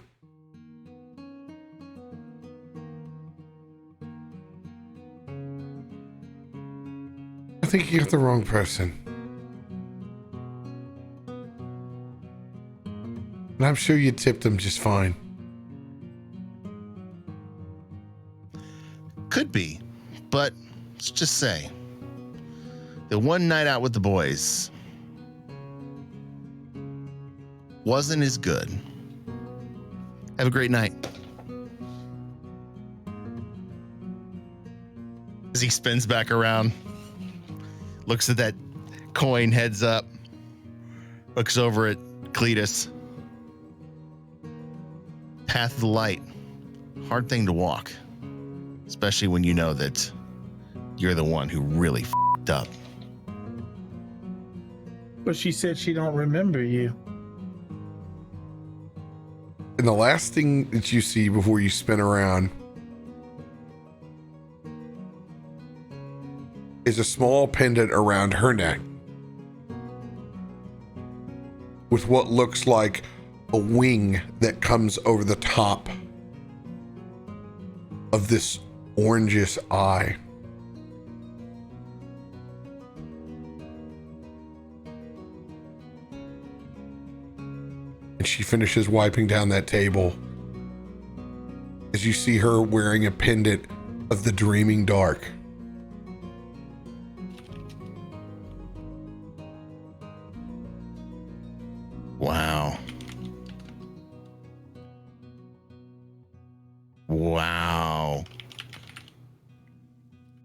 I think you got the wrong person. And I'm sure you tipped them just fine. Could be, but let's just say the one night out with the boys wasn't as good. Have a great night. As he spins back around, looks at that coin, heads up, looks over at Cletus. Path of the light, hard thing to walk, especially when you know that you're the one who really f***ed up. But she said she don't remember you. And the last thing that you see before you spin around is a small pendant around her neck with what looks like a wing that comes over the top of this orangish eye. And she finishes wiping down that table as you see her wearing a pendant of the dreaming dark. Wow. Wow.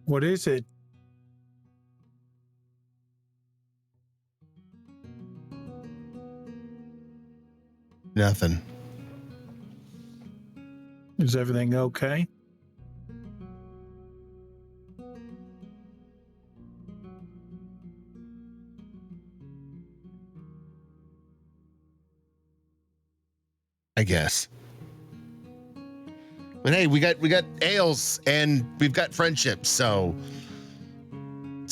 What is it? Nothing. Is everything okay? I guess. But hey, we got ales and we've got friendships, so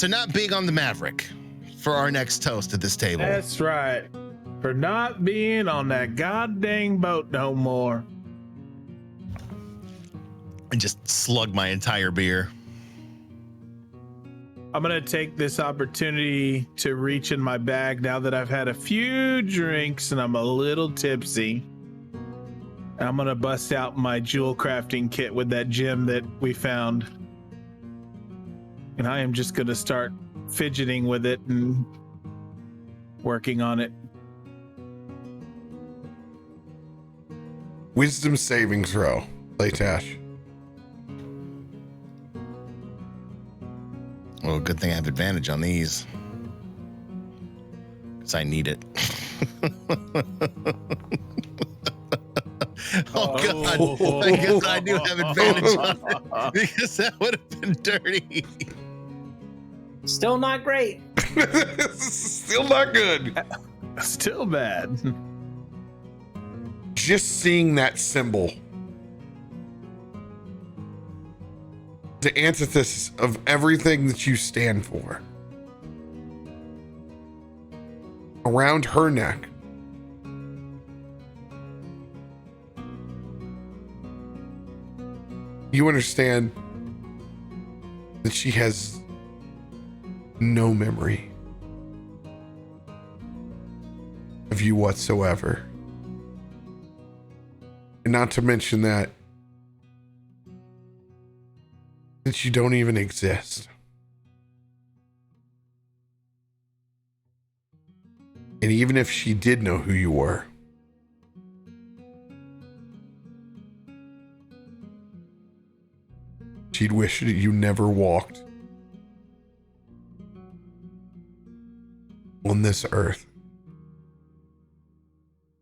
not being on the Maverick for our next toast at this table. That's right. For not being on that goddamn boat no more. And just slug my entire beer. I'm going to take this opportunity to reach in my bag now that I've had a few drinks and I'm a little tipsy. I'm going to bust out my jewel crafting kit with that gem that we found. And I am just going to start fidgeting with it and working on it. Wisdom saving throw, Leightash. Well, good thing I have advantage on these. Because I need it. Oh, God. I guess I do have advantage on it. Because that would have been dirty. Still not great. Still not good. Still bad. Just seeing that symbol, the antithesis of everything that you stand for, around her neck, you understand that she has no memory of you whatsoever. And not to mention that you don't even exist. And even if she did know who you were, she'd wish that you never walked on this earth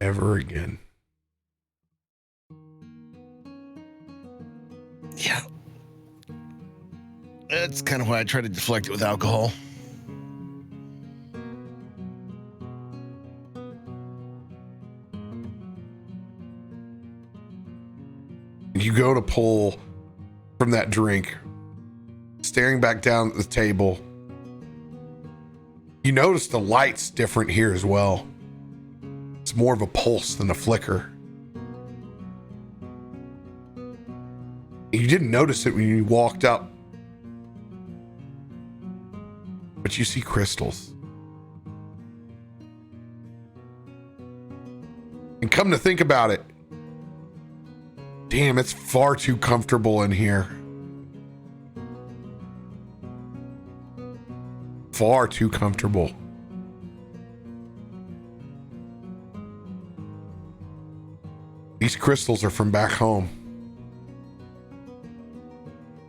ever again. Yeah. That's kind of why I try to deflect it with alcohol. You go to pull from that drink, staring back down at the table. You notice the light's different here as well. It's more of a pulse than a flicker. You didn't notice it when you walked up, but you see crystals. And come to think about it, damn, it's far too comfortable in here. Far too comfortable. These crystals are from back home.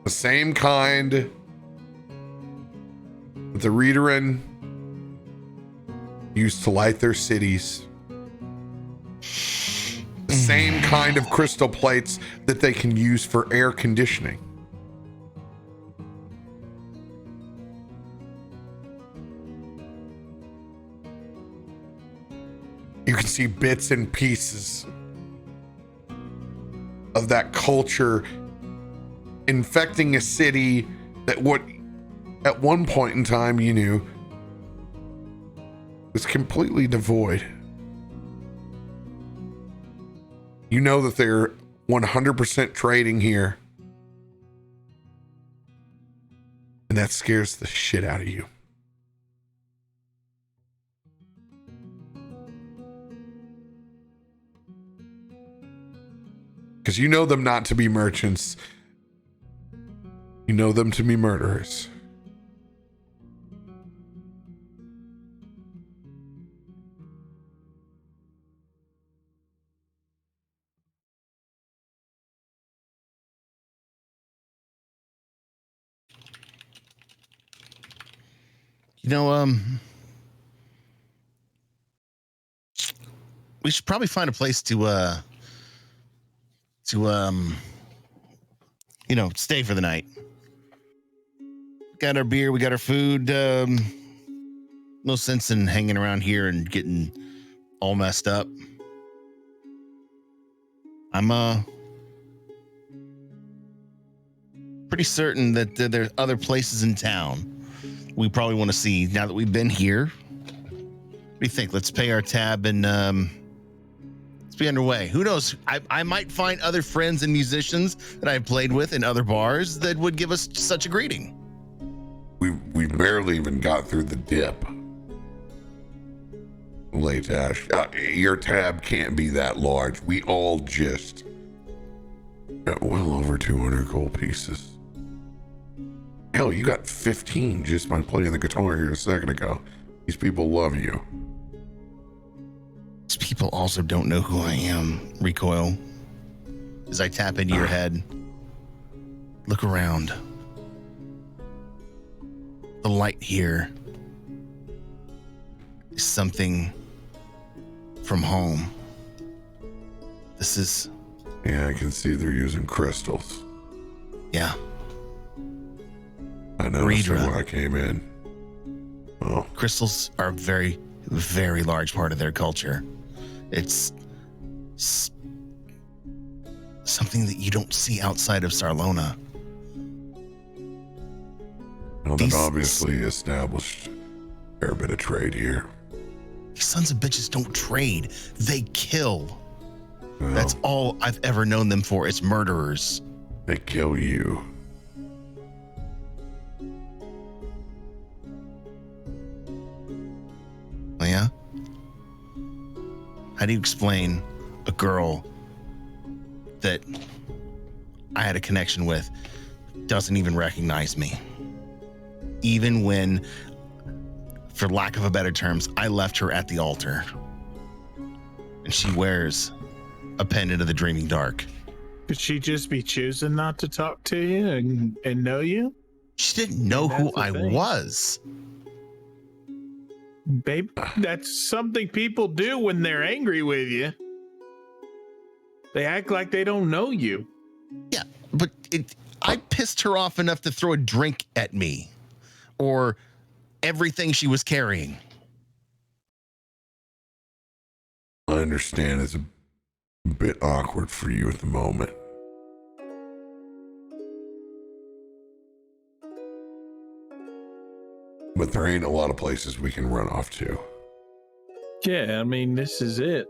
The same kind that the Readerin used to light their cities. The same kind of crystal plates that they can use for air conditioning. You can see bits and pieces of that culture infecting a city that what at one point in time you knew was completely devoid. You know that they're 100% trading here, and that scares the shit out of you. Because you know them not to be merchants. You know them to be murderers. You know, we should probably find a place to stay for the night. Got our beer, we got our food. No sense in hanging around here and getting all messed up. I'm pretty certain that there are other places in town we probably want to see now that we've been here. What do you think? Let's pay our tab and let's be underway. Who knows? I might find other friends and musicians that I've played with in other bars that would give us such a greeting. We barely even got through the dip. Leightash, your tab can't be that large. We all just got well over 200 gold pieces. Hell, you got 15 just by playing the guitar here a second ago. These people love you. These people also don't know who I am, Recoil. as I tap into your head. Look around. The light here is something from home. This is... Yeah, I can see they're using crystals. Yeah. I noticed it when I came in. Oh. Crystals are a very, very large part of their culture. It's something that you don't see outside of Sarlona. Well, they've obviously established a fair bit of trade here. These sons of bitches don't trade. They kill. Well, that's all I've ever known them for. It's murderers. They kill you. Oh, yeah? How do you explain a girl that I had a connection with doesn't even recognize me? Even when, for lack of a better terms, I left her at the altar. And she wears a pendant of the Dreaming Dark. Could she just be choosing not to talk to you and know you? She didn't know who I was. Babe, that's something people do when they're angry with you. They act like they don't know you. Yeah, but I pissed her off enough to throw a drink at me. Or everything she was carrying. I understand it's a bit awkward for you at the moment. But there ain't a lot of places we can run off to. Yeah, I mean, this is it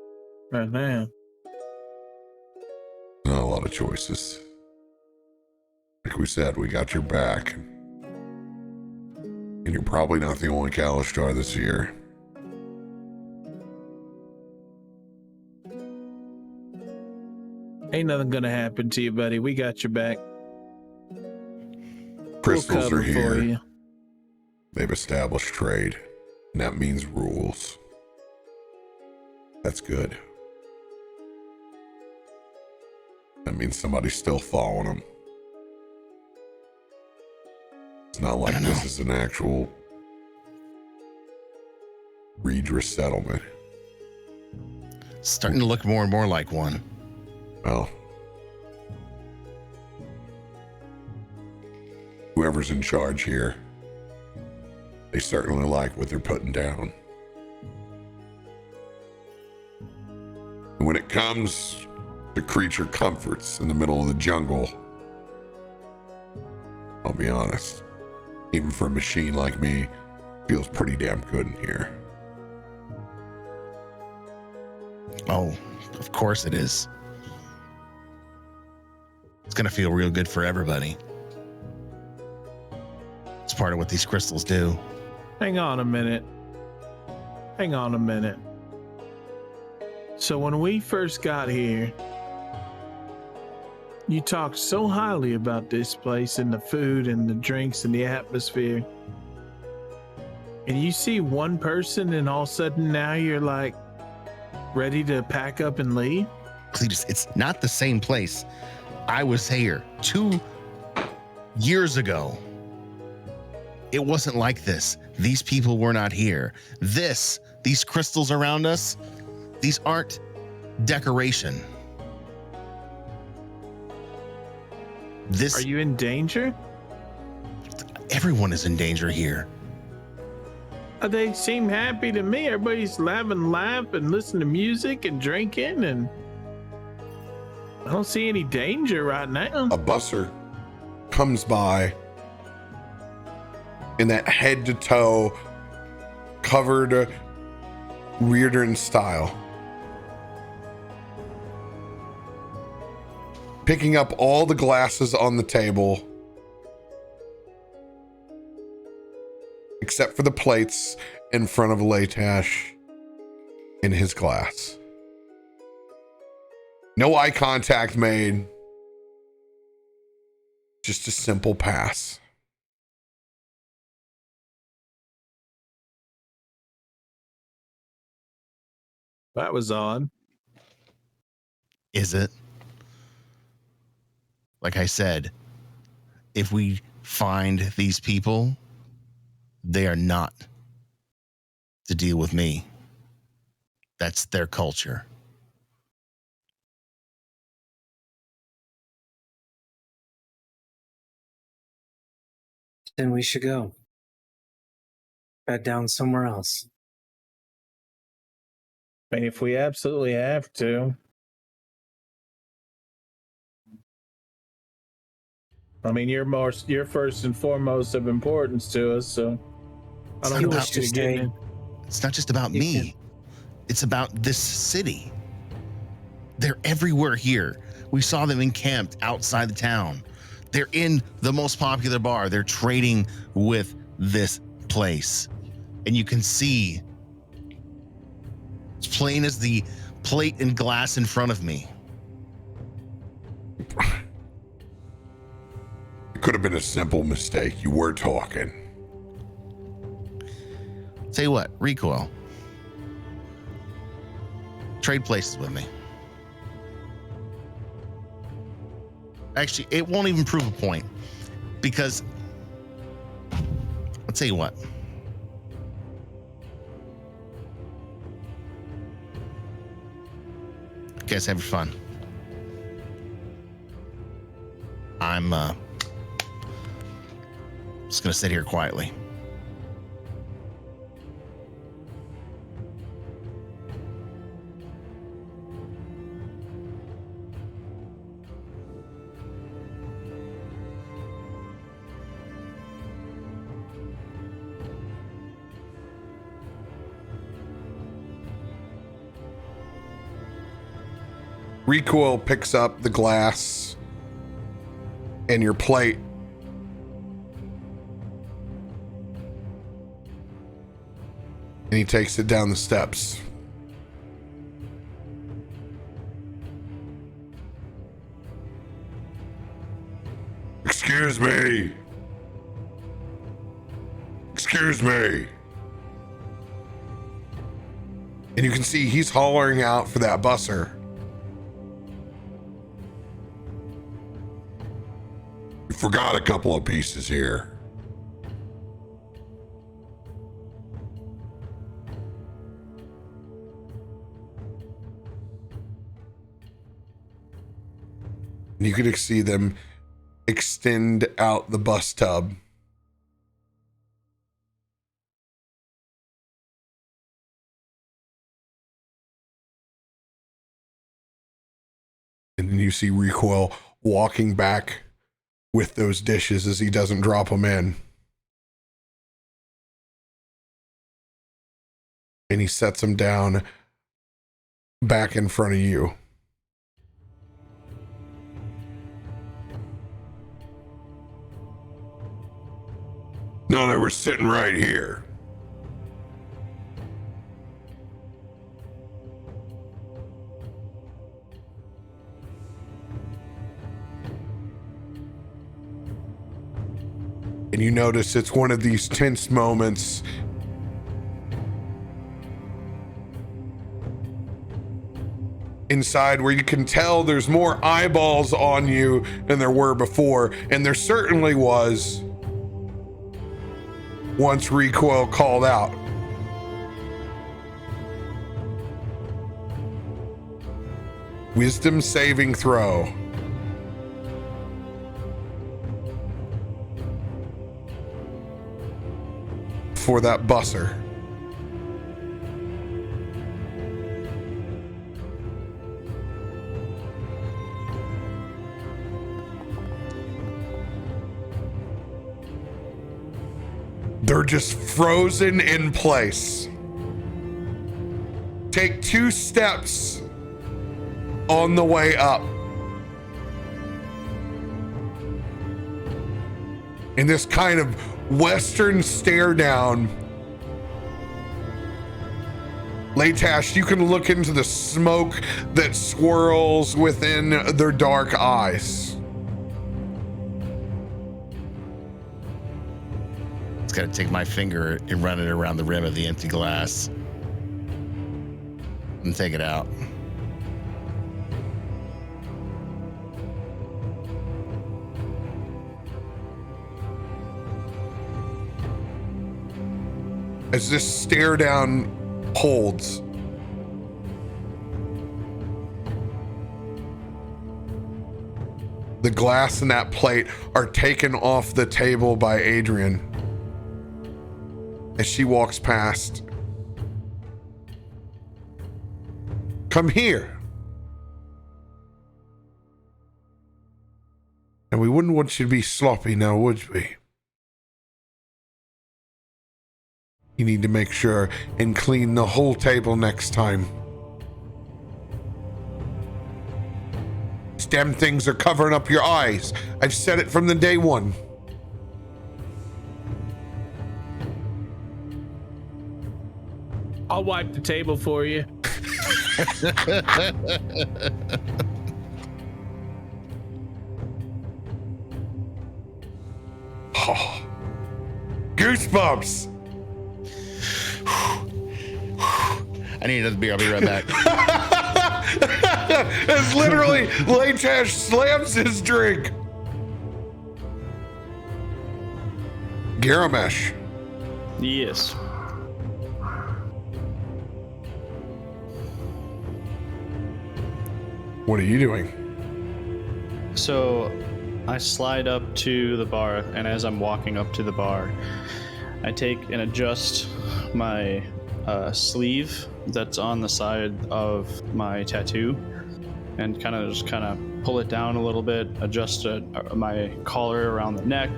right now. Not a lot of choices. Like we said, we got your back. And you're probably not the only Kalishtar this year. Ain't nothing gonna happen to you, buddy. We got your back. Crystals are here. You. They've established trade, and that means rules. That's good. That means somebody's still following them. It's not like this is an actual Redress settlement. It's starting to look more and more like one. Well, whoever's in charge here, they certainly like what they're putting down. And when it comes to creature comforts in the middle of the jungle, I'll be honest, even for a machine like me, feels pretty damn good in here. Oh, of course it is. It's going to feel real good for everybody. It's part of what these crystals do. Hang on a minute. So when we first got here, you talked so highly about this place and the food and the drinks and the atmosphere. And you see one person and all of a sudden now you're like ready to pack up and leave? Cletus, it's not the same place. I was here 2 years ago. It wasn't like this. These people were not here. These crystals around us, these aren't decoration. Are you in danger? Everyone is in danger here. They seem happy to me. Everybody's laugh and listen to music and drinking, and I don't see any danger right now. A busser comes by in that head to toe covered Reardon style, picking up all the glasses on the table except for the plates in front of Leightash in his glass. No eye contact made. Just a simple pass. That was odd. Is it? like I said, if we find these people, they are not to deal with me. That's their culture. Then we should go. Bed down somewhere else. I mean, if we absolutely have to. I mean, you're first and foremost of importance to us, so I don't You know wish to stay. It's not just about me. It's about this city. They're everywhere here. We saw them encamped outside the town. They're in the most popular bar. They're trading with this place. And you can see, it's plain as the plate and glass in front of me. It could have been a simple mistake. You were talking. Tell you what, Recoil. Trade places with me. Actually, it won't even prove a point because I'll tell you what. You guys have your fun. I'm just gonna sit here quietly. Recoil picks up the glass and your plate. And he takes it down the steps. Excuse me. Excuse me. And you can see he's hollering out for that busser. Forgot a couple of pieces here. And you could see them extend out the bus tub. And then you see Recoil walking back with those dishes as he doesn't drop them in. And he sets them down back in front of you. No, they were sitting right here. And you notice it's one of these tense moments. Inside where you can tell there's more eyeballs on you than there were before. And there certainly was once Recoil called out. Wisdom saving throw. For that busser. They're just frozen in place. Take 2 steps on the way up. In this kind of Western stare down. Leightash, you can look into the smoke that swirls within their dark eyes. It's got to take my finger and run it around the rim of the empty glass and take it out. as this stare down holds. The glass and that plate are taken off the table by Adrian as she walks past. Come here. And we wouldn't want you to be sloppy now, would we? You need to make sure and clean the whole table next time. These damn things are covering up your eyes. I've said it from the day one. I'll wipe the table for you. Oh, goosebumps. I need another beer. I'll be right back. It's literally Leightash slams his drink. Garomesh. Yes. What are you doing? So I slide up to the bar, and as I'm walking up to the bar, I take and adjust my sleeve that's on the side of my tattoo, and kind of pull it down a little bit, adjust my collar around the neck.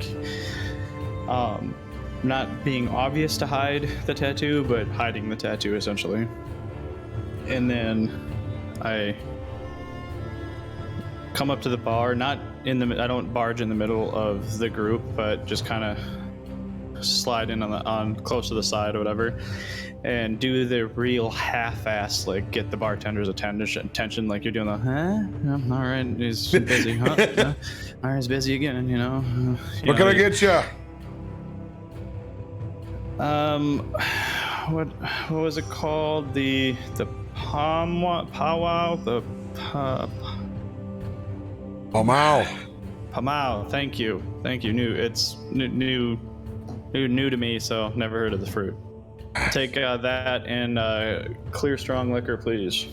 Not being obvious to hide the tattoo, but hiding the tattoo essentially. And then I come up to the bar, I don't barge in the middle of the group, but just kind of slide in on close to the side or whatever, and do the real half-ass, like, get the bartender's attention, like you're doing the, all right, he's busy, huh? All right, he's busy again, you know. What can I get you? What was it called? The powwow, the Pamau. Thank you. It's new to me, so never heard of the fruit. Take that and clear strong liquor, please.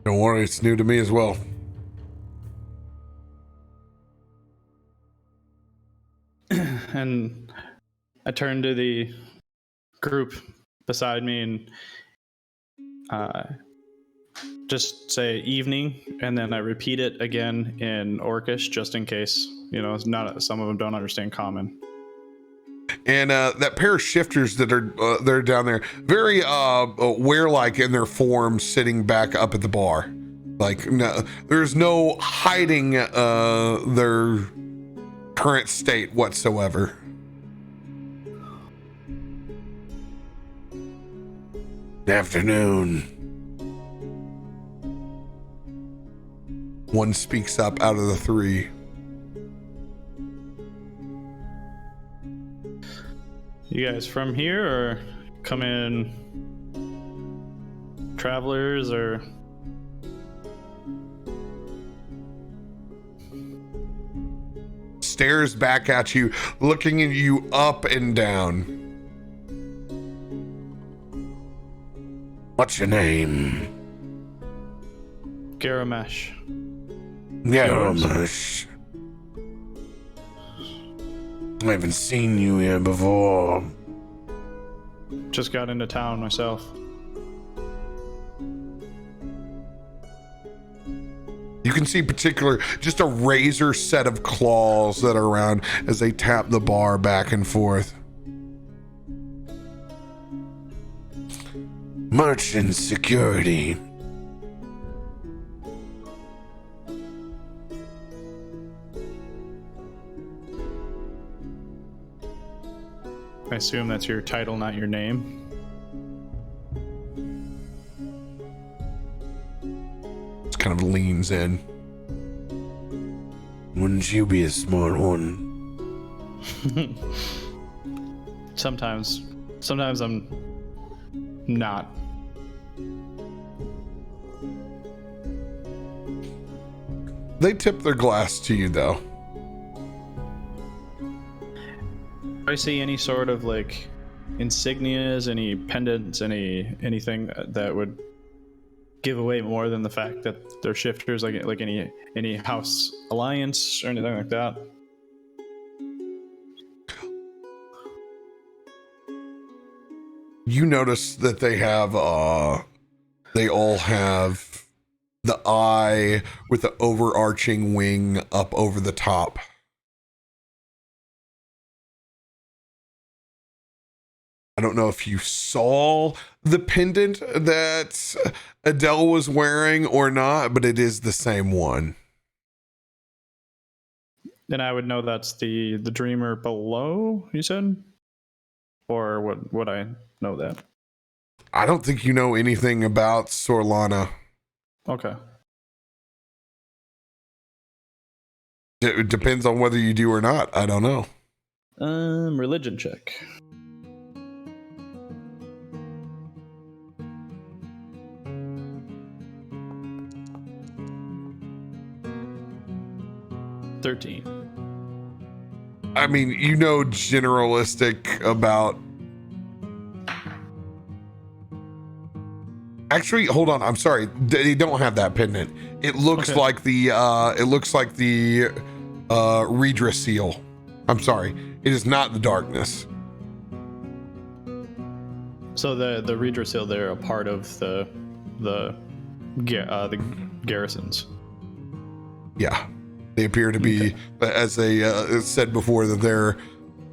Don't worry, it's new to me as well. And I turn to the group beside me and just say evening, and then I repeat it again in Orcish, just in case, some of them don't understand common. And that pair of shifters that are they're down there, very were-like in their form, sitting back up at the bar. Like, no, there's no hiding their current state whatsoever. Good afternoon. One speaks up out of the three. You guys from here, or come in travelers, or? Stares back at you, looking at you up and down. What's your name? Garomesh. Garomesh. I haven't seen you here before. Just got into town myself. You can see just a razor set of claws that are around as they tap the bar back and forth. Merchant security. I assume that's your title, not your name. Just kind of leans in. Wouldn't you be a smart one? Sometimes I'm not. They tip their glass to you, though. I see any sort of like insignias, any pendants, anything that would give away more than the fact that they're shifters, like any house alliance or anything like that? You notice that they all have the eye with the overarching wing up over the top. I don't know if you saw the pendant that Adele was wearing or not, but it is the same one. Then I would know that's the dreamer below, you said? Or would I know that? I don't think you know anything about Sorlana. Okay. It depends on whether you do or not. I don't know. Religion check. $13. I mean, you know generalistic about... Actually, hold on. I'm sorry. They don't have that pendant. It looks like the Redra seal. I'm sorry. It is not the darkness. So the Redra seal, they're a part of the garrisons. Yeah. They appear to be, as they said before, that they're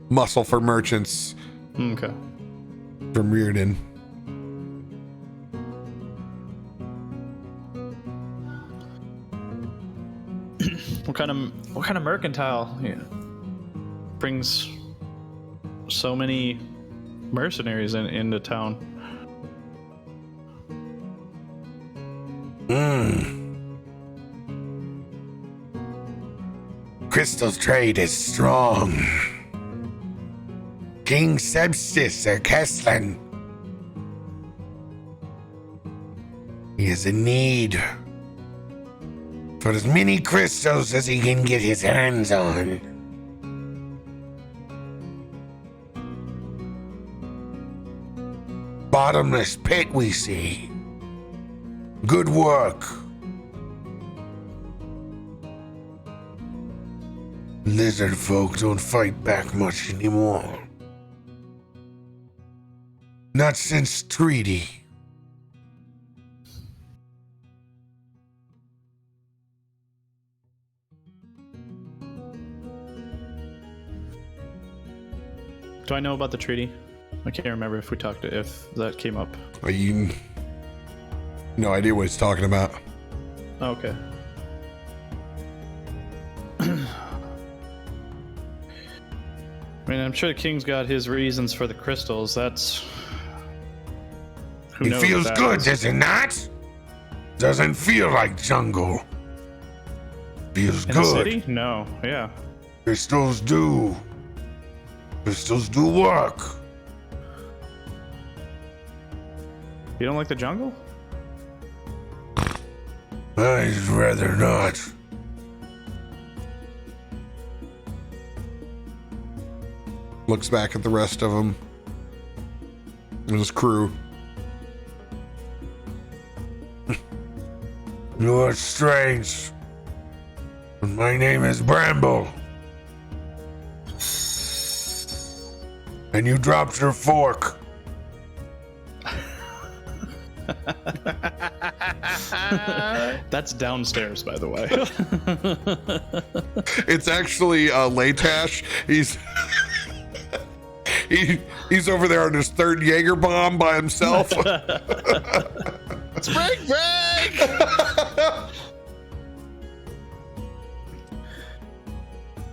muscle for merchants. Okay. From Rearden. What kind of mercantile brings so many mercenaries into town? Crystal's trade is strong. King Sebstis or Keslan. He is in need for as many crystals as he can get his hands on. Bottomless pit, we see. Good work. Lizard folk don't fight back much anymore. Not since treaty. Do I know about the treaty? I can't remember if that came up. Are you no idea what he's talking about? Okay. I mean, I'm sure the king's got his reasons for the crystals. That's... It feels good, does it not? Doesn't feel like jungle. Feels in good. The city? No, yeah. Crystals do. Crystals do work. You don't like the jungle? I'd rather not. Looks back at the rest of them and his crew. You are strange. But my name is Bramble. And you dropped your fork. That's downstairs, by the way. It's actually Leightash. He's over there on his third Jaeger bomb by himself. Spring break!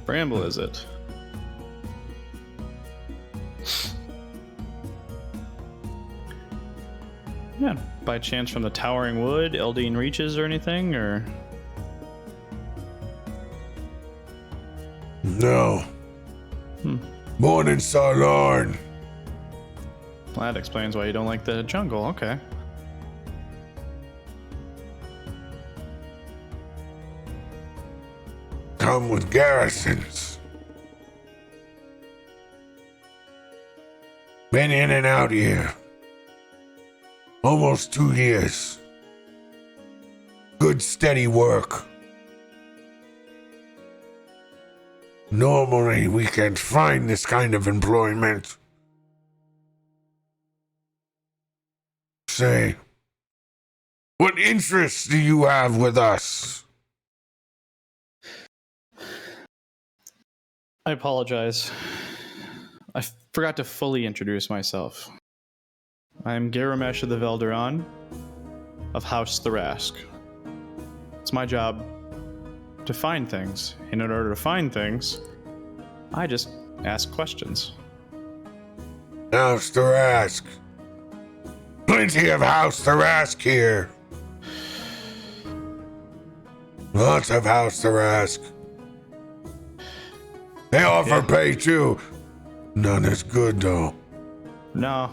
Bramble, is it? Yeah, by chance from the Towering Wood, Eldine Reaches, or anything, or? No. Born in Sarlarn. Well, that explains why you don't like the jungle. Okay. Come with garrisons. Been in and out here. Almost 2 years. Good steady work. Normally we can't find this kind of employment. Say, what interests do you have with us? I apologize. I forgot to fully introduce myself. I'm Garomesh of the Velderon of House Thrask. It's my job to find things. And in order to find things, I just ask questions. House Thrask. Plenty of House Thrask here. Lots of House Thrask. They offer pay too. None as good though. No.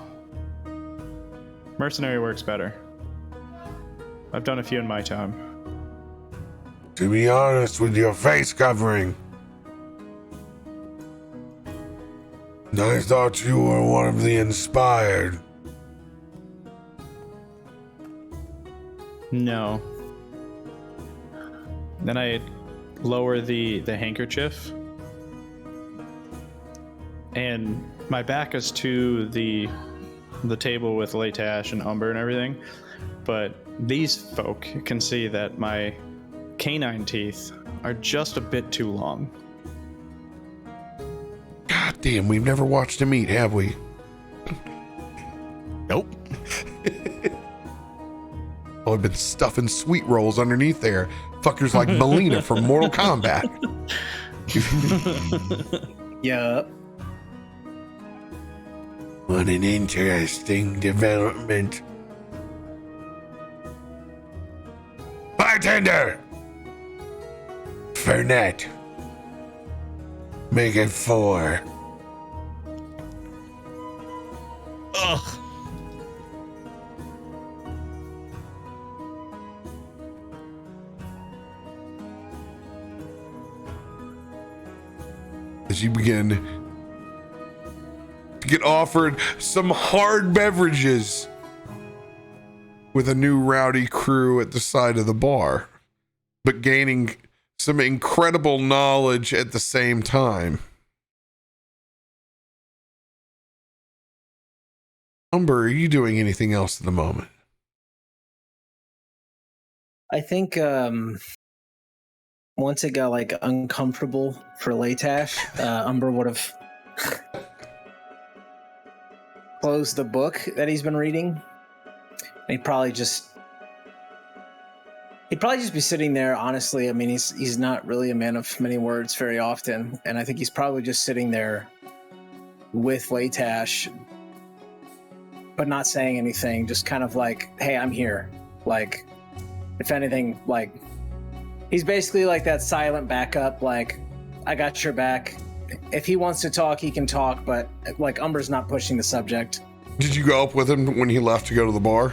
Mercenary works better. I've done a few in my time. To be honest with your face covering, I thought you were one of the inspired. No. Then I lower the handkerchief, and my back is to the table with Leightash and Umber and everything, but these folk can see that my canine teeth are just a bit too long. God damn, we've never watched him eat, have we? Nope. Oh, I've been stuffing sweet rolls underneath there. Fuckers like Melina from Mortal Kombat. Yup. What an interesting development. Bartender! Fernet. Make it 4. Ugh. As you begin to get offered some hard beverages with a new rowdy crew at the side of the bar, but gaining some incredible knowledge at the same time. Umber, are you doing anything else at the moment? I think once it got like uncomfortable for Leightash, Umber would have closed the book that he's been reading. He'd probably just be sitting there, honestly. I mean, he's not really a man of many words very often, and I think he's probably just sitting there with Leightash, but not saying anything, just kind of like, hey, I'm here. Like, if anything, like, he's basically like that silent backup, like, I got your back. If he wants to talk, he can talk, but like, Umber's not pushing the subject. Did you go up with him when he left to go to the bar?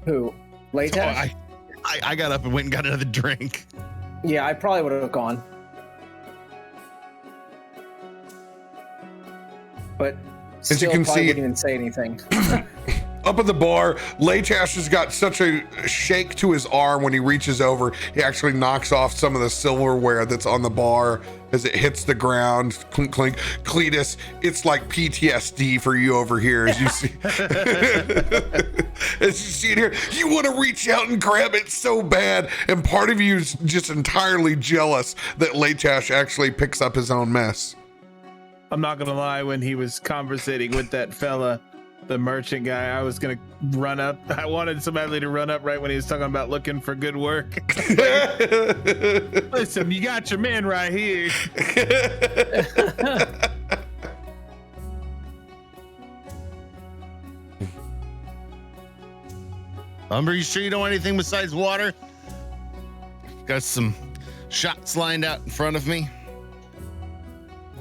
Who? Leightash? Oh, I got up and went and got another drink. Yeah, I probably would have gone. But still, as you can probably see, wouldn't even say anything. up at the bar, Leightash has got such a shake to his arm when he reaches over. He actually knocks off some of the silverware that's on the bar as it hits the ground. Clink, clink. Cletus, it's like PTSD for you over here as you see. As you see it here, you want to reach out and grab it so bad, and part of you is just entirely jealous that Leightash actually picks up his own mess. I'm not gonna lie, when he was conversating with that fella, the merchant guy, I was gonna run up. I wanted somebody to run up right when he was talking about looking for good work. Listen, you got your man right here. Umber, you sure you don't want anything besides water? Got some shots lined out in front of me.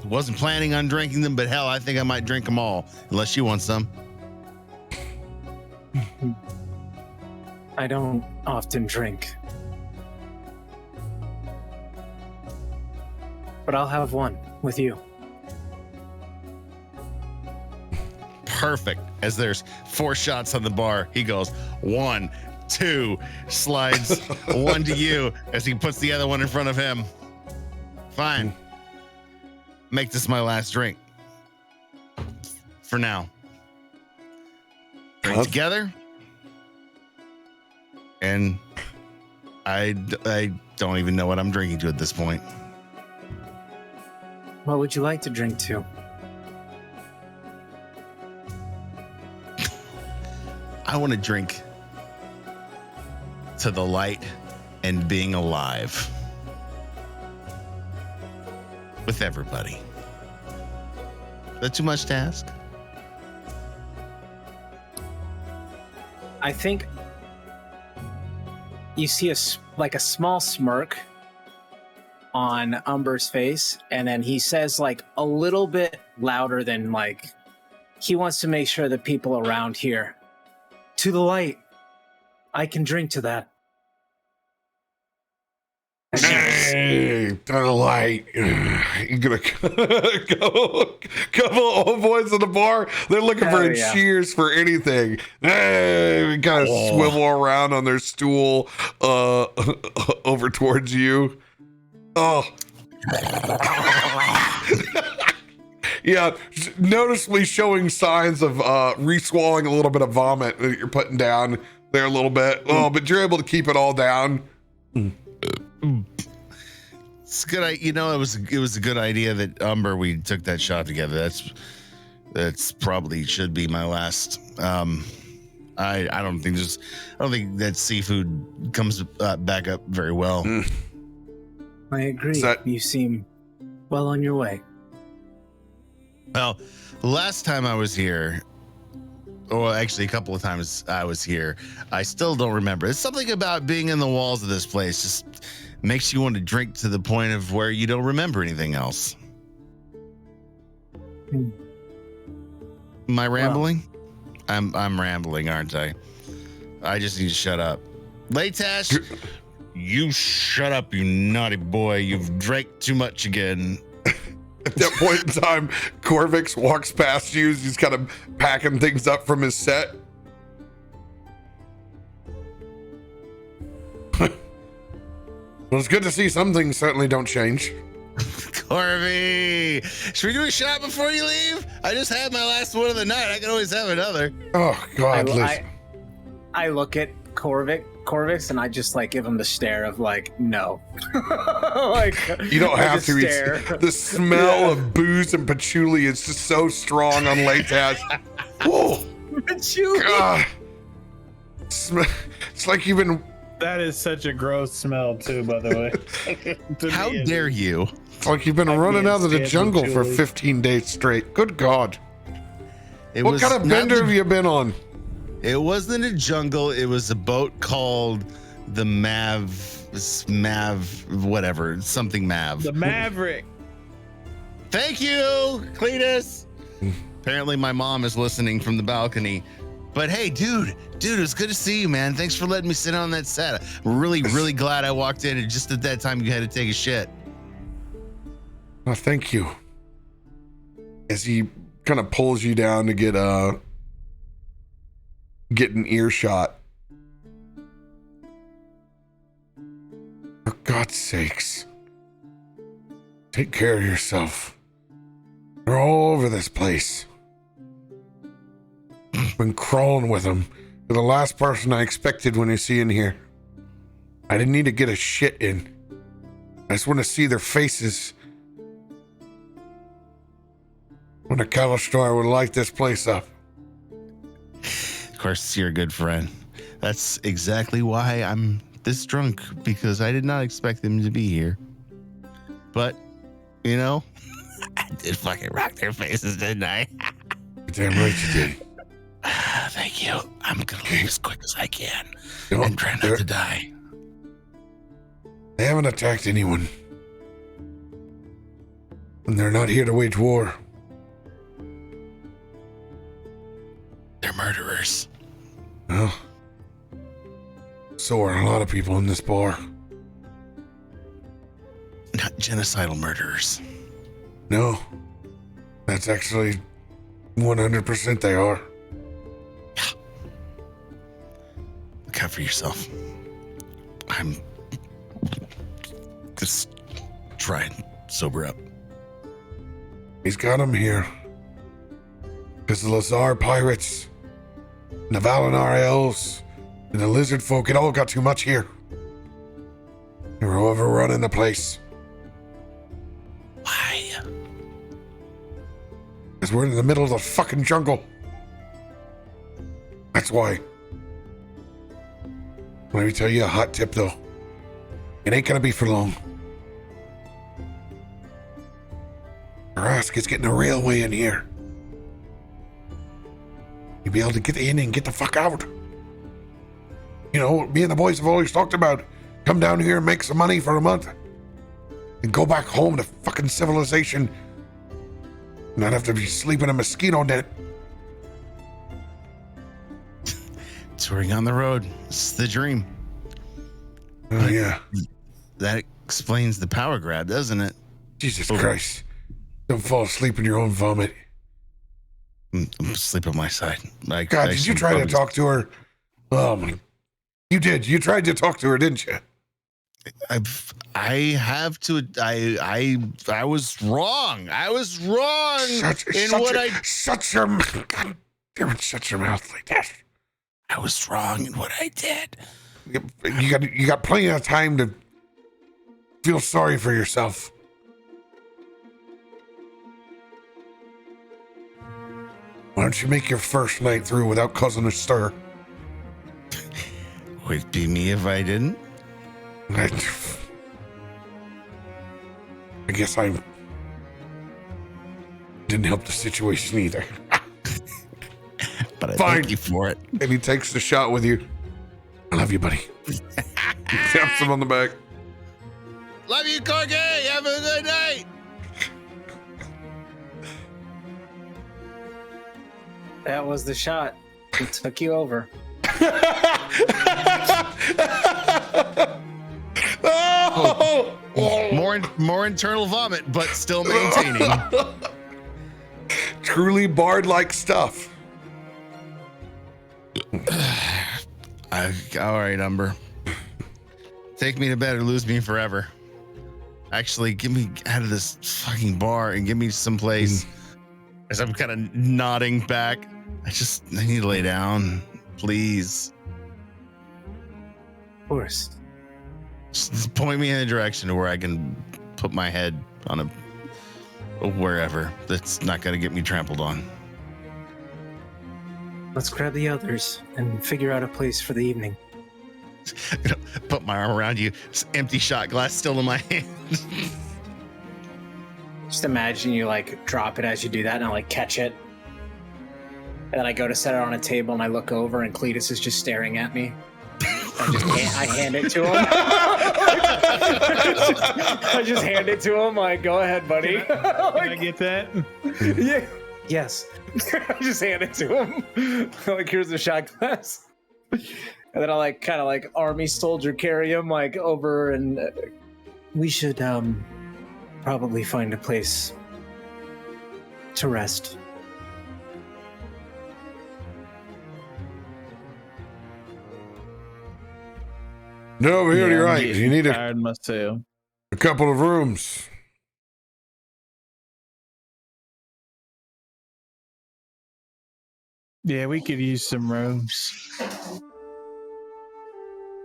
Wasn't planning on drinking them, but hell, I think I might drink them all, unless you want some. I don't often drink. But I'll have one with you. perfect. As there's 4 shots on the bar, he goes 1, 2, slides one to you as he puts the other one in front of him. Fine. Make this my last drink. For now. Drink together. And I don't even know what I'm drinking to at this point. What would you like to drink to? I want to drink to the light and being alive with everybody. Is that too much to ask? I think you see a small smirk on Umber's face, and then he says like a little bit louder than like he wants to make sure that people around here, to the light, I can drink to that. Hey, to the light. You're gonna go couple of old boys in the bar. They're looking for cheers for anything. Hey, we kind of swivel around on their stool over towards you. Oh. Yeah, noticeably showing signs of re-swallowing a little bit of vomit that you're putting down there a little bit. Oh, but you're able to keep it all down. It's good. It was a good idea that Umber, we took that shot together. That's probably should be my last. I don't think that seafood comes back up very well. I agree. You seem well on your way. Well, last time I was here, or actually a couple of times I was here, I still don't remember. It's something about being in the walls of this place just makes you want to drink to the point of where you don't remember anything else. Am I rambling? Well, I'm rambling, aren't I? I just need to shut up. Leightash, you shut up, you naughty boy. You've drank too much again. At that point in time, Corvix walks past you. He's kind of packing things up from his set. Well, it's good to see some things certainly don't change. Corby, should we do a shot before you leave? I just had my last one of the night. I can always have another. Oh, God. I look at Corvix and I just like give him the stare of like, no. Like, you don't have to. The smell of booze and patchouli is just so strong on Leightash. Whoa. Patchouli. God. It's like you've been... That is such a gross smell, too, by the way. How dare you? It's like you've been running out of the jungle for 15 days straight. Good God. What kind of bender have you been on? It wasn't a jungle. It was a boat called the Mav, whatever, something Mav. The Maverick. Thank you, Cletus. Apparently my mom is listening from the balcony. But hey, dude, it's good to see you, man. Thanks for letting me sit on that set. I'm really, really glad I walked in and just at that time you had to take a shit. Oh, thank you. As he kind of pulls you down to get an earshot. For God's sakes. Take care of yourself. They're all over this place. Been crawling with them. You're the last person I expected when you see in here. I didn't need to get a shit in. I just want to see their faces. When a Calistrar would light this place up. Of course, you're a good friend. That's exactly why I'm this drunk, because I did not expect them to be here. But, you know, I did fucking rock their faces, didn't I? Damn right you did. Thank you. I'm gonna leave as quick as I can and try not to die. They haven't attacked anyone. And they're not here to wage war. They're murderers. Well, so are a lot of people in this bar. Not genocidal murderers. No. That's actually 100% they are. Look out for yourself. I'm just try and sober up. He's got him here. Because the Lazar pirates, and the Valinar elves, and the lizard folk, it all got too much here. They were overrunning the place. Why? Because we're in the middle of the fucking jungle. That's why. Let me tell you a hot tip, though. It ain't gonna be for long. Rask is getting a railway in here. You'll be able to get in and get the fuck out. You know, me and the boys have always talked about come down here and make some money for a month and go back home to fucking civilization. Not have to be sleeping in a mosquito net. Touring on the road. It's the dream. Oh, yeah. That explains the power grab, doesn't it? Jesus Christ. Don't fall asleep in your own vomit. I'm asleep on my side. God, did you try to talk to her? Oh, my. You did. You tried to talk to her, didn't you? I was wrong. I was wrong Shut your mouth. God damn it, shut your mouth, Leightash. I was wrong in what I did. You got plenty of time to feel sorry for yourself. Why don't you make your first night through without causing a stir? Would it be me if I didn't? I guess I didn't help the situation either. But I Fine. thank you for it. And he takes the shot with you. I love you, buddy. Taps him on the back. Love you, Corgi. Have a good night. That was the shot. It took you over. Oh! More internal vomit, but still maintaining. Truly bard-like stuff. All right, Umber. Take me to bed or lose me forever. Actually, get me out of this fucking bar and give me someplace. As I'm kind of nodding back, I need to lay down, please. Of course. Just point me in a direction to where I can put my head on wherever that's not going to get me trampled on. Let's grab the others and figure out a place for the evening. Put my arm around you, empty shot glass still in my hand. Just imagine you like drop it as you do that, and I like catch it. And then I go to set it on a table, and I look over, and Cletus is just staring at me. I hand it to him. I just hand it to him. Like, go ahead, buddy. Can I get that? Yeah. Yes. I just hand it to him. Like, here's the shot glass. And then I like kind of like army soldier carry him like over, and we should probably find a place to rest. No, over here, Yeah, you're I'm right. getting You need tired myself. a couple of rooms. Yeah, we could use some rooms.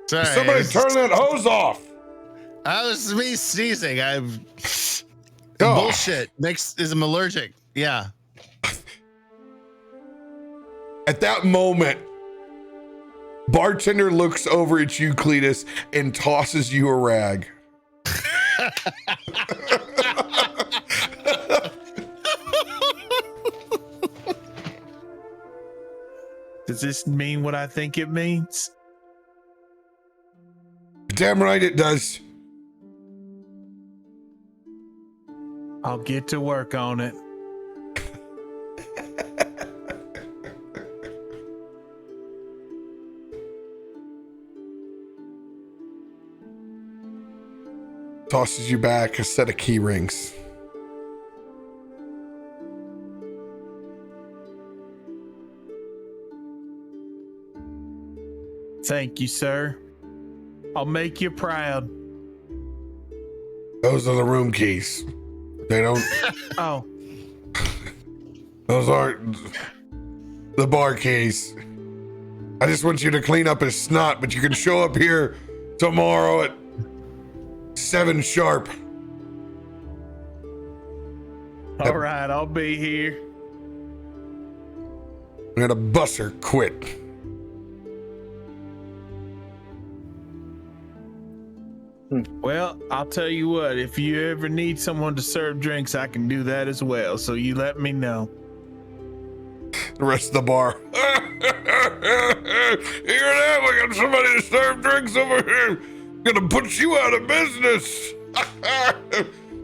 Sorry, Somebody turn that hose off. That was me sneezing. Oh. Bullshit. I'm allergic. Yeah. At that moment, bartender looks over at you, Cletus, and tosses you a rag. Does this mean what I think it means? Damn right it does. I'll get to work on it. Tosses you back a set of key rings. Thank you, sir. I'll make you proud. Those are the room keys. They don't. Oh, Those aren't the bar keys. I just want you to clean up his snot, but you can show up here tomorrow at 7 sharp. all right. I'll be here. I'm gonna bust her quit. Well, I'll tell you what. If you ever need someone to serve drinks, I can do that as well. So you let me know. The rest of the bar. Hear that? We got somebody to serve drinks over here. Gonna put you out of business.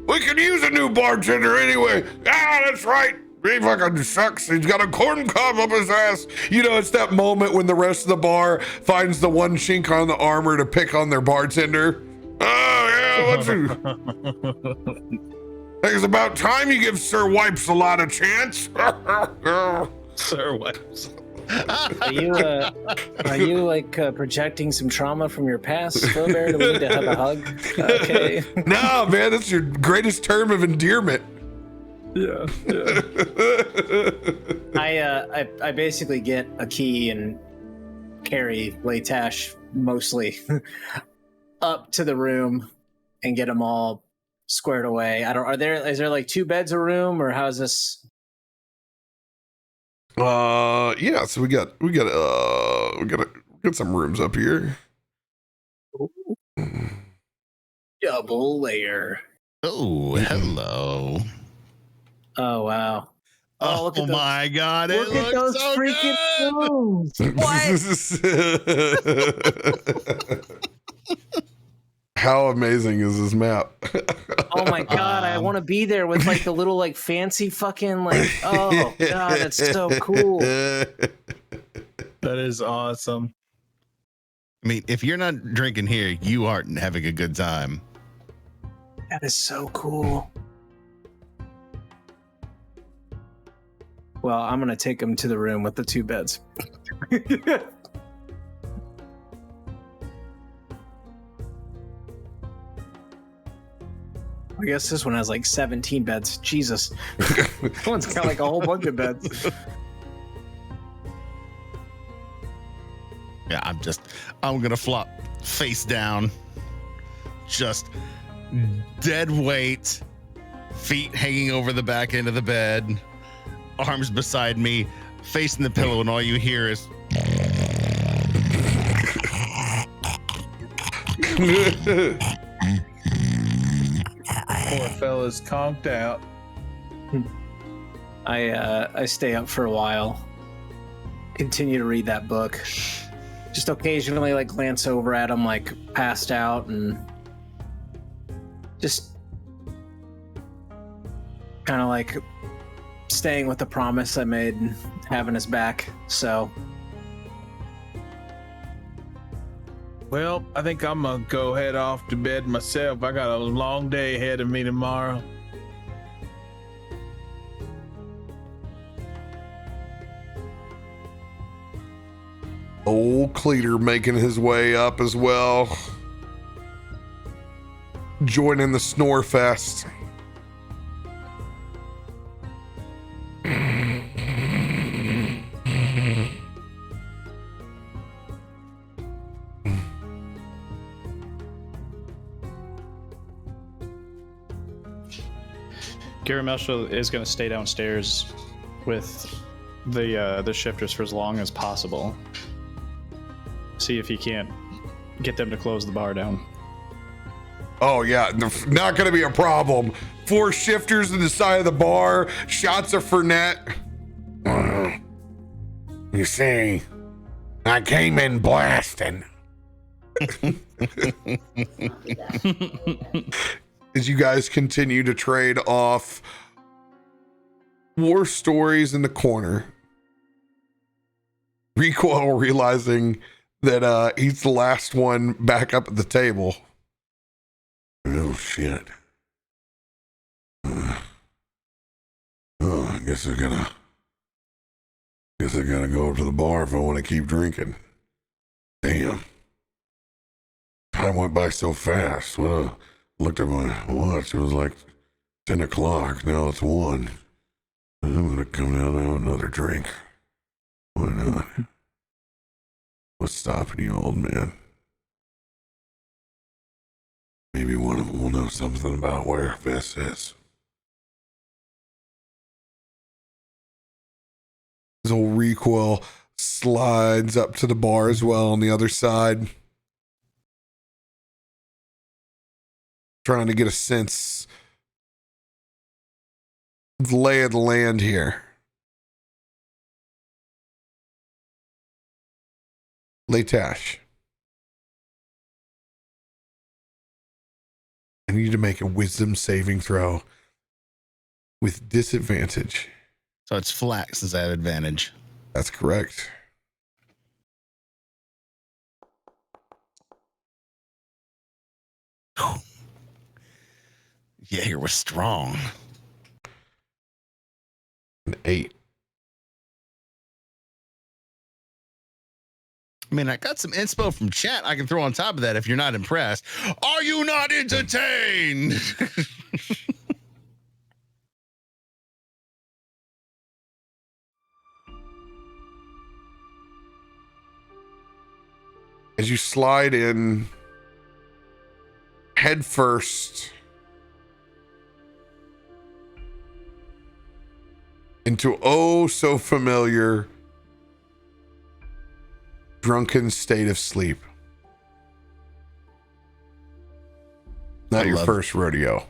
We could use a new bartender anyway. Ah, that's right. He fucking sucks. He's got a corn cob up his ass. You know, it's that moment when the rest of the bar finds the one chink on the armor to pick on their bartender. Oh, yeah, what's it? I think it's about time you give Sir Wipes a lot of chance. Sir Wipes. Are you like projecting some trauma from your past, RoBear? Do we need to have a hug? Okay. No, man, that's your greatest term of endearment. Yeah. I basically get a key and carry Leightash mostly up to the room and get them all squared away. Is there like 2 beds a room, or how's this? Yeah, so we got some rooms up here. Double layer. Oh, hello. Oh wow. Oh, look at my God. Look at those so freaking good. rooms. How amazing is this map? Oh my God, I want to be there with like the little like fancy fucking like, oh God, that's so cool. That is awesome. I mean, if you're not drinking here, you aren't having a good time. That is so cool. Well, I'm gonna take him to the room with the 2 beds. I guess this one has like 17 beds. Jesus. That one's got like a whole bunch of beds. Yeah, I'm gonna flop face down, just dead weight, feet hanging over the back end of the bed, arms beside me, facing the pillow, and all you hear is Poor fella's conked out. I stay up for a while, continue to read that book, just occasionally like glance over at him like passed out, and just kind of like staying with the promise I made and having his back. So Well, I think I'm gonna go head off to bed myself. I got a long day ahead of me tomorrow. Old Cletus making his way up as well, joining the snore fest. Garomesh is going to stay downstairs with the shifters for as long as possible. See if he can't get them to close the bar down. Oh yeah, not gonna be a problem. 4 shifters to the side of the bar, shots of Fernet. You see, I came in blasting. As you guys continue to trade off war stories in the corner, Recoil realizing that he's the last one back up at the table. Oh shit. I guess I gotta go up to the bar if I want to keep drinking. Damn. Time went by so fast. Well, I looked at my watch. It was like 10 o'clock. Now it's 1. I'm going to come down and have another drink. Why not? What's stopping you, old man? Maybe one of them will know something about where Fess is. His old recoil slides up to the bar as well on the other side. Trying to get a sense of the lay of the land here. Leightash, I need you to make a wisdom saving throw with disadvantage. So it's flat since I have advantage. That's correct. Yeah, you were strong. An 8. I mean, I got some inspo from chat I can throw on top of that if you're not impressed. Are you not entertained? As you slide in head first into oh so familiar drunken state of sleep. Not your first rodeo.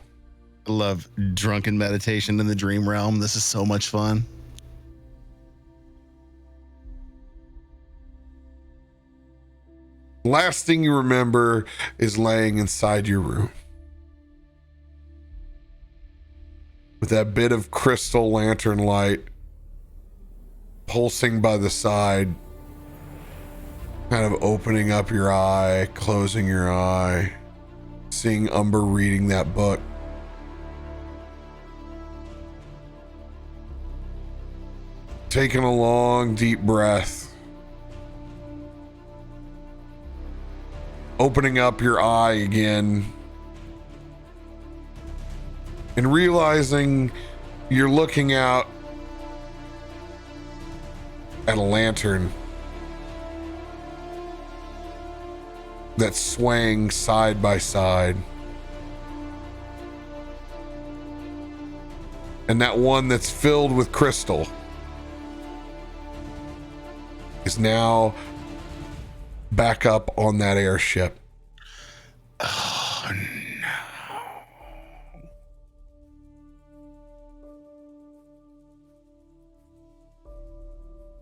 I love drunken meditation in the dream realm. This is so much fun. Last thing you remember is laying inside your room with that bit of crystal lantern light pulsing by the side, kind of opening up your eye, closing your eye, seeing Umber reading that book. Taking a long, deep breath. Opening up your eye again. And realizing you're looking out at a lantern that's swaying side by side. And that one that's filled with crystal is now back up on that airship. Oh, no.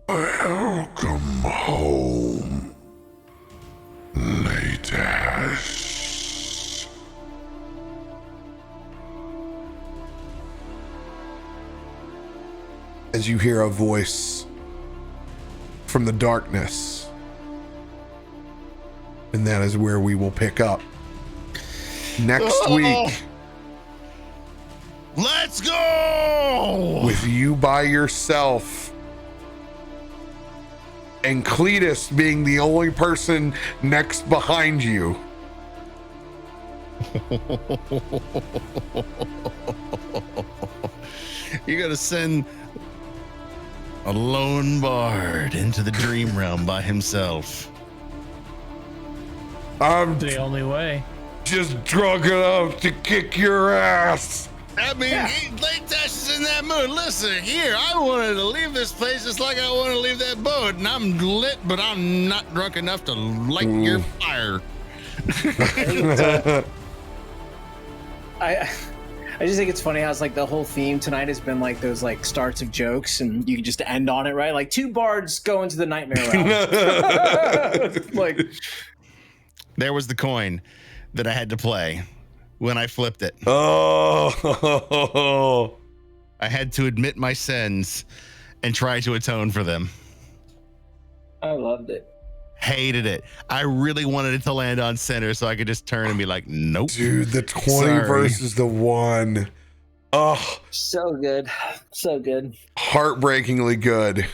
Welcome home, Leightash. As you hear a voice from the darkness. And that is where we will pick up next week. Let's go! With you by yourself. And Cletus being the only person next behind you. You gotta send a lone bard into the dream realm by himself. I'm The only way. just drunk enough to kick your ass. I mean, Leightash is in that mood. Listen, here, I wanted to leave this place just like I wanted to leave that boat, and I'm lit, but I'm not drunk enough to light your fire. I just think it's funny how it's like the whole theme tonight has been like those like starts of jokes, and you can just end on it, right? Like two bards go into the nightmare realm. Like, There was the coin that I had to play when I flipped it. Oh. I had to admit my sins and try to atone for them. I loved it. Hated it. I really wanted it to land on center so I could just turn and be like, nope. Dude, the 20 Sorry. versus the 1. Oh, So good. So good. heartbreakingly good.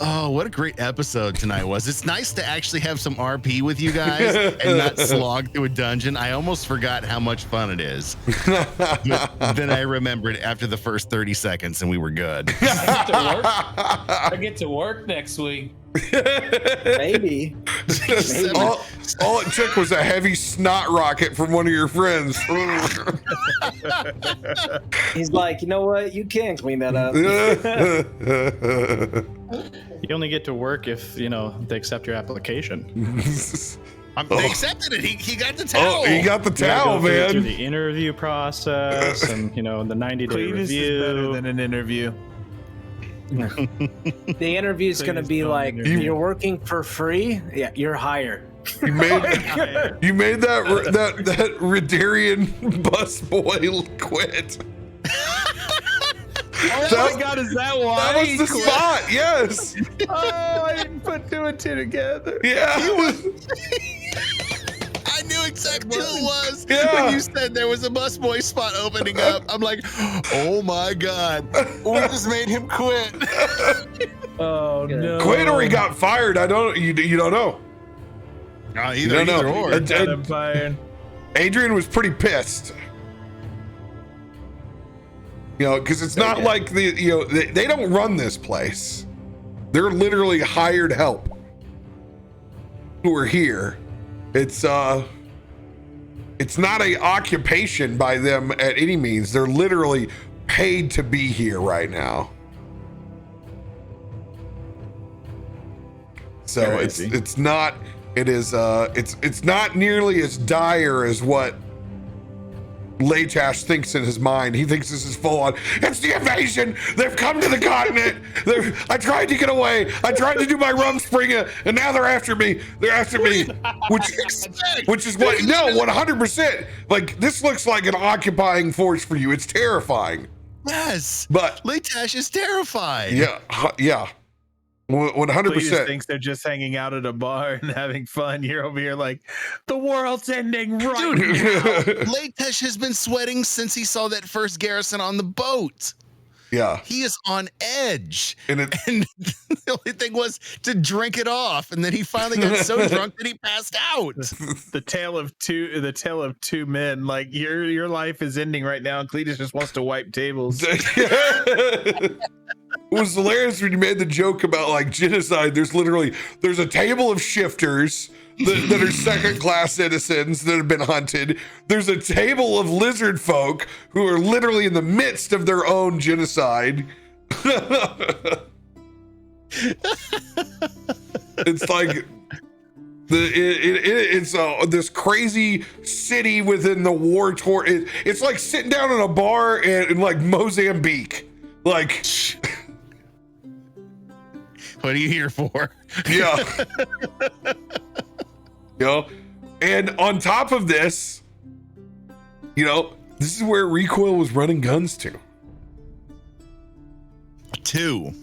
Oh, what a great episode tonight was. It's nice to actually have some RP with you guys and not slog through a dungeon. I almost forgot how much fun it is. But then I remembered after the first 30 seconds and we were good. I get to work next week. Maybe. All it took was a heavy snot rocket from one of your friends. He's like, you know what? You can clean that up. You only get to work if, they accept your application. They accepted it. He got the towel. Oh, he got the towel, man. Through the interview process and, the 90-day Cletus review. is better than an interview. The interview is going to be like, you're working for free? Yeah, you're hired. You made that Radarian busboy quit. Oh my God, is that why? That was the spot, yes. Oh, I didn't put two and two together. Yeah. I knew exactly who it was. Yeah. When you said there was a busboy spot opening up, I'm like, oh my God. We just made him quit. Oh no. Quit or he got fired. I don't. You don't know. Either or. Got him fired. Adrian was pretty pissed. Because it's not like they don't run this place. They're literally hired help who are here. It's not a occupation by them at any means. They're literally paid to be here right now. So Crazy. it's not nearly as dire as what Leightash thinks in his mind. He thinks this is full on. It's the invasion. They've come to the continent. I tried to get away. I tried to do my Rumspringa, and now they're after me. They're after me. Which is what? No, 100%. Like, this looks like an occupying force for you. It's terrifying. Yes. But Leightash is terrified. yeah. 100%. Cletus thinks they're just hanging out at a bar and having fun. You're over here like, the world's ending right now. Leightash has been sweating since he saw that first garrison on the boat. Yeah. He is on edge. And the only thing was to drink it off. And then he finally got so drunk that he passed out. The tale of two men. Like, your life is ending right now, and Cletus just wants to wipe tables. It was hilarious when you made the joke about like genocide. There's a table of shifters that are second-class citizens that have been hunted. There's a table of lizard folk who are literally in the midst of their own genocide. It's like it's this crazy city within the war torn. It's like sitting down in a bar in like Mozambique. Like, What are you here for? yeah. And on top of this, this is where Recoil was running guns to. 2.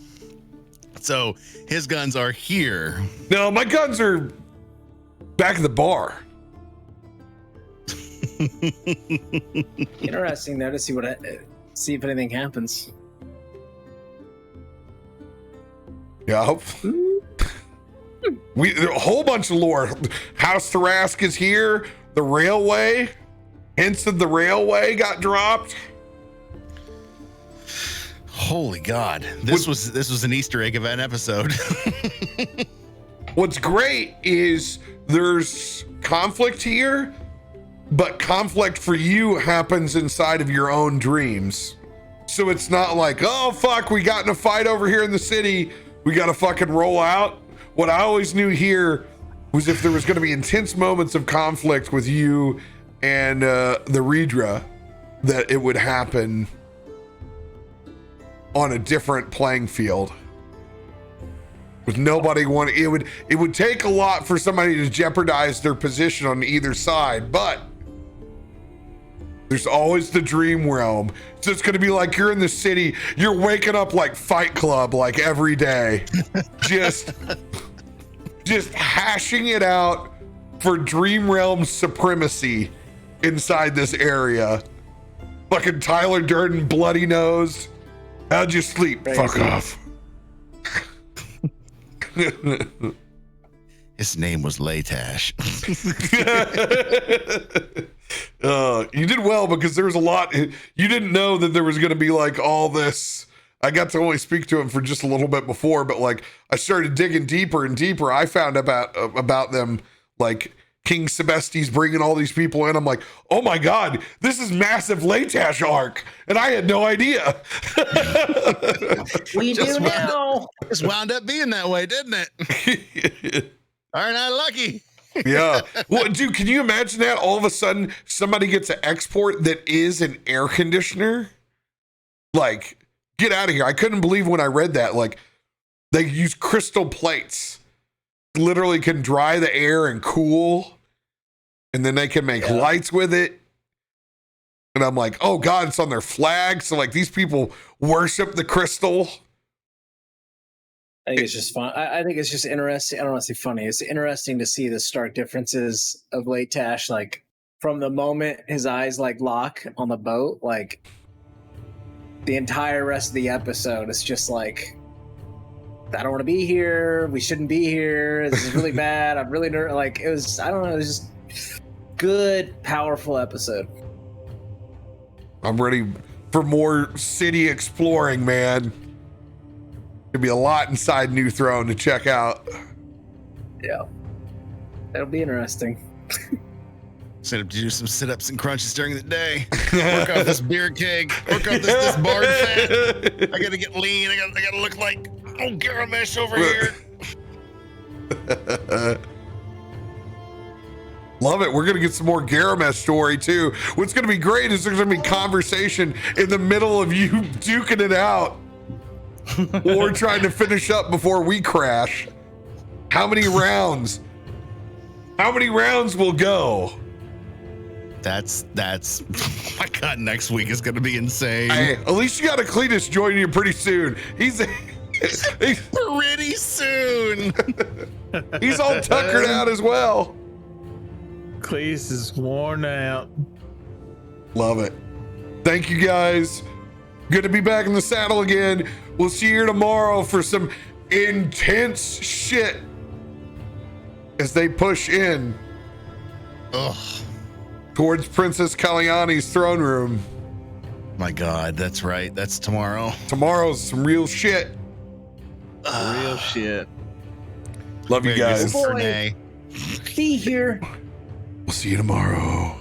So his guns are here. No, my guns are back at the bar. Interesting though to see if anything happens. Yep. A whole bunch of lore. House Thrask is here. The railway. Hints of the railway got dropped. Holy God. This was an Easter egg of an episode. What's great is there's conflict here, but conflict for you happens inside of your own dreams. So it's not like, oh fuck, we got in a fight over here in the city, we gotta fucking roll out. What I always knew here was if there was gonna be intense moments of conflict with you and the Redra, that it would happen on a different playing field. With nobody wanting, it would take a lot for somebody to jeopardize their position on either side, but there's always the dream realm. So it's gonna be like you're in the city, you're waking up like Fight Club like every day. just hashing it out for dream realm supremacy inside this area. Fucking Tyler Durden, bloody nose. How'd you sleep? Crazy. Fuck off. His name was Leightash. You did well because there was a lot. You didn't know that there was going to be like all this. I got to only speak to him for just a little bit before, but like I started digging deeper and deeper. I found about them, like King Sebesti's bringing all these people in. I'm like, oh my God, this is massive Leightash arc. And I had no idea. We do now. Just wound up being that way, didn't it? Aren't I lucky? Yeah. Well, dude, can you imagine that? All of a sudden, somebody gets an export that is an air conditioner? Like, get out of here. I couldn't believe when I read that. Like, they use crystal plates. Literally can dry the air and cool. And then they can make lights with it. And I'm like, oh God, it's on their flag. So, like, these people worship the crystal. I think it's just fun. I think it's just interesting. I don't want to say funny. It's interesting to see the stark differences of Leightash. Like from the moment his eyes like lock on the boat, like the entire rest of the episode, it's just like, I don't want to be here. We shouldn't be here. This is really bad. I'm really like it was. I don't know. It was just good, powerful episode. I'm ready for more city exploring, man. There'll be a lot inside Newthrone to check out. Yeah. That'll be interesting. Set up to do some sit-ups and crunches during the day. Work off this beer keg. Work off this bard fat. I gotta get lean. I gotta look like Garomesh over here. Love it. We're going to get some more Garomesh story too. What's going to be great is there's going to be conversation in the middle of you duking it out or trying to finish up before we crash. How many rounds? How many rounds will go? That's oh my God, next week is going to be insane. Hey, at least you got a Cletus joining you pretty soon. He's pretty soon. He's all tuckered out as well. Cletus is worn out. Love it. Thank you guys. Good to be back in the saddle again. We'll see you here tomorrow for some intense shit as they push in towards Princess Kalyani's throne room. My God, that's right. That's tomorrow. Tomorrow's some real shit. Real shit. Love you guys. Boy, be here. We'll see you tomorrow.